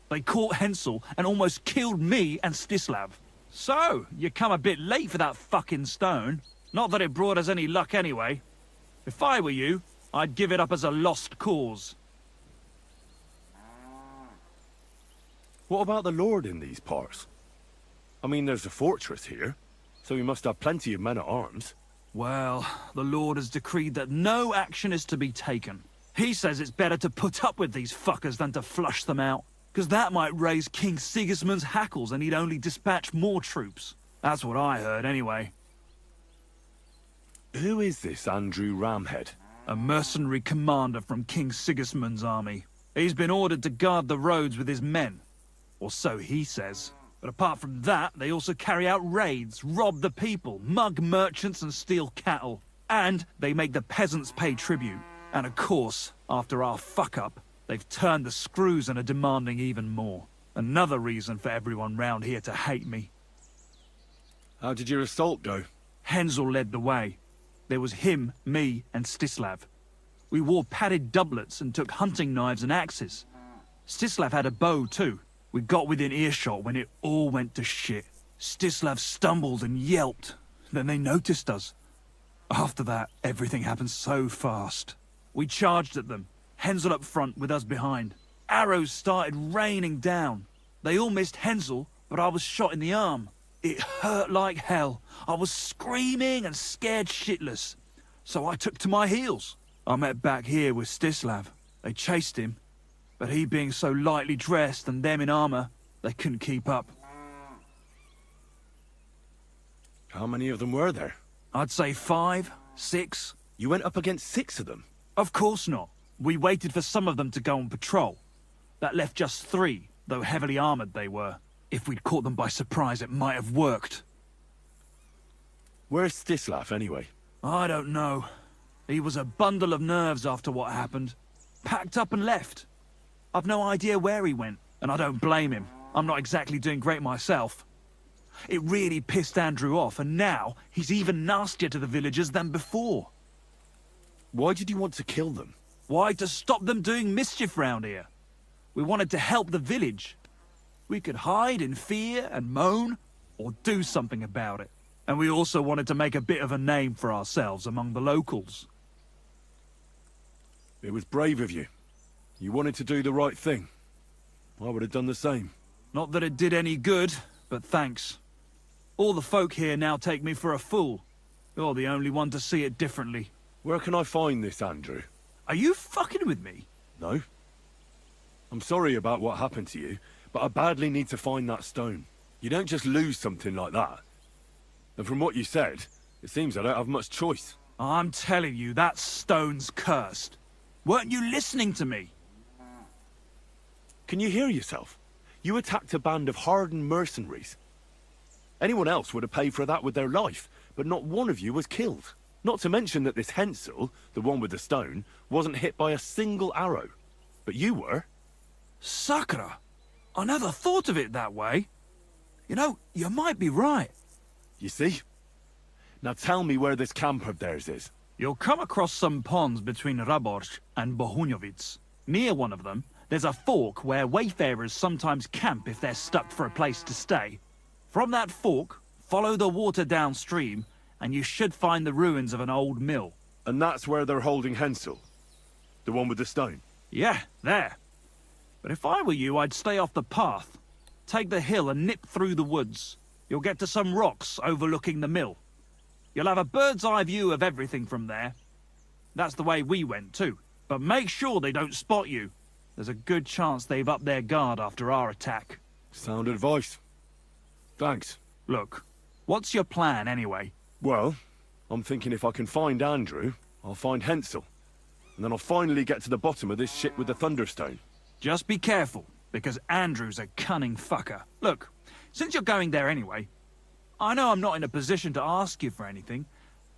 They caught Hensel and almost killed me and Stislav. So, you come a bit late for that fucking stone. Not that it brought us any luck anyway. If I were you, I'd give it up as a lost cause. What about the Lord in these parts? I mean, there's a fortress here, so he must have plenty of men-at-arms. Well, the Lord has decreed that no action is to be taken. He says it's better to put up with these fuckers than to flush them out, because that might raise King Sigismund's hackles and he'd only dispatch more troops. That's what I heard, anyway. Who is this Andrew Ramhead? A mercenary commander from King Sigismund's army. He's been ordered to guard the roads with his men. Or so he says. But apart from that, they also carry out raids, rob the people, mug merchants and steal cattle. And they make the peasants pay tribute. And of course, after our fuck-up, they've turned the screws and are demanding even more. Another reason for everyone round here to hate me. How did your assault go? Hensel led the way. There was him, me, and Stislav. We wore padded doublets and took hunting knives and axes. Stislav had a bow too. We got within earshot when it all went to shit. Stislav stumbled and yelped. Then they noticed us. After that, everything happened so fast. We charged at them, Hensel up front with us behind. Arrows started raining down. They all missed Hensel, but I was shot in the arm. It hurt like hell. I was screaming and scared shitless. So I took to my heels. I met back here with Stislav. They chased him, but he being so lightly dressed and them in armor, they couldn't keep up. How many of them were there? I'd say 5, 6. You went up against 6 of them? Of course not. We waited for some of them to go on patrol. That left just 3, though heavily armored they were. If we'd caught them by surprise, it might have worked. Where's Stislav, anyway? I don't know. He was a bundle of nerves after what happened. Packed up and left. I've no idea where he went, and I don't blame him. I'm not exactly doing great myself. It really pissed Andrew off, and now he's even nastier to the villagers than before. Why did you want to kill them? Why, to stop them doing mischief round here. We wanted to help the village. We could hide in fear and moan, or do something about it. And we also wanted to make a bit of a name for ourselves among the locals. It was brave of you. You wanted to do the right thing. I would have done the same. Not that it did any good, but thanks. All the folk here now take me for a fool. You're the only one to see it differently. Where can I find this, Andrew? Are you fucking with me? No. I'm sorry about what happened to you, but I badly need to find that stone. You don't just lose something like that. And from what you said, it seems I don't have much choice. I'm telling you, that stone's cursed. Weren't you listening to me? Can you hear yourself? You attacked a band of hardened mercenaries. Anyone else would have paid for that with their life, but not one of you was killed. Not to mention that this Hensel, the one with the stone, wasn't hit by a single arrow. But you were. Sakura, I never thought of it that way. You know, you might be right. You see? Now tell me where this camp of theirs is. You'll come across some ponds between Raborz and Bohunjovic. Near one of them, there's a fork where wayfarers sometimes camp if they're stuck for a place to stay. From that fork, follow the water downstream, and you should find the ruins of an old mill. And that's where they're holding Hensel? The one with the stone? Yeah, there. But if I were you, I'd stay off the path. Take the hill and nip through the woods. You'll get to some rocks overlooking the mill. You'll have a bird's eye view of everything from there. That's the way we went too. But make sure they don't spot you. There's a good chance they've upped their guard after our attack. Sound advice. Thanks. Look, what's your plan anyway? Well, I'm thinking if I can find Andrew, I'll find Hensel. And then I'll finally get to the bottom of this shit with the Thunderstone. Just be careful, because Andrew's a cunning fucker. Look, since you're going there anyway, I know I'm not in a position to ask you for anything,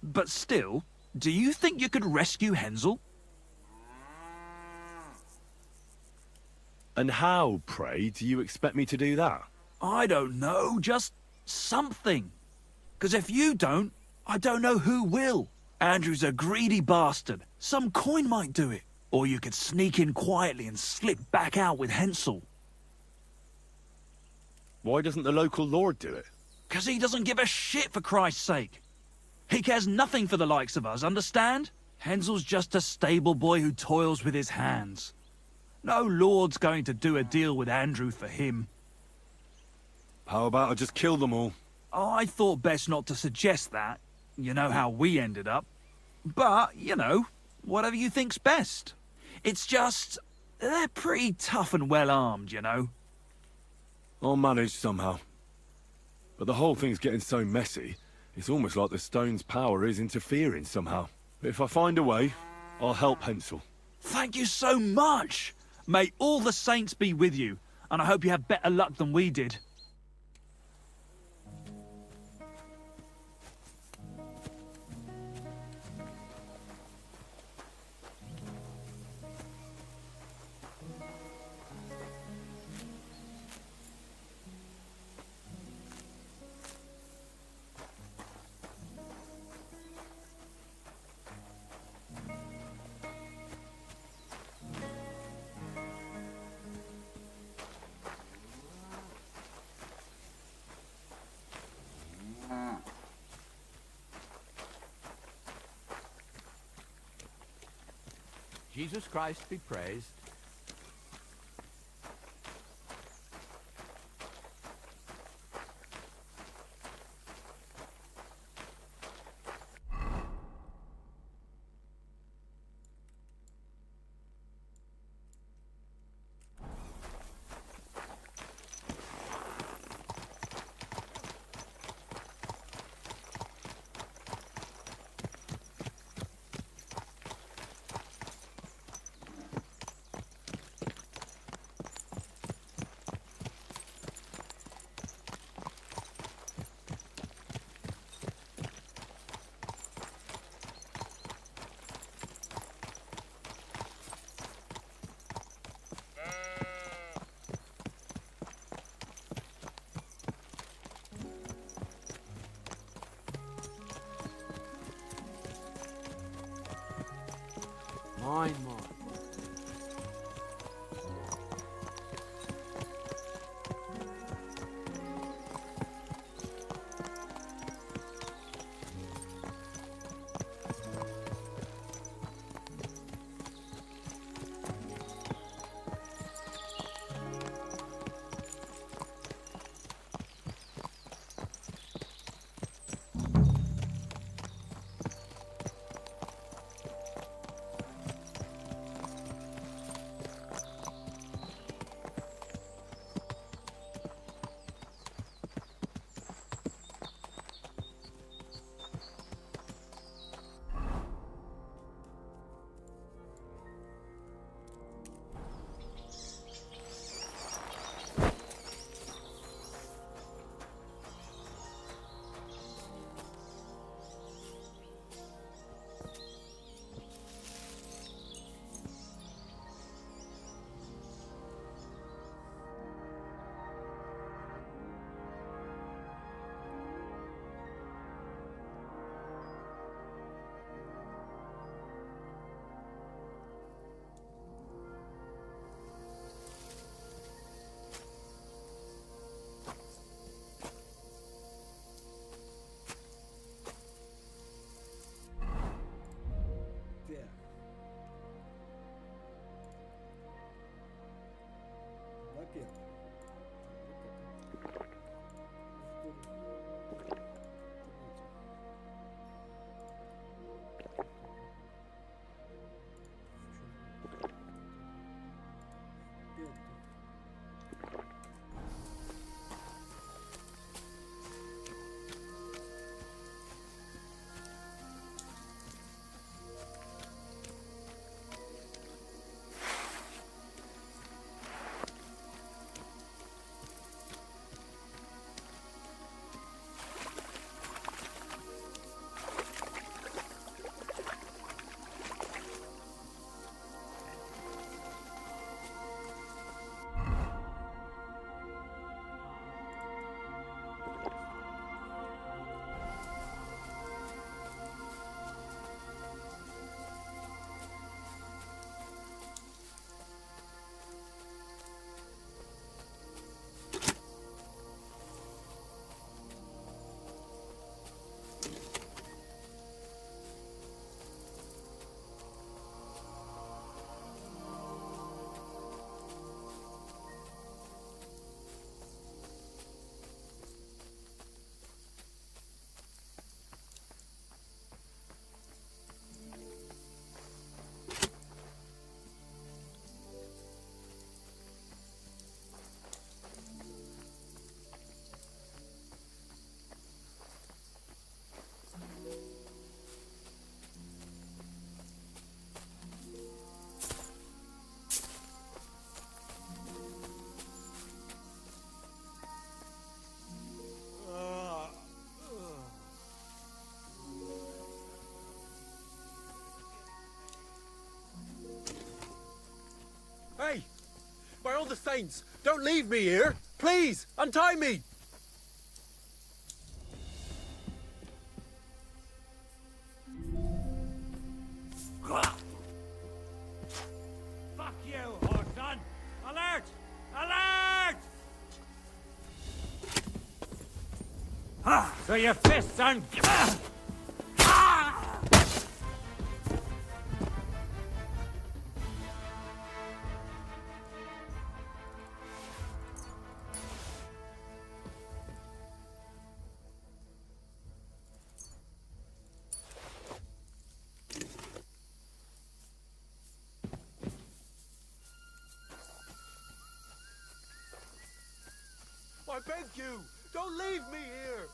but still, do you think you could rescue Hensel? And how, pray, do you expect me to do that? I don't know, just something. Because if you don't, I don't know who will. Andrew's a greedy bastard. Some coin might do it. Or you could sneak in quietly and slip back out with Hensel. Why doesn't the local lord do it? Because he doesn't give a shit, for Christ's sake. He cares nothing for the likes of us, understand? Hensel's just a stable boy who toils with his hands. No lord's going to do a deal with Andrew for him. How about I just kill them all? I thought best not to suggest that. You know how we ended up. But, you know, whatever you think's best. It's just, they're pretty tough and well-armed, you know. I'll manage somehow. But the whole thing's getting so messy, it's almost like the stone's power is interfering somehow. But if I find a way, I'll help Hensel. Thank you so much! May all the saints be with you, and I hope you have better luck than we did. Jesus Christ be praised. Hey! By all the saints, don't leave me here! Please, untie me! Fuck you, horseson! Alert! Alert! So your fists on... I beg you, don't leave me here!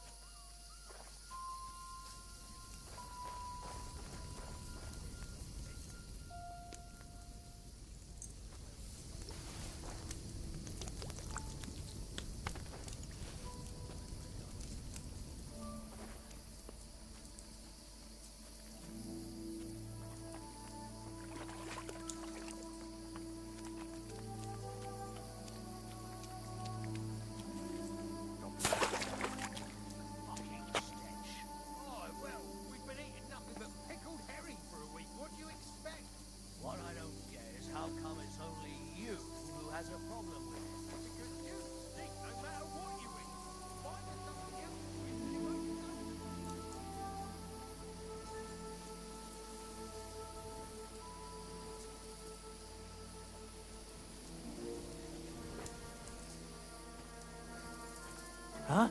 Huh?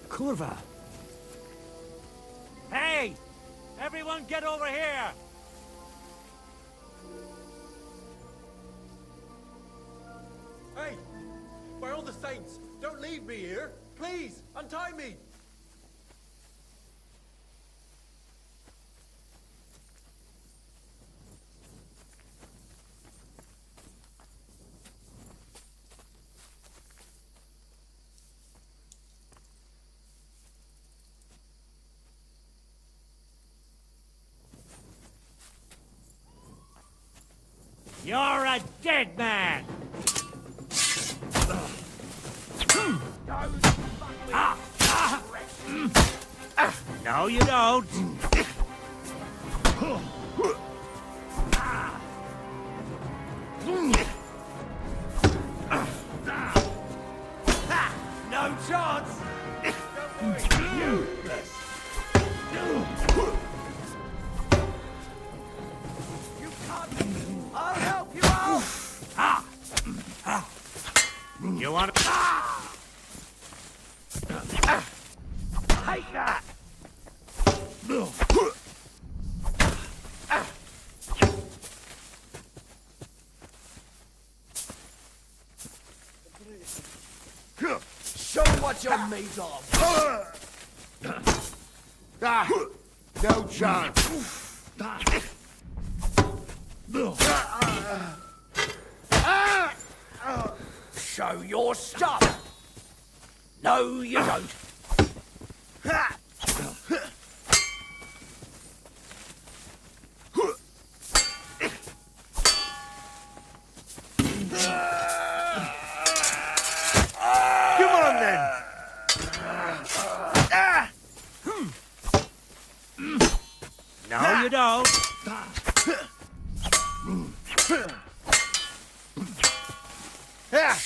Curva! Hey! Everyone get over here! Hey! By all the saints, don't leave me here! Please, untie me! You're a dead man! No, you don't! No chance! You can't! I'll help you out! You want to... Take that! Show what you're made of! No chance. Show your stuff! No, you don't. Come on, then! No, you don't.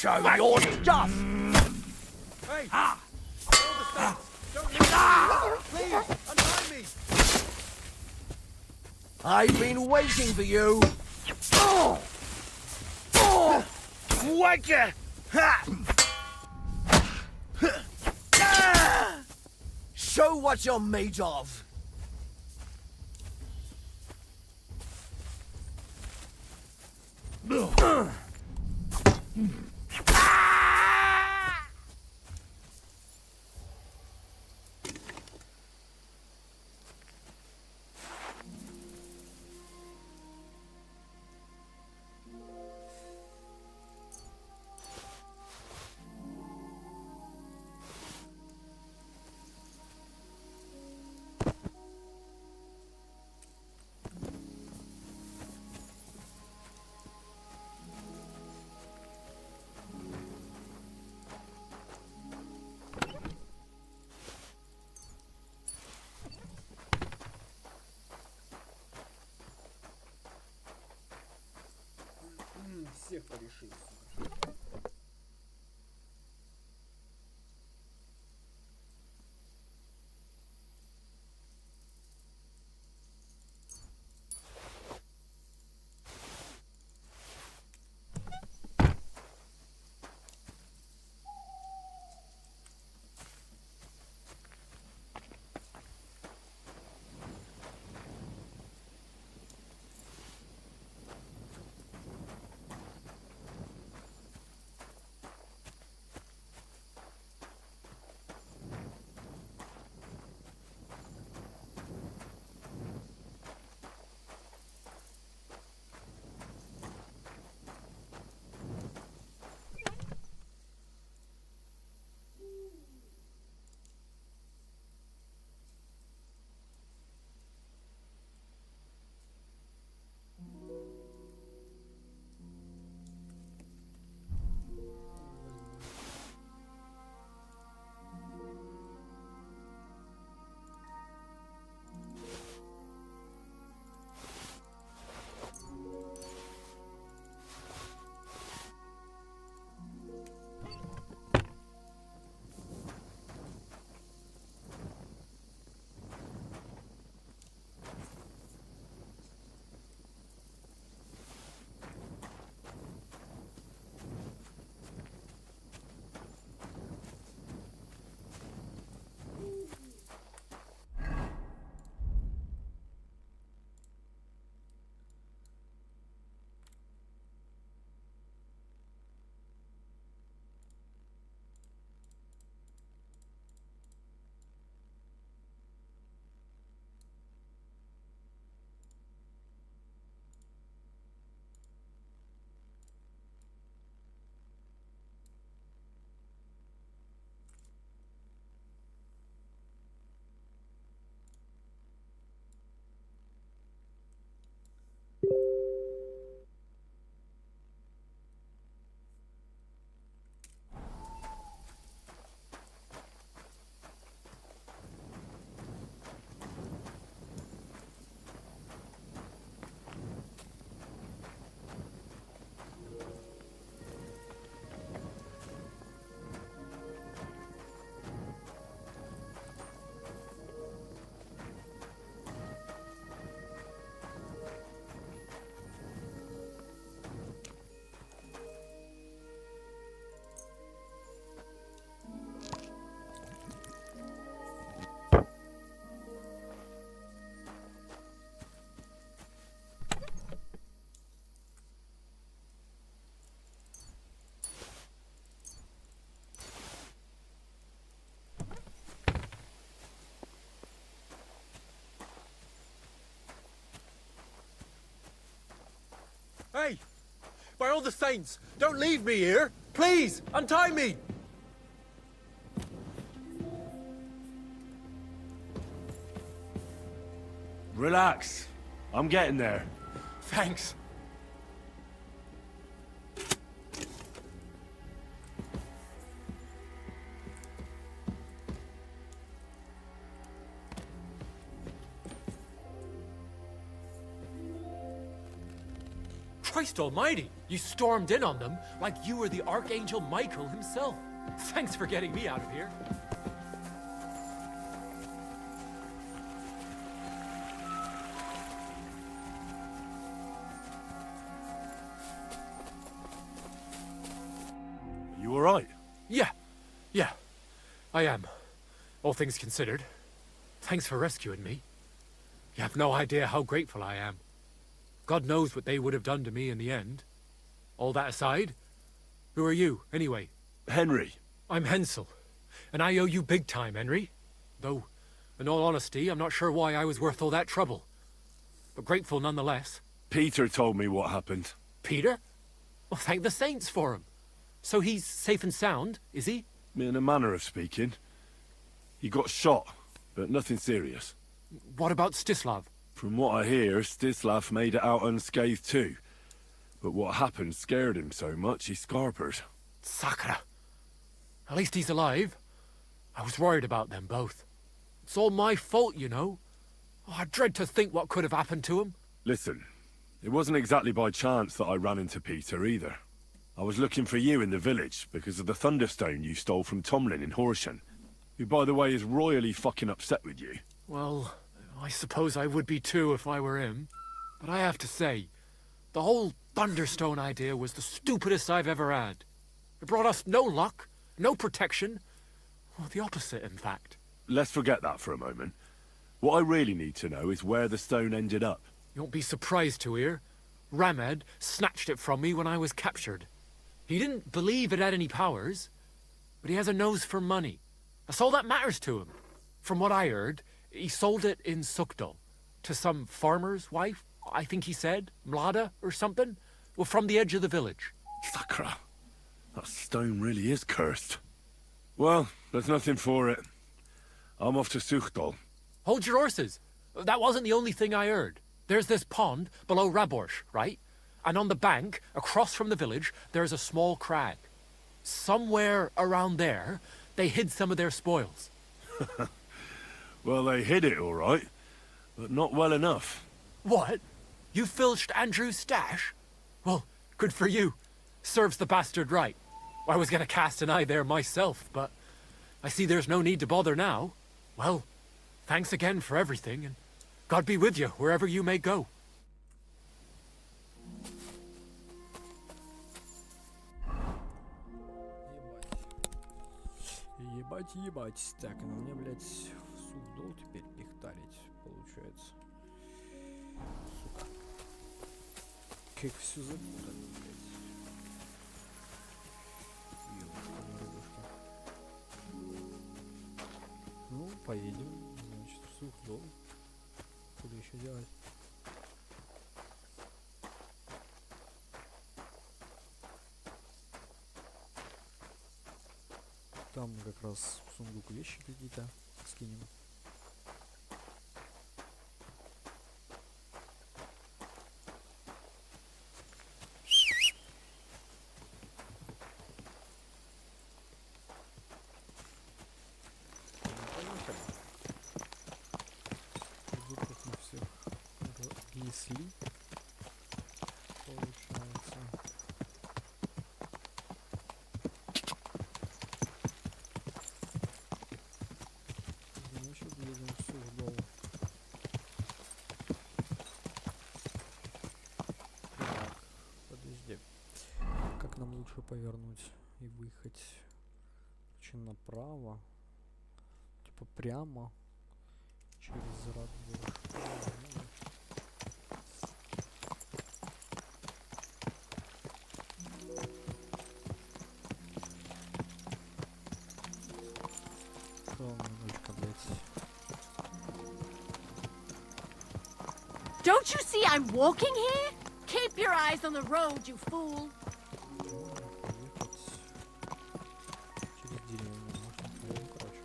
Show your stuff! Hey! All the saints! Don't leave me! Please, untie me! I've been waiting for you! Wake ya! Show what you're made of! Всех порешили, Hey! By all the saints, don't leave me here! Please, untie me! Relax. I'm getting there. Thanks. Christ almighty! You stormed in on them like you were the Archangel Michael himself. Thanks for getting me out of here. You all right? Yeah, I am. All things considered. Thanks for rescuing me. You have no idea how grateful I am. God knows what they would have done to me in the end. All that aside, who are you, anyway? Henry. I'm Hensel, and I owe you big time, Henry. Though, in all honesty, I'm not sure why I was worth all that trouble. But grateful nonetheless. Peter told me what happened. Peter? Well, thank the saints for him. So he's safe and sound, is he? In a manner of speaking. He got shot, but nothing serious. What about Stislav? From what I hear, Stislav made it out unscathed too. But what happened scared him so much he scarpered. Sakra. At least he's alive. I was worried about them both. It's all my fault, you know. Oh, I dread to think what could have happened to him. Listen, it wasn't exactly by chance that I ran into Peter either. I was looking for you in the village because of the Thunderstone you stole from Tomlin in Horsham, who, by the way, is royally fucking upset with you. Well, I suppose I would be too if I were him. But I have to say, the whole Thunderstone idea was the stupidest I've ever had. It brought us no luck, no protection. Well, the opposite, in fact. Let's forget that for a moment. What I really need to know is where the stone ended up. You won't be surprised to hear. Ramed snatched it from me when I was captured. He didn't believe it had any powers, but he has a nose for money. That's all that matters to him. From what I heard, he sold it in Sukdal to some farmer's wife, I think he said, Mlada or something. Well, from the edge of the village. Sakra. That stone really is cursed. Well, there's nothing for it. I'm off to Sukdal. Hold your horses. That wasn't the only thing I heard. There's this pond below Raborsh, right? And on the bank, across from the village, there's a small crag. Somewhere around there, they hid some of their spoils. Well, they hid it all right, but not well enough. What? You filched Andrew's stash? Well, good for you. Serves the bastard right. I was gonna cast an eye there myself, but I see there's no need to bother now. Well, thanks again for everything, and God be with you wherever you may go. Ебать. Так, ну мне, блядь, в Сукдол теперь пихтарить, получается. Сука. Как все запутано, блядь. Ёбушка-марёбушка. Ну, поедем, значит, в Сукдол. Куда еще делать? Там как раз в сундук вещи какие-то скинем. Поехали. Продуктов на всех несли. Получается. Как нам лучше повернуть и выехать? Очень направо, типа прямо через Радбург. Немножко, блядь. Don't you see I'm walking here? Keep your eyes on the road, you fool. Через деревню можно, ну, короче.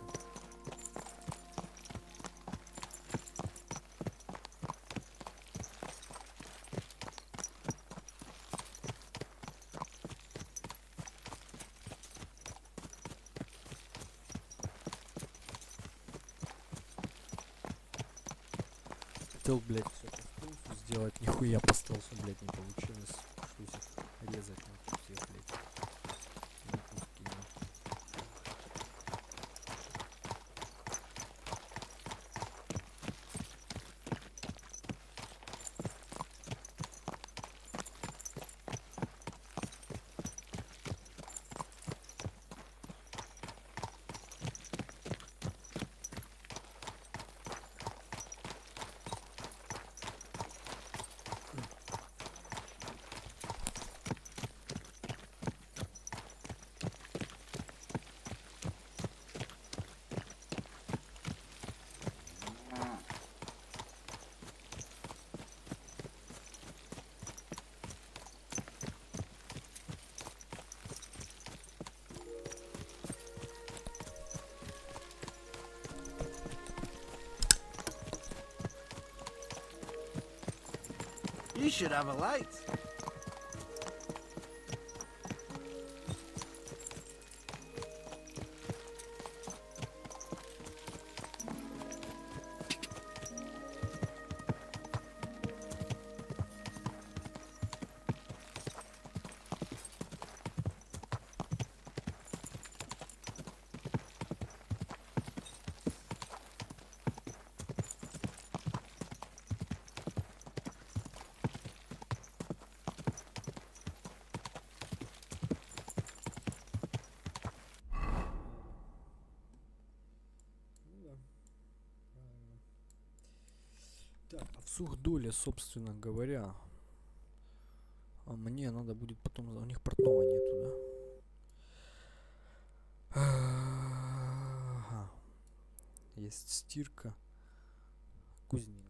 Хотел, блядь, все по вкусу сделать, нихуя по стелсу, блядь, не получилось. Пришлось их резать нахуй всех, блядь. На куски, нахуй. You should have a light. Так, а в Сухдоле, собственно говоря, мне надо будет потом... У них портного нету, да? Ага. Есть стирка. Кузнец.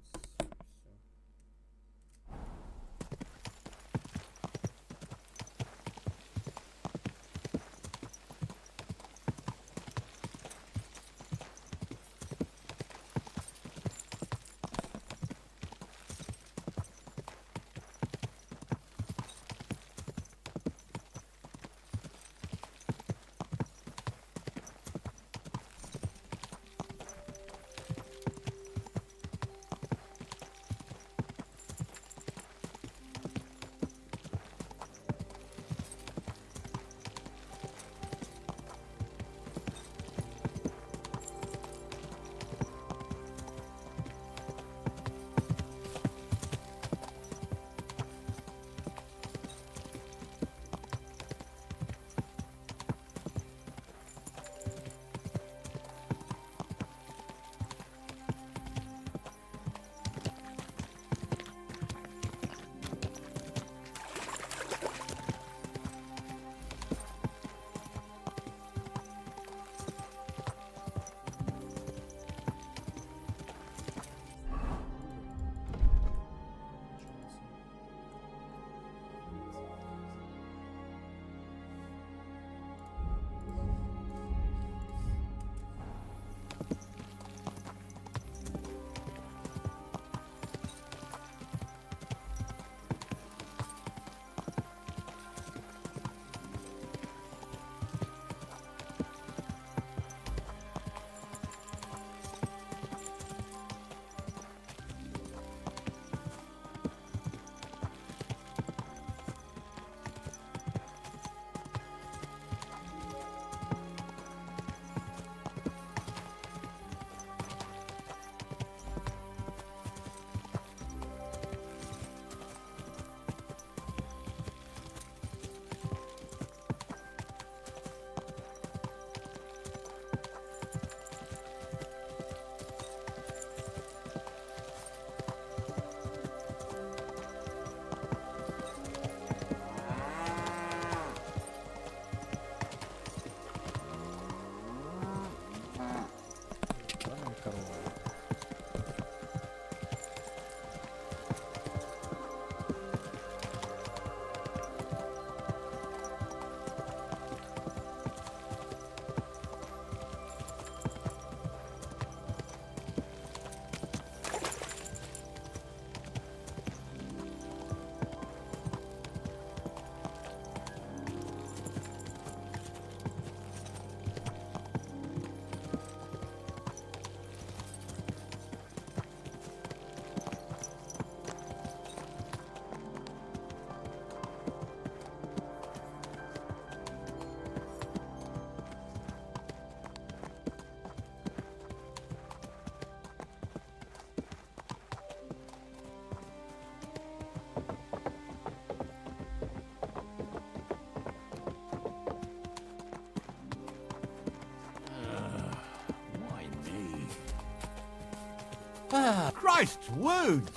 Christ's wounds!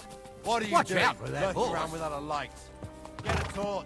What are you Watch doing? out for that Lurking horse. around without a light. Get a torch.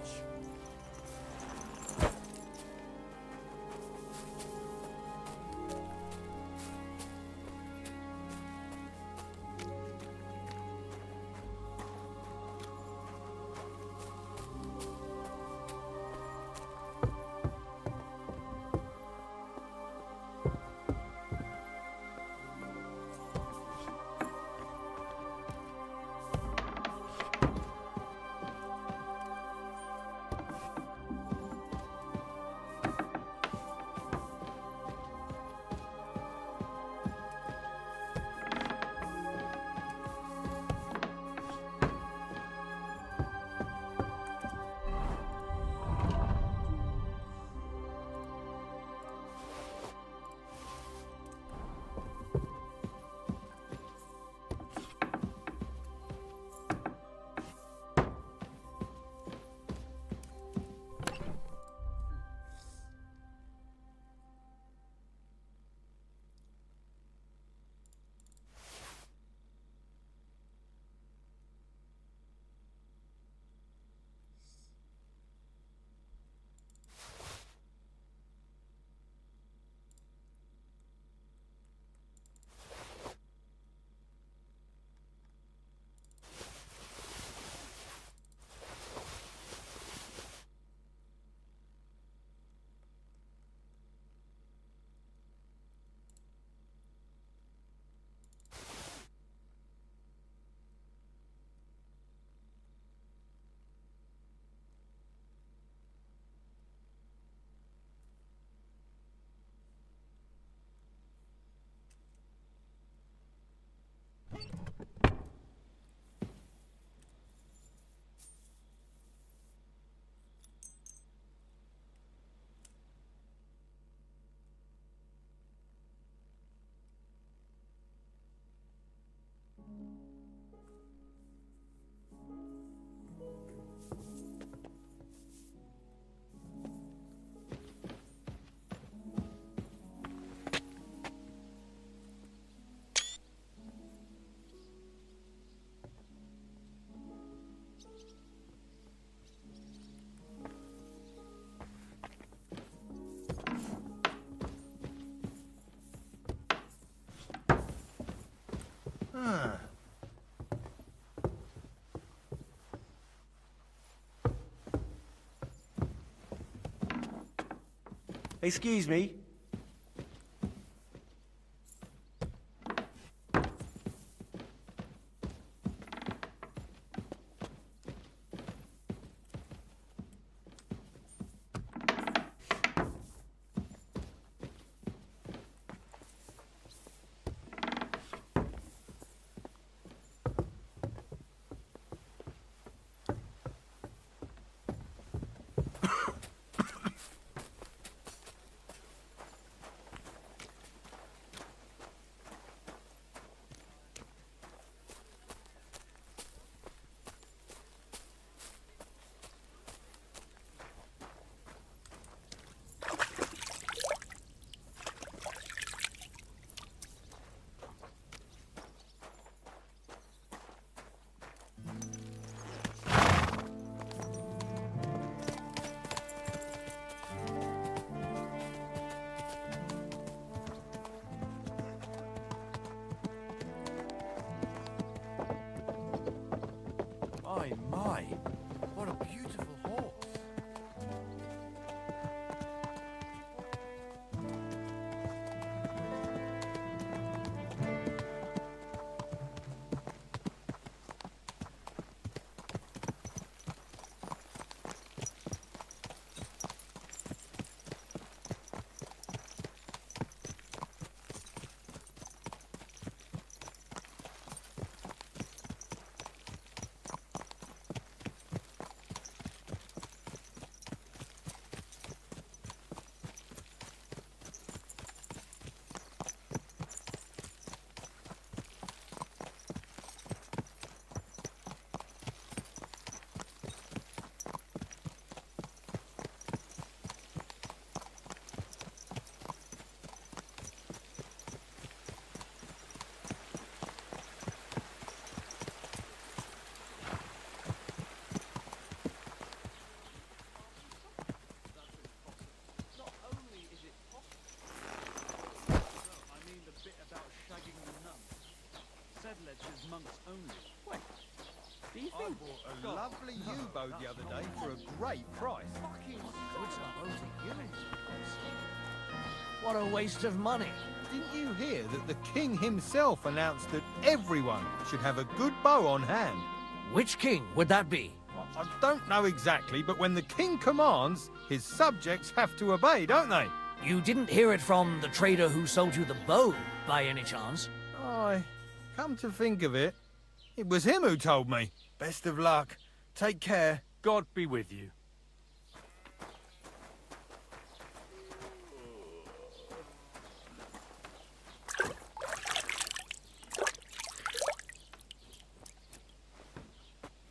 Excuse me. I bought a lovely U-boat the other day for a great price. What a waste of money. Didn't you hear that the king himself announced that everyone should have a good bow on hand? Which king would that be? I don't know exactly, but when the king commands, his subjects have to obey, don't they? You didn't hear it from the trader who sold you the bow, by any chance? Aye, come to think of it, it was him who told me. Best of luck. Take care. God be with you.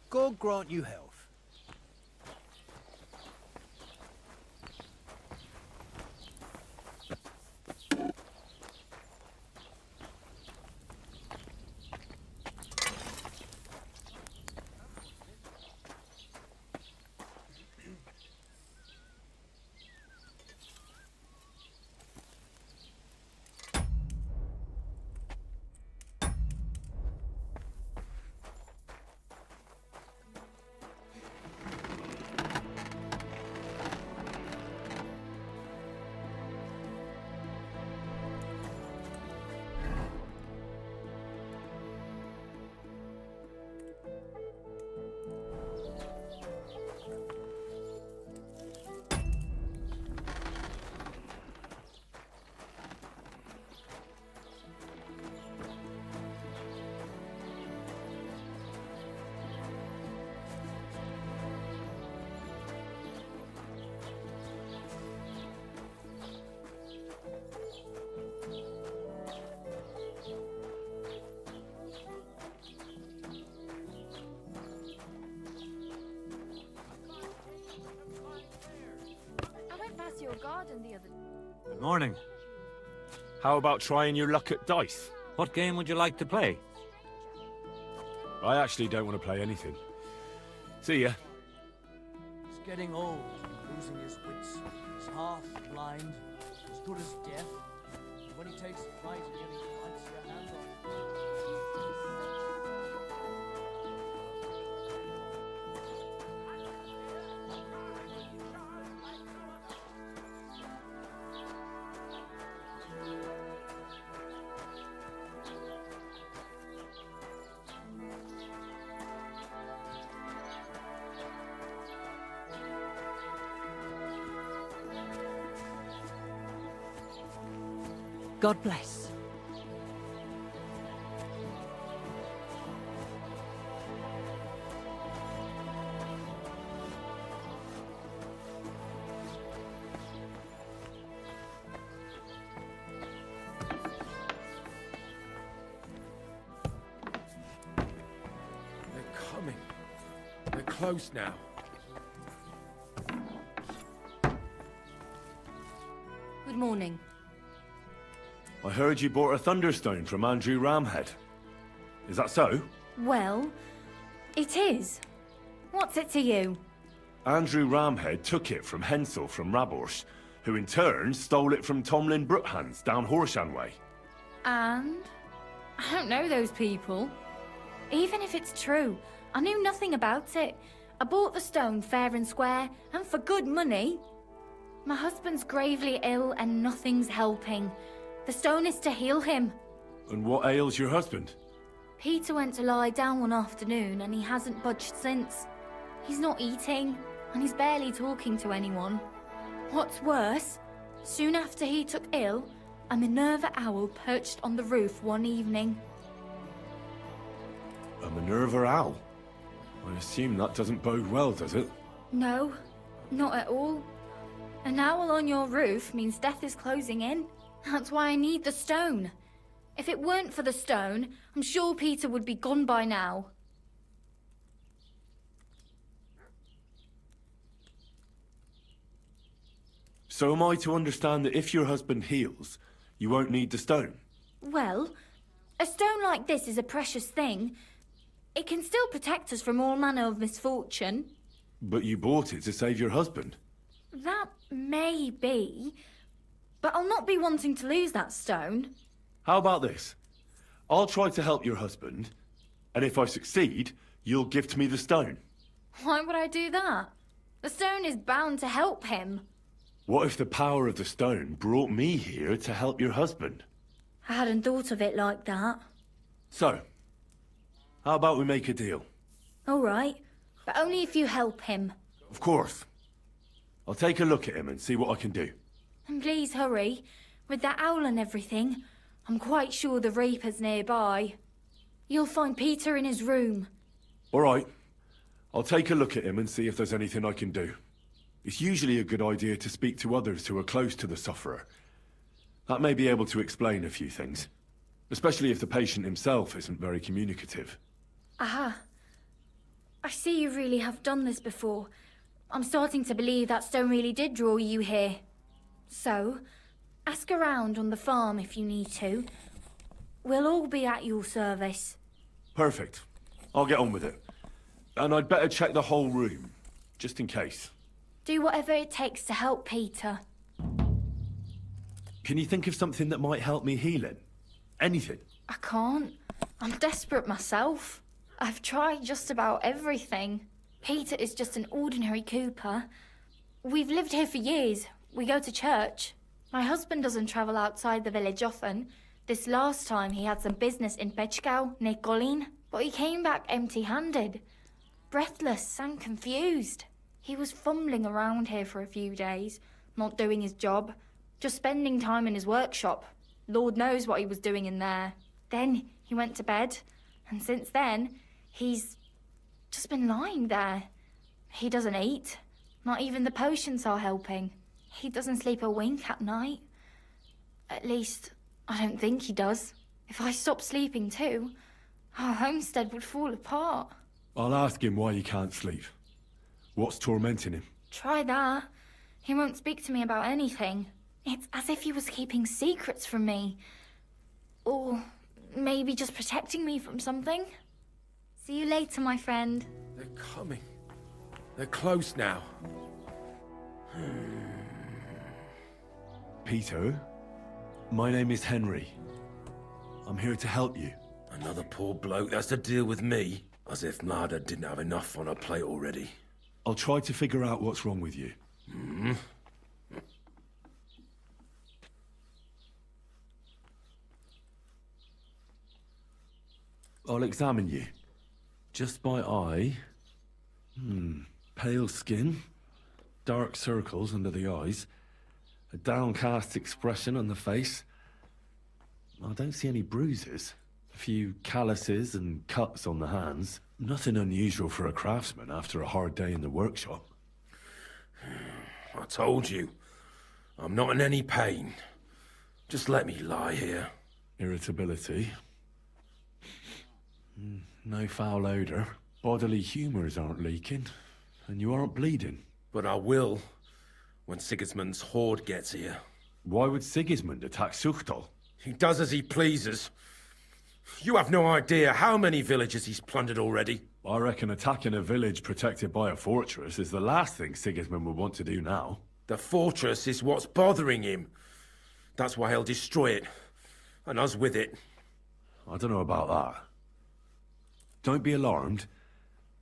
God grant you health. Your garden the other. Good morning. How about trying your luck at dice? What game would you like to play? I actually don't want to play anything. See ya. He's getting old, losing his wits. He's half blind, as good as deaf. And when he takes a fright, he getting bites your hand off. God bless. They're coming. They're close now. Good morning. I heard you bought a Thunderstone from Andrew Ramhead. Is that so? Well, it is. What's it to you? Andrew Ramhead took it from Hensel from Raborsh, who in turn stole it from Tomlin Brookhans down Horshan way. And? I don't know those people. Even if it's true, I knew nothing about it. I bought the stone fair and square, and for good money. My husband's gravely ill and nothing's helping. The stone is to heal him. And what ails your husband? Peter went to lie down one afternoon and he hasn't budged since. He's not eating, and he's barely talking to anyone. What's worse, soon after he took ill, a Minerva owl perched on the roof one evening. A Minerva owl? I assume that doesn't bode well, does it? No, not at all. An owl on your roof means death is closing in. That's why I need the stone. If it weren't for the stone, I'm sure Peter would be gone by now. So am I to understand that if your husband heals, you won't need the stone? Well, a stone like this is a precious thing. It can still protect us from all manner of misfortune. But you bought it to save your husband. That may be, but I'll not be wanting to lose that stone. How about this? I'll try to help your husband, and if I succeed, You'll gift me the stone? Why would I do that? The stone is bound to help him. What if the power of the stone brought me here to help your husband? I hadn't thought of it like that. So, how about we make a deal? All right, but only if you help him. Of course. I'll take a look at him and see what I can do. And please hurry. With that owl and everything, I'm quite sure the Reaper's nearby. You'll find Peter in his room. All right. I'll take a look at him and see if there's anything I can do. It's usually a good idea to speak to others who are close to the sufferer. That may be able to explain a few things, especially if the patient himself isn't very communicative. Aha. I see you really have done this before. I'm starting to believe that stone really did draw you here. So, ask around on the farm if you need to. We'll all be at your service. Perfect. I'll get on with it. And I'd better check the whole room, just in case. Do whatever it takes to help Peter. Can you think of something that might help me heal him? Anything? I can't. I'm desperate myself. I've tried just about everything. Peter is just an ordinary cooper. We've lived here for years. We go to church. My husband doesn't travel outside the village often. This last time he had some business in Pechkau, near Kolin, but he came back empty-handed. Breathless and confused. He was fumbling around here for a few days, not doing his job, just spending time in his workshop. Lord knows what he was doing in there. Then he went to bed, and since then, he's just been lying there. He doesn't eat. Not even the potions are helping. He doesn't sleep a wink at night. At least, I don't think he does. If I stopped sleeping too, our homestead would fall apart. I'll ask him why he can't sleep. What's tormenting him? Try that. He won't speak to me about anything. It's as if he was keeping secrets from me. Or maybe just protecting me from something. See you later, my friend. They're coming. They're close now. Peter, my name is Henry. I'm here to help you. Another poor bloke that's to deal with me. As if Nada didn't have enough on her plate already. I'll try to figure out what's wrong with you. I'll examine you. Just by eye. Pale skin. Dark circles under the eyes. A downcast expression on the face. I don't see any bruises. A few calluses and cuts on the hands. Nothing unusual for a craftsman after a hard day in the workshop. I told you. I'm not in any pain. Just let me lie here. Irritability. No foul odor. Bodily humors aren't leaking. And you aren't bleeding. But I will, when Sigismund's horde gets here. Why would Sigismund attack Suchtal? He does as he pleases. You have no idea how many villages he's plundered already. I reckon attacking a village protected by a fortress is the last thing Sigismund would want to do now. The fortress is what's bothering him. That's why he'll destroy it. And us with it. I don't know about that. Don't be alarmed.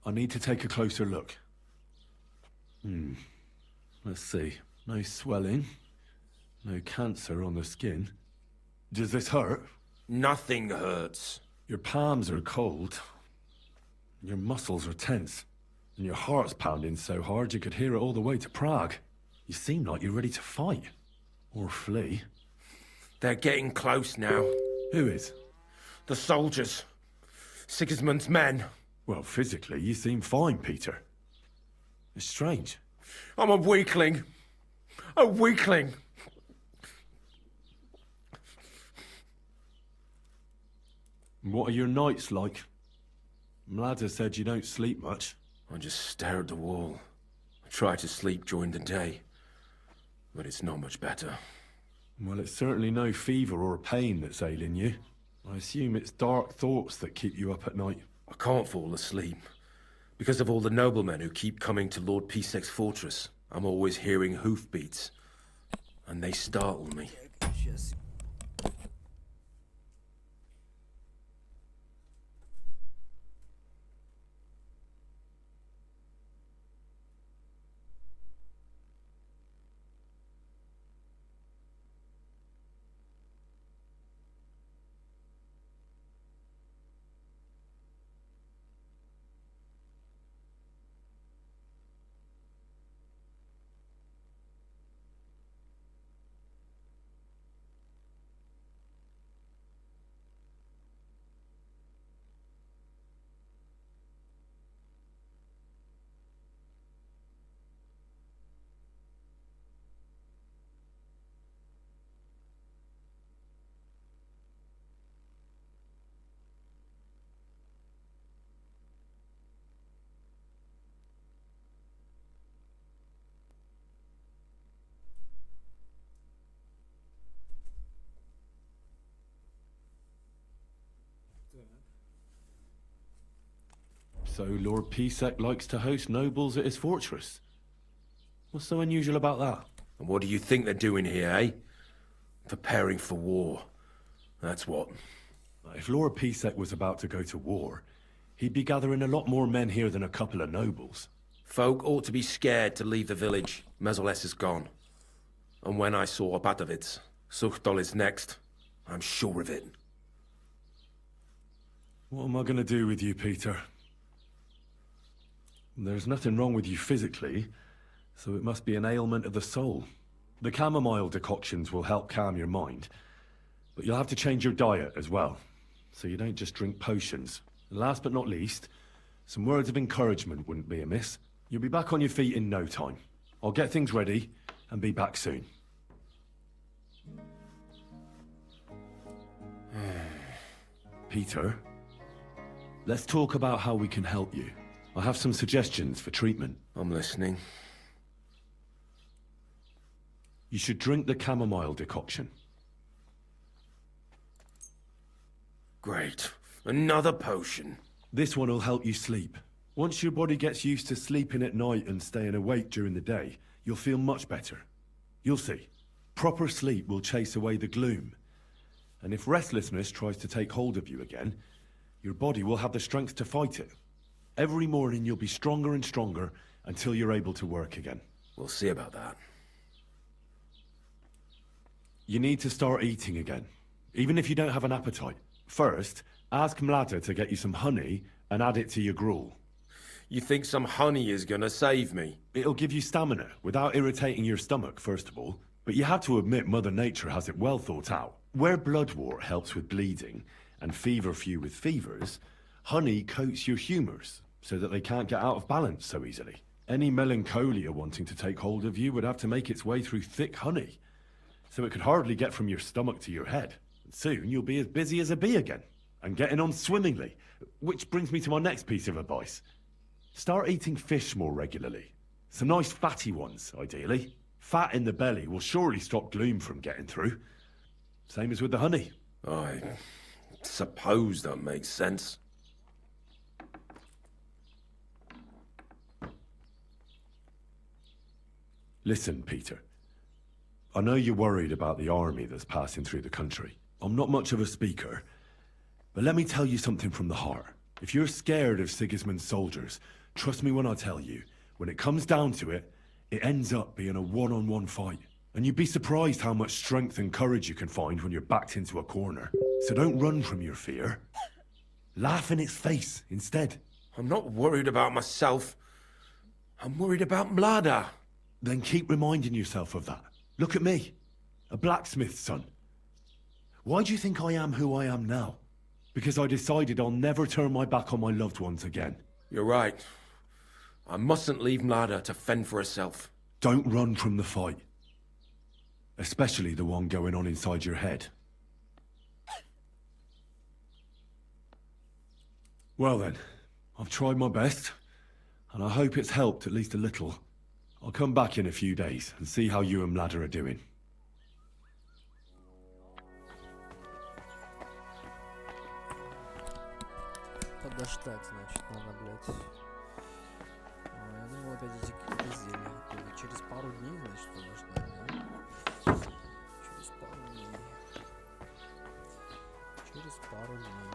I need to take a closer look. Let's see. No swelling. No cancer on the skin. Does this hurt? Nothing hurts. Your palms are cold. Your muscles are tense. And your heart's pounding so hard you could hear it all the way to Prague. You seem like you're ready to fight. Or flee. They're getting close now. Who is? The soldiers. Sigismund's men. Well, physically, you seem fine, Peter. It's strange. I'm a weakling. A weakling. What are your nights like? Mladda said you don't sleep much. I just stare at the wall. I try to sleep during the day, but it's not much better. Well, it's certainly no fever or pain that's ailing you. I assume it's dark thoughts that keep you up at night. I can't fall asleep. Because of all the noblemen who keep coming to Lord Pisek's fortress, I'm always hearing hoofbeats. And they startle me. So Lord Pisek likes to host nobles at his fortress. What's so unusual about that? And what do you think they're doing here, eh? Preparing for war. That's what. If Lord Pisek was about to go to war, he'd be gathering a lot more men here than a couple of nobles. Folk ought to be scared to leave the village. Mezoles is gone. And when I saw Abatovids, Suchtol is next. I'm sure of it. What am I going to do with you, Peter? There's nothing wrong with you physically, so it must be an ailment of the soul. The chamomile decoctions will help calm your mind, but you'll have to change your diet as well, so you don't just drink potions. And last but not least, some words of encouragement wouldn't be amiss. You'll be back on your feet in no time. I'll get things ready and be back soon. Peter, let's talk about how we can help you. I have some suggestions for treatment. I'm listening. You should drink the chamomile decoction. Great. Another potion. This one will help you sleep. Once your body gets used to sleeping at night and staying awake during the day, you'll feel much better. You'll see. Proper sleep will chase away the gloom. And if restlessness tries to take hold of you again, your body will have the strength to fight it. Every morning you'll be stronger and stronger until you're able to work again. We'll see about that. You need to start eating again, even if you don't have an appetite. First, ask Mlada to get you some honey and add it to your gruel. You think some honey is gonna save me? It'll give you stamina without irritating your stomach, first of all. But you have to admit Mother Nature has it well thought out. Where bloodwort helps with bleeding and feverfew with fevers, honey coats your humours so that they can't get out of balance so easily. Any melancholia wanting to take hold of you would have to make its way through thick honey, so it could hardly get from your stomach to your head. And soon you'll be as busy as a bee again, and getting on swimmingly. Which brings me to my next piece of advice. Start eating fish more regularly. Some nice fatty ones, ideally. Fat in the belly will surely stop gloom from getting through. Same as with the honey. I suppose that makes sense. Listen, Peter. I know you're worried about the army that's passing through the country. I'm not much of a speaker, but let me tell you something from the heart. If you're scared of Sigismund's soldiers, trust me when I tell you, when it comes down to it, it ends up being a one-on-one fight. And you'd be surprised how much strength and courage you can find when you're backed into a corner. So don't run from your fear. Laugh in its face instead. I'm not worried about myself. I'm worried about Mlada. Then keep reminding yourself of that. Look at me, a blacksmith's son. Why do you think I am who I am now? Because I decided I'll never turn my back on my loved ones again. You're right. I mustn't leave Mlada to fend for herself. Don't run from the fight. Especially the one going on inside your head. Well then, I've tried my best, and I hope it's helped at least a little. I'll come back in a few days and see how you and Mlada are doing. Подождать, значит, надо, блядь. Я думал, опять эти какие-то зелья готовы. Через пару дней, значит, подождать, да? Через пару дней. Через пару дней.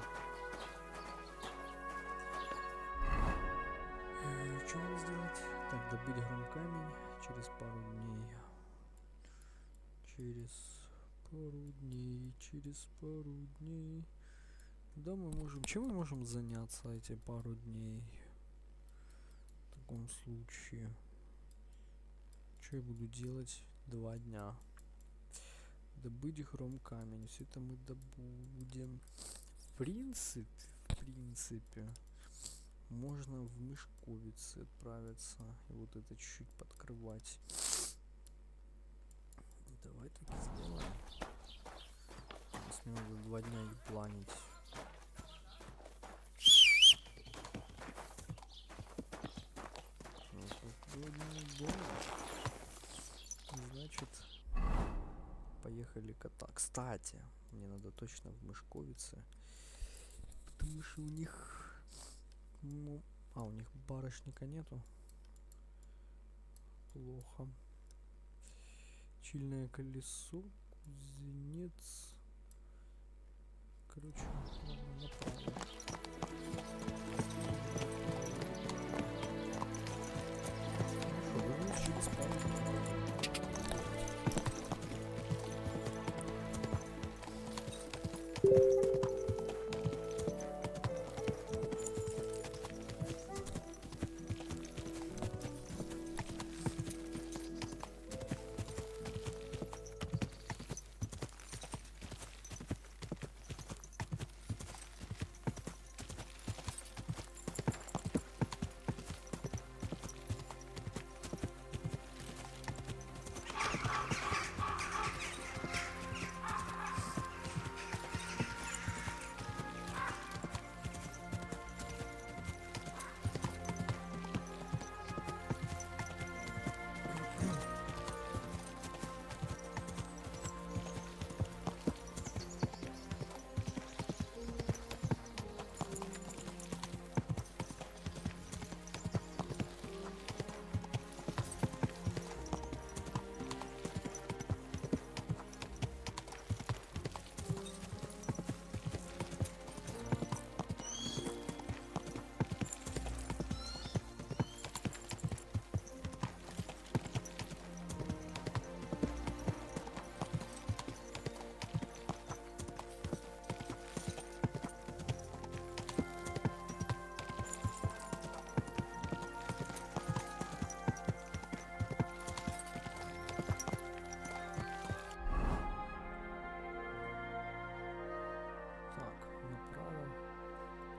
Что надо сделать? Так, добыть гром-камень через пару дней. Через пару дней. Через пару дней. Да, мы можем... Чем мы можем заняться эти пару дней? В таком случае. Что я буду делать 2 дня? Добыть гром-камень. Все это мы добудем. В принципе, можно в Мешковицы отправиться. И вот это чуть-чуть подкрывать. Давай так и сделаем. Если надо 2 дня и планить. Значит, поехали кота. Кстати, мне надо точно в Мешковице, потому что у них, ну, А, у них барышника нету. Плохо. Чильное колесо, кузнец. Короче, ладно, направо. Хорошо, вернусь через пару минут.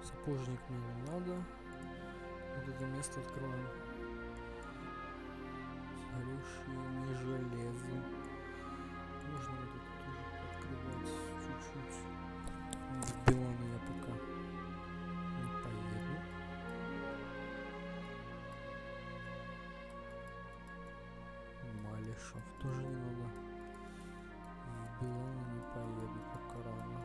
Сапожник мне не надо. Вот это место откроем. Сгоревшие железо. Можно вот это тоже открывать чуть-чуть. В Биланы я пока не поеду. Малишев тоже не надо. В Биланы не поеду, пока рано.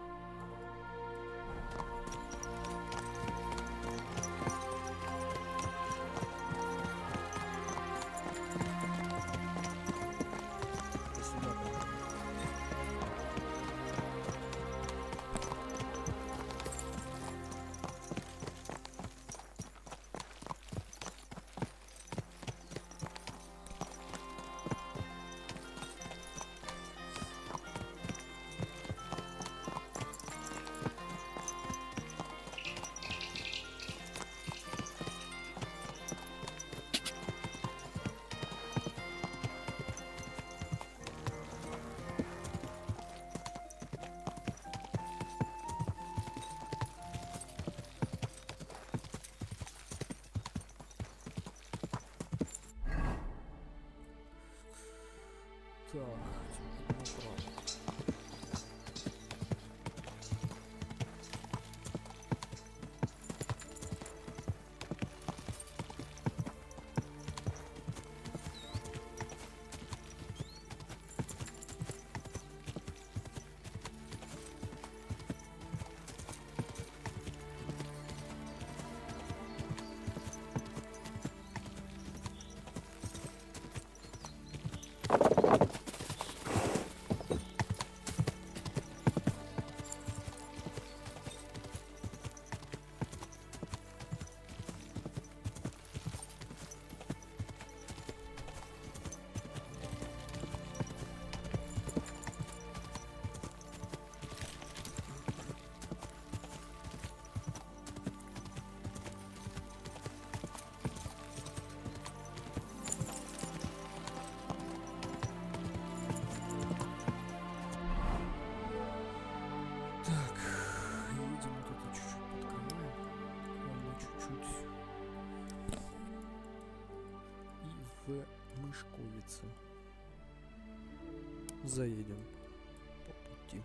Так, направо. В Мышковице. Заедем по пути.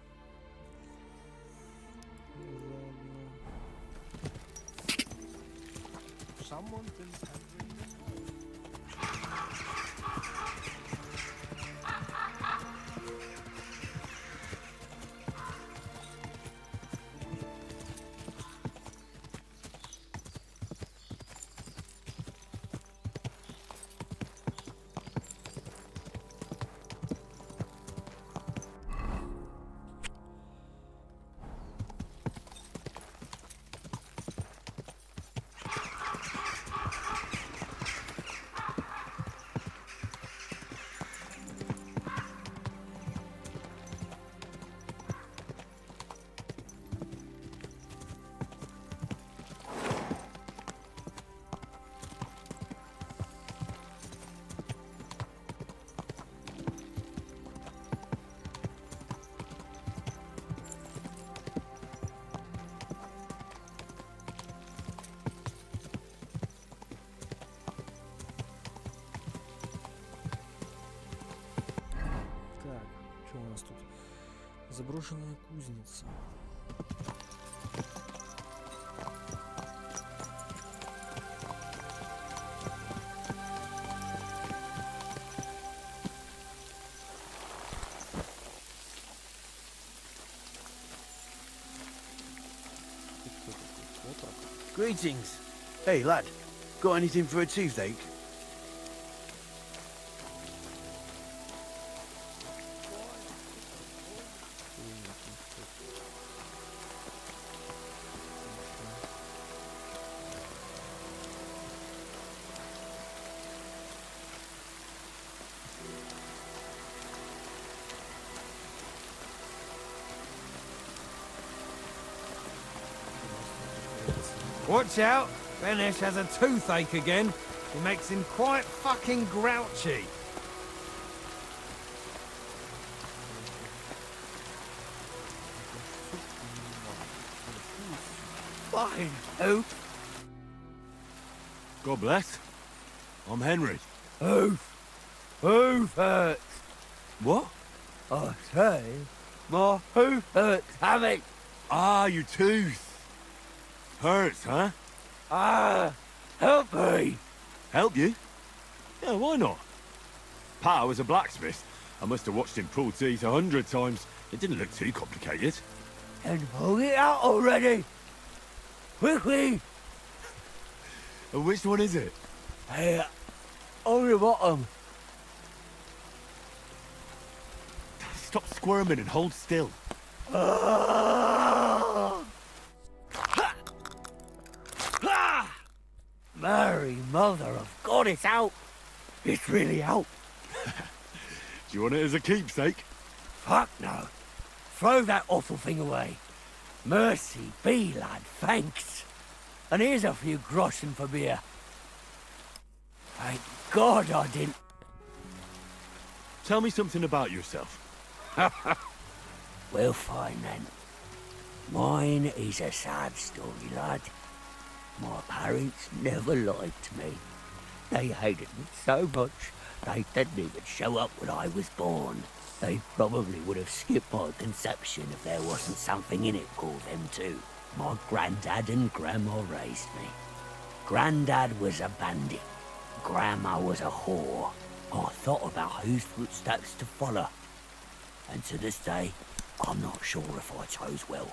Что у нас тут? Заброшенная кузница. Greetings. Hey, lad. Got anything for a toothache? Watch out! Benesh has a toothache again. It makes him quite fucking grouchy. Fucking who? God bless. I'm Henry. Hoof hurts. What? I say, my hoof hurts, Hammy. Ah, your tooth. Hurts, huh? Ah, help me. Help you? Yeah, why not? Pa was a blacksmith. I must have watched him pull teeth 100 times. It didn't look too complicated. And pull it out already. Quickly. And which one is it? Here, on the bottom. Stop squirming and hold still. Mary, mother of God, it's out. It's really out. Do you want it as a keepsake? Fuck no. Throw that awful thing away. Mercy be, lad, thanks. And here's a few groschen for beer. Thank God I didn't. Tell me something about yourself. Well, fine then. Mine is a sad story, lad. My parents never liked me. They hated me so much, they didn't even show up when I was born. They probably would have skipped my conception if there wasn't something in it for them too. My granddad and grandma raised me. Granddad was a bandit. Grandma was a whore. I thought about whose footsteps to follow. And to this day, I'm not sure if I chose well.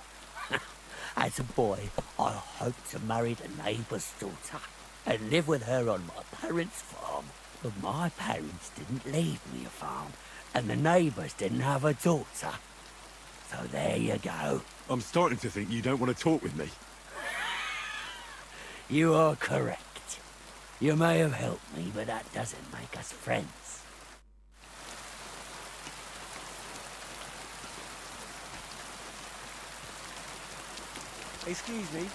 As a boy, I hoped to marry the neighbour's daughter and live with her on my parents' farm. But my parents didn't leave me a farm, and the neighbours didn't have a daughter. So there you go. I'm starting to think you don't want to talk with me. You are correct. You may have helped me, but that doesn't make us friends. Excuse me.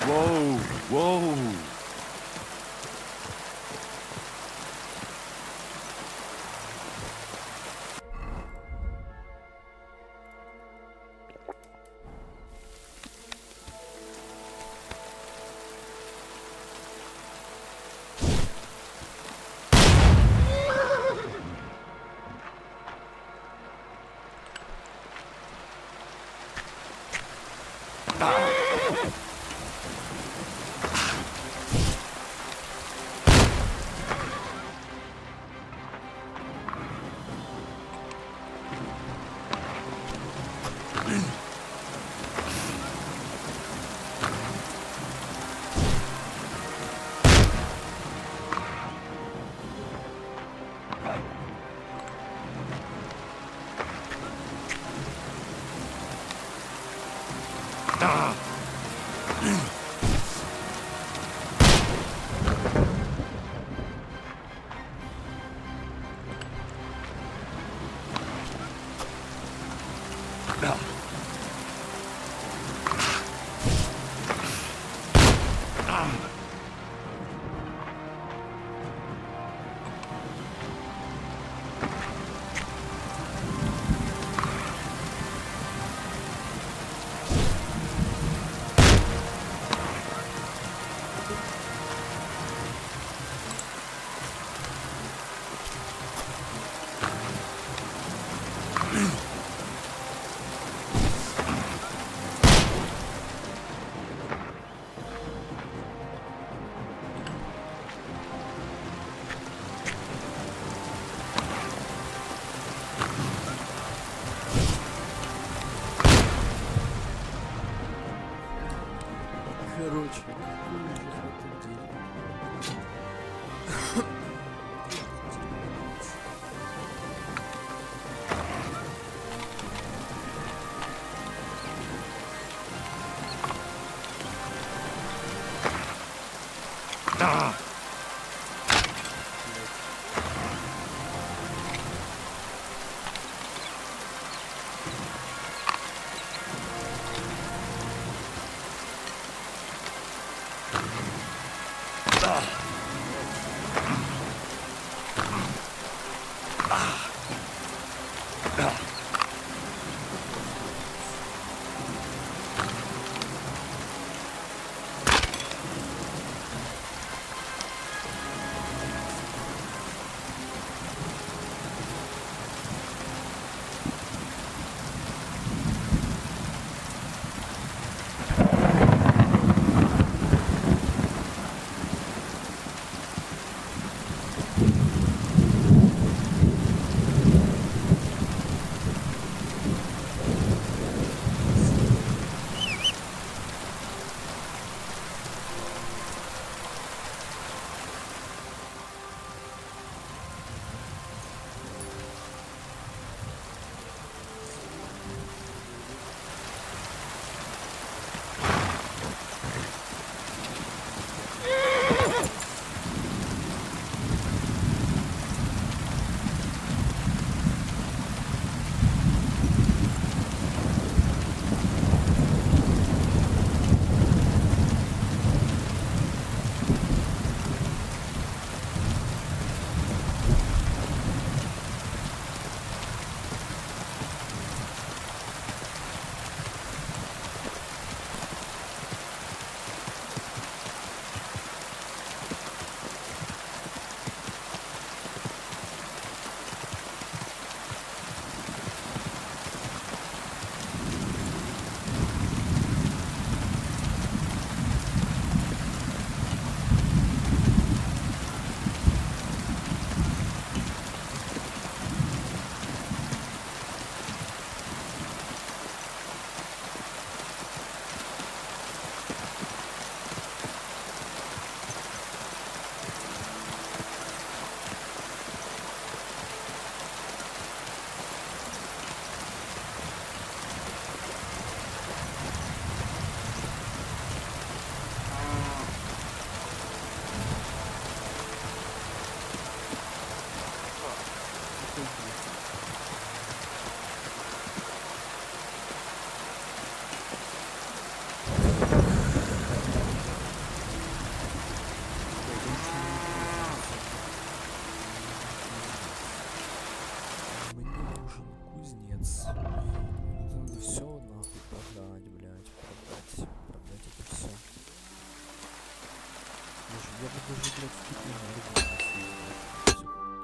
Whoa, whoa. Короче, какой ужас в этом деле.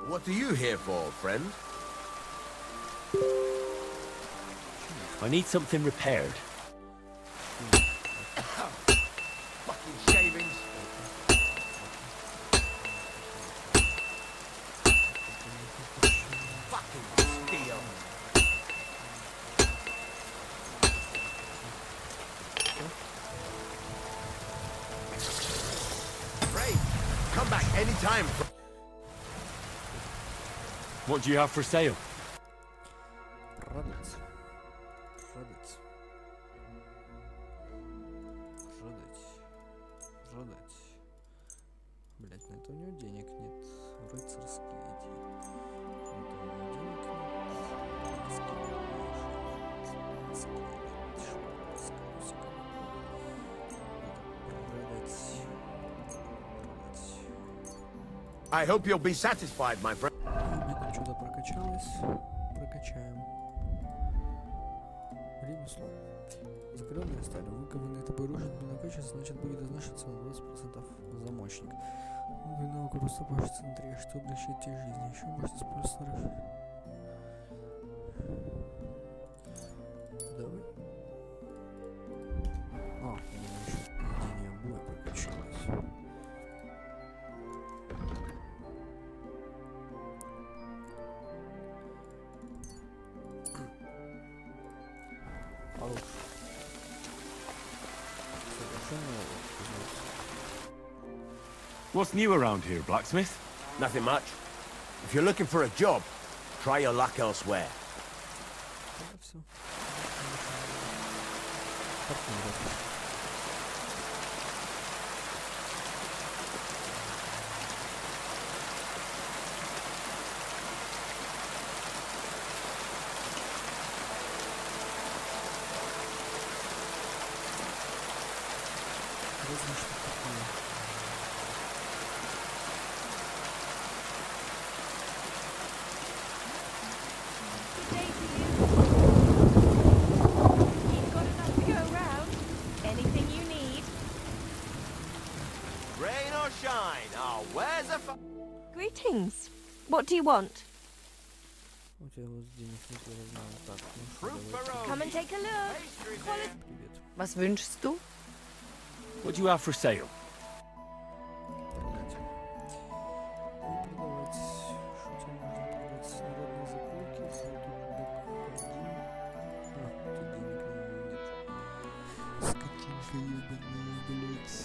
What are you here for, friend? I need something repaired. Fucking shavings. Fucking steel. Great. Come back anytime. What do you have for sale? Продать. Продать. продать. Блять, на это у него денег нет. Рыцарские эти. На это у него денег I hope you'll be satisfied, my friend. Что-то прокачалось. Прокачаем. Ремесло. Закаленная сталь. Выкованный тобой оружие не накачивается, значит будет изнашиваться на 20% замочник. Вино просто пашется внутри, что облегчит тебе жизнь. Еще можно использовать. Давай. А, у меня еще падение боя прокачалось. Хорош. What's new around here, blacksmith? Nothing much. If you're looking for a job, try your luck elsewhere. Все. Anything you need? Rain or shine, I'll where's a Greetings. What do you want? У тебя вот денег нет, я знаю. Так, ну что, давай. Come and take a look. Quality. Was wünschst du? What do you have for sale? Продавать. Что тебе можно продать? Снарядные заколки, сундук богатырь. Скотинка ебаная, блять.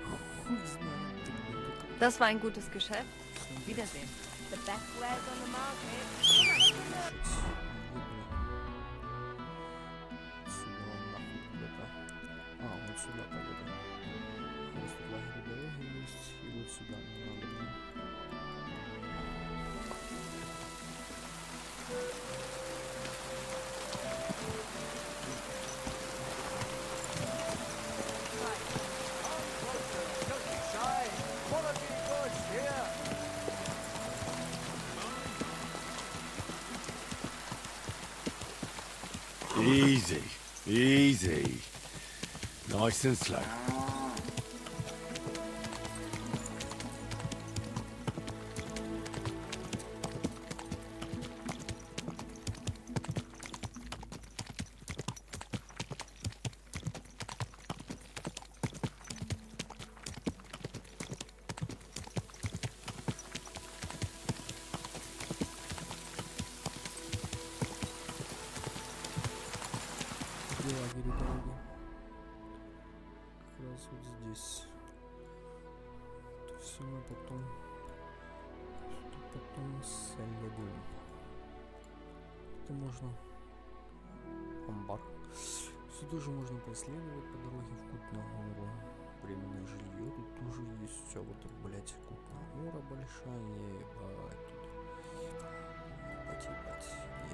Хуй знает. Das war ein gutes Geschäft. Wiedersehen. The best wares on the market. А, вот сюда пойдем. Просто лагерь дороги есть, и вот сюда не надо мне. Easy, easy. Nice and slow. Где лагерь дороги? Как раз вот здесь. Это все мы потом следуем. Это можно амбар. Сюда же можно поисследовать по дороге в Кут на гору. Временное жилье тут тоже есть. Все вот так, блять, Кут на гора большая, ебать тут. Ебать. Вот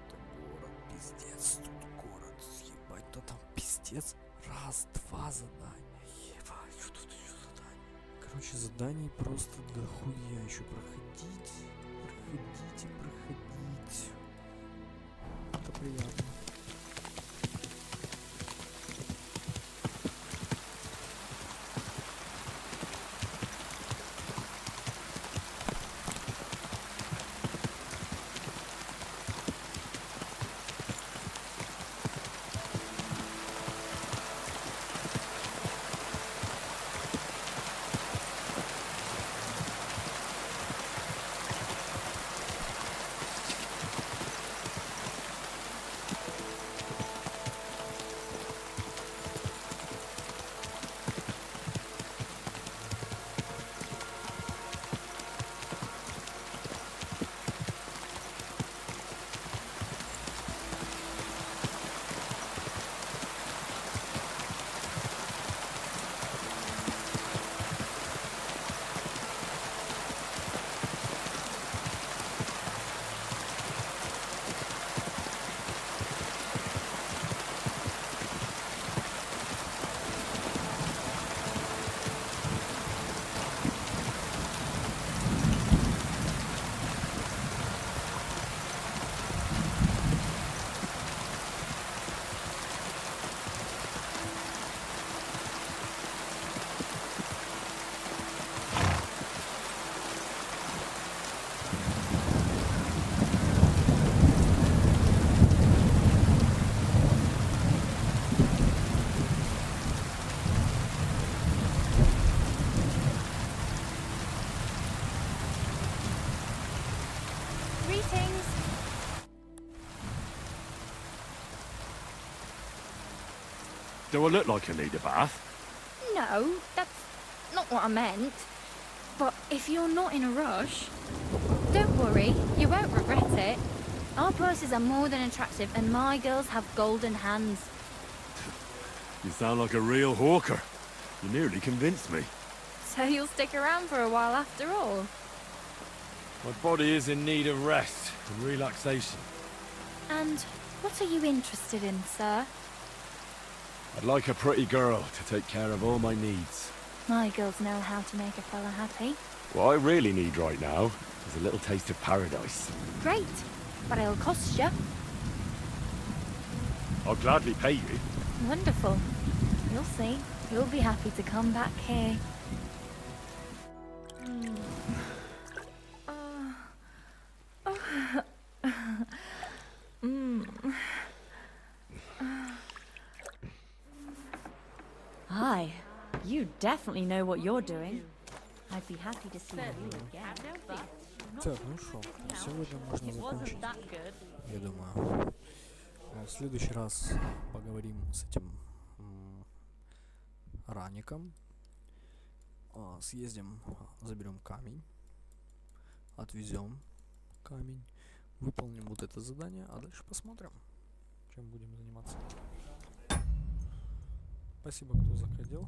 это город, пиздец, тут город, ебать, то там пиздец. Раз, два задания, ебать, что тут еще задания. Короче, заданий просто дохуя еще проходить. Это приятно. Do I look like I need a bath? No, that's not what I meant. But if you're not in a rush, don't worry, you won't regret it. Our purses are more than attractive, and my girls have golden hands. You sound like a real hawker. You nearly convinced me. So you'll stick around for a while after all. My body is in need of rest and relaxation. And what are you interested in, sir? I'd like a pretty girl to take care of all my needs. My girls know how to make a fella happy. What I really need right now is a little taste of paradise. Great, but it'll cost you. I'll gladly pay you. Wonderful. You'll see. You'll be happy to come back here. Hi. You definitely know what you're doing. I'd be happy to see you again. Так, ну что, сегодня можно закончить, я думаю. В следующий раз поговорим с этим Раником. Съездим, заберем камень, отвезем камень, выполним вот это задание, а дальше посмотрим, чем будем заниматься. Спасибо, кто заходил.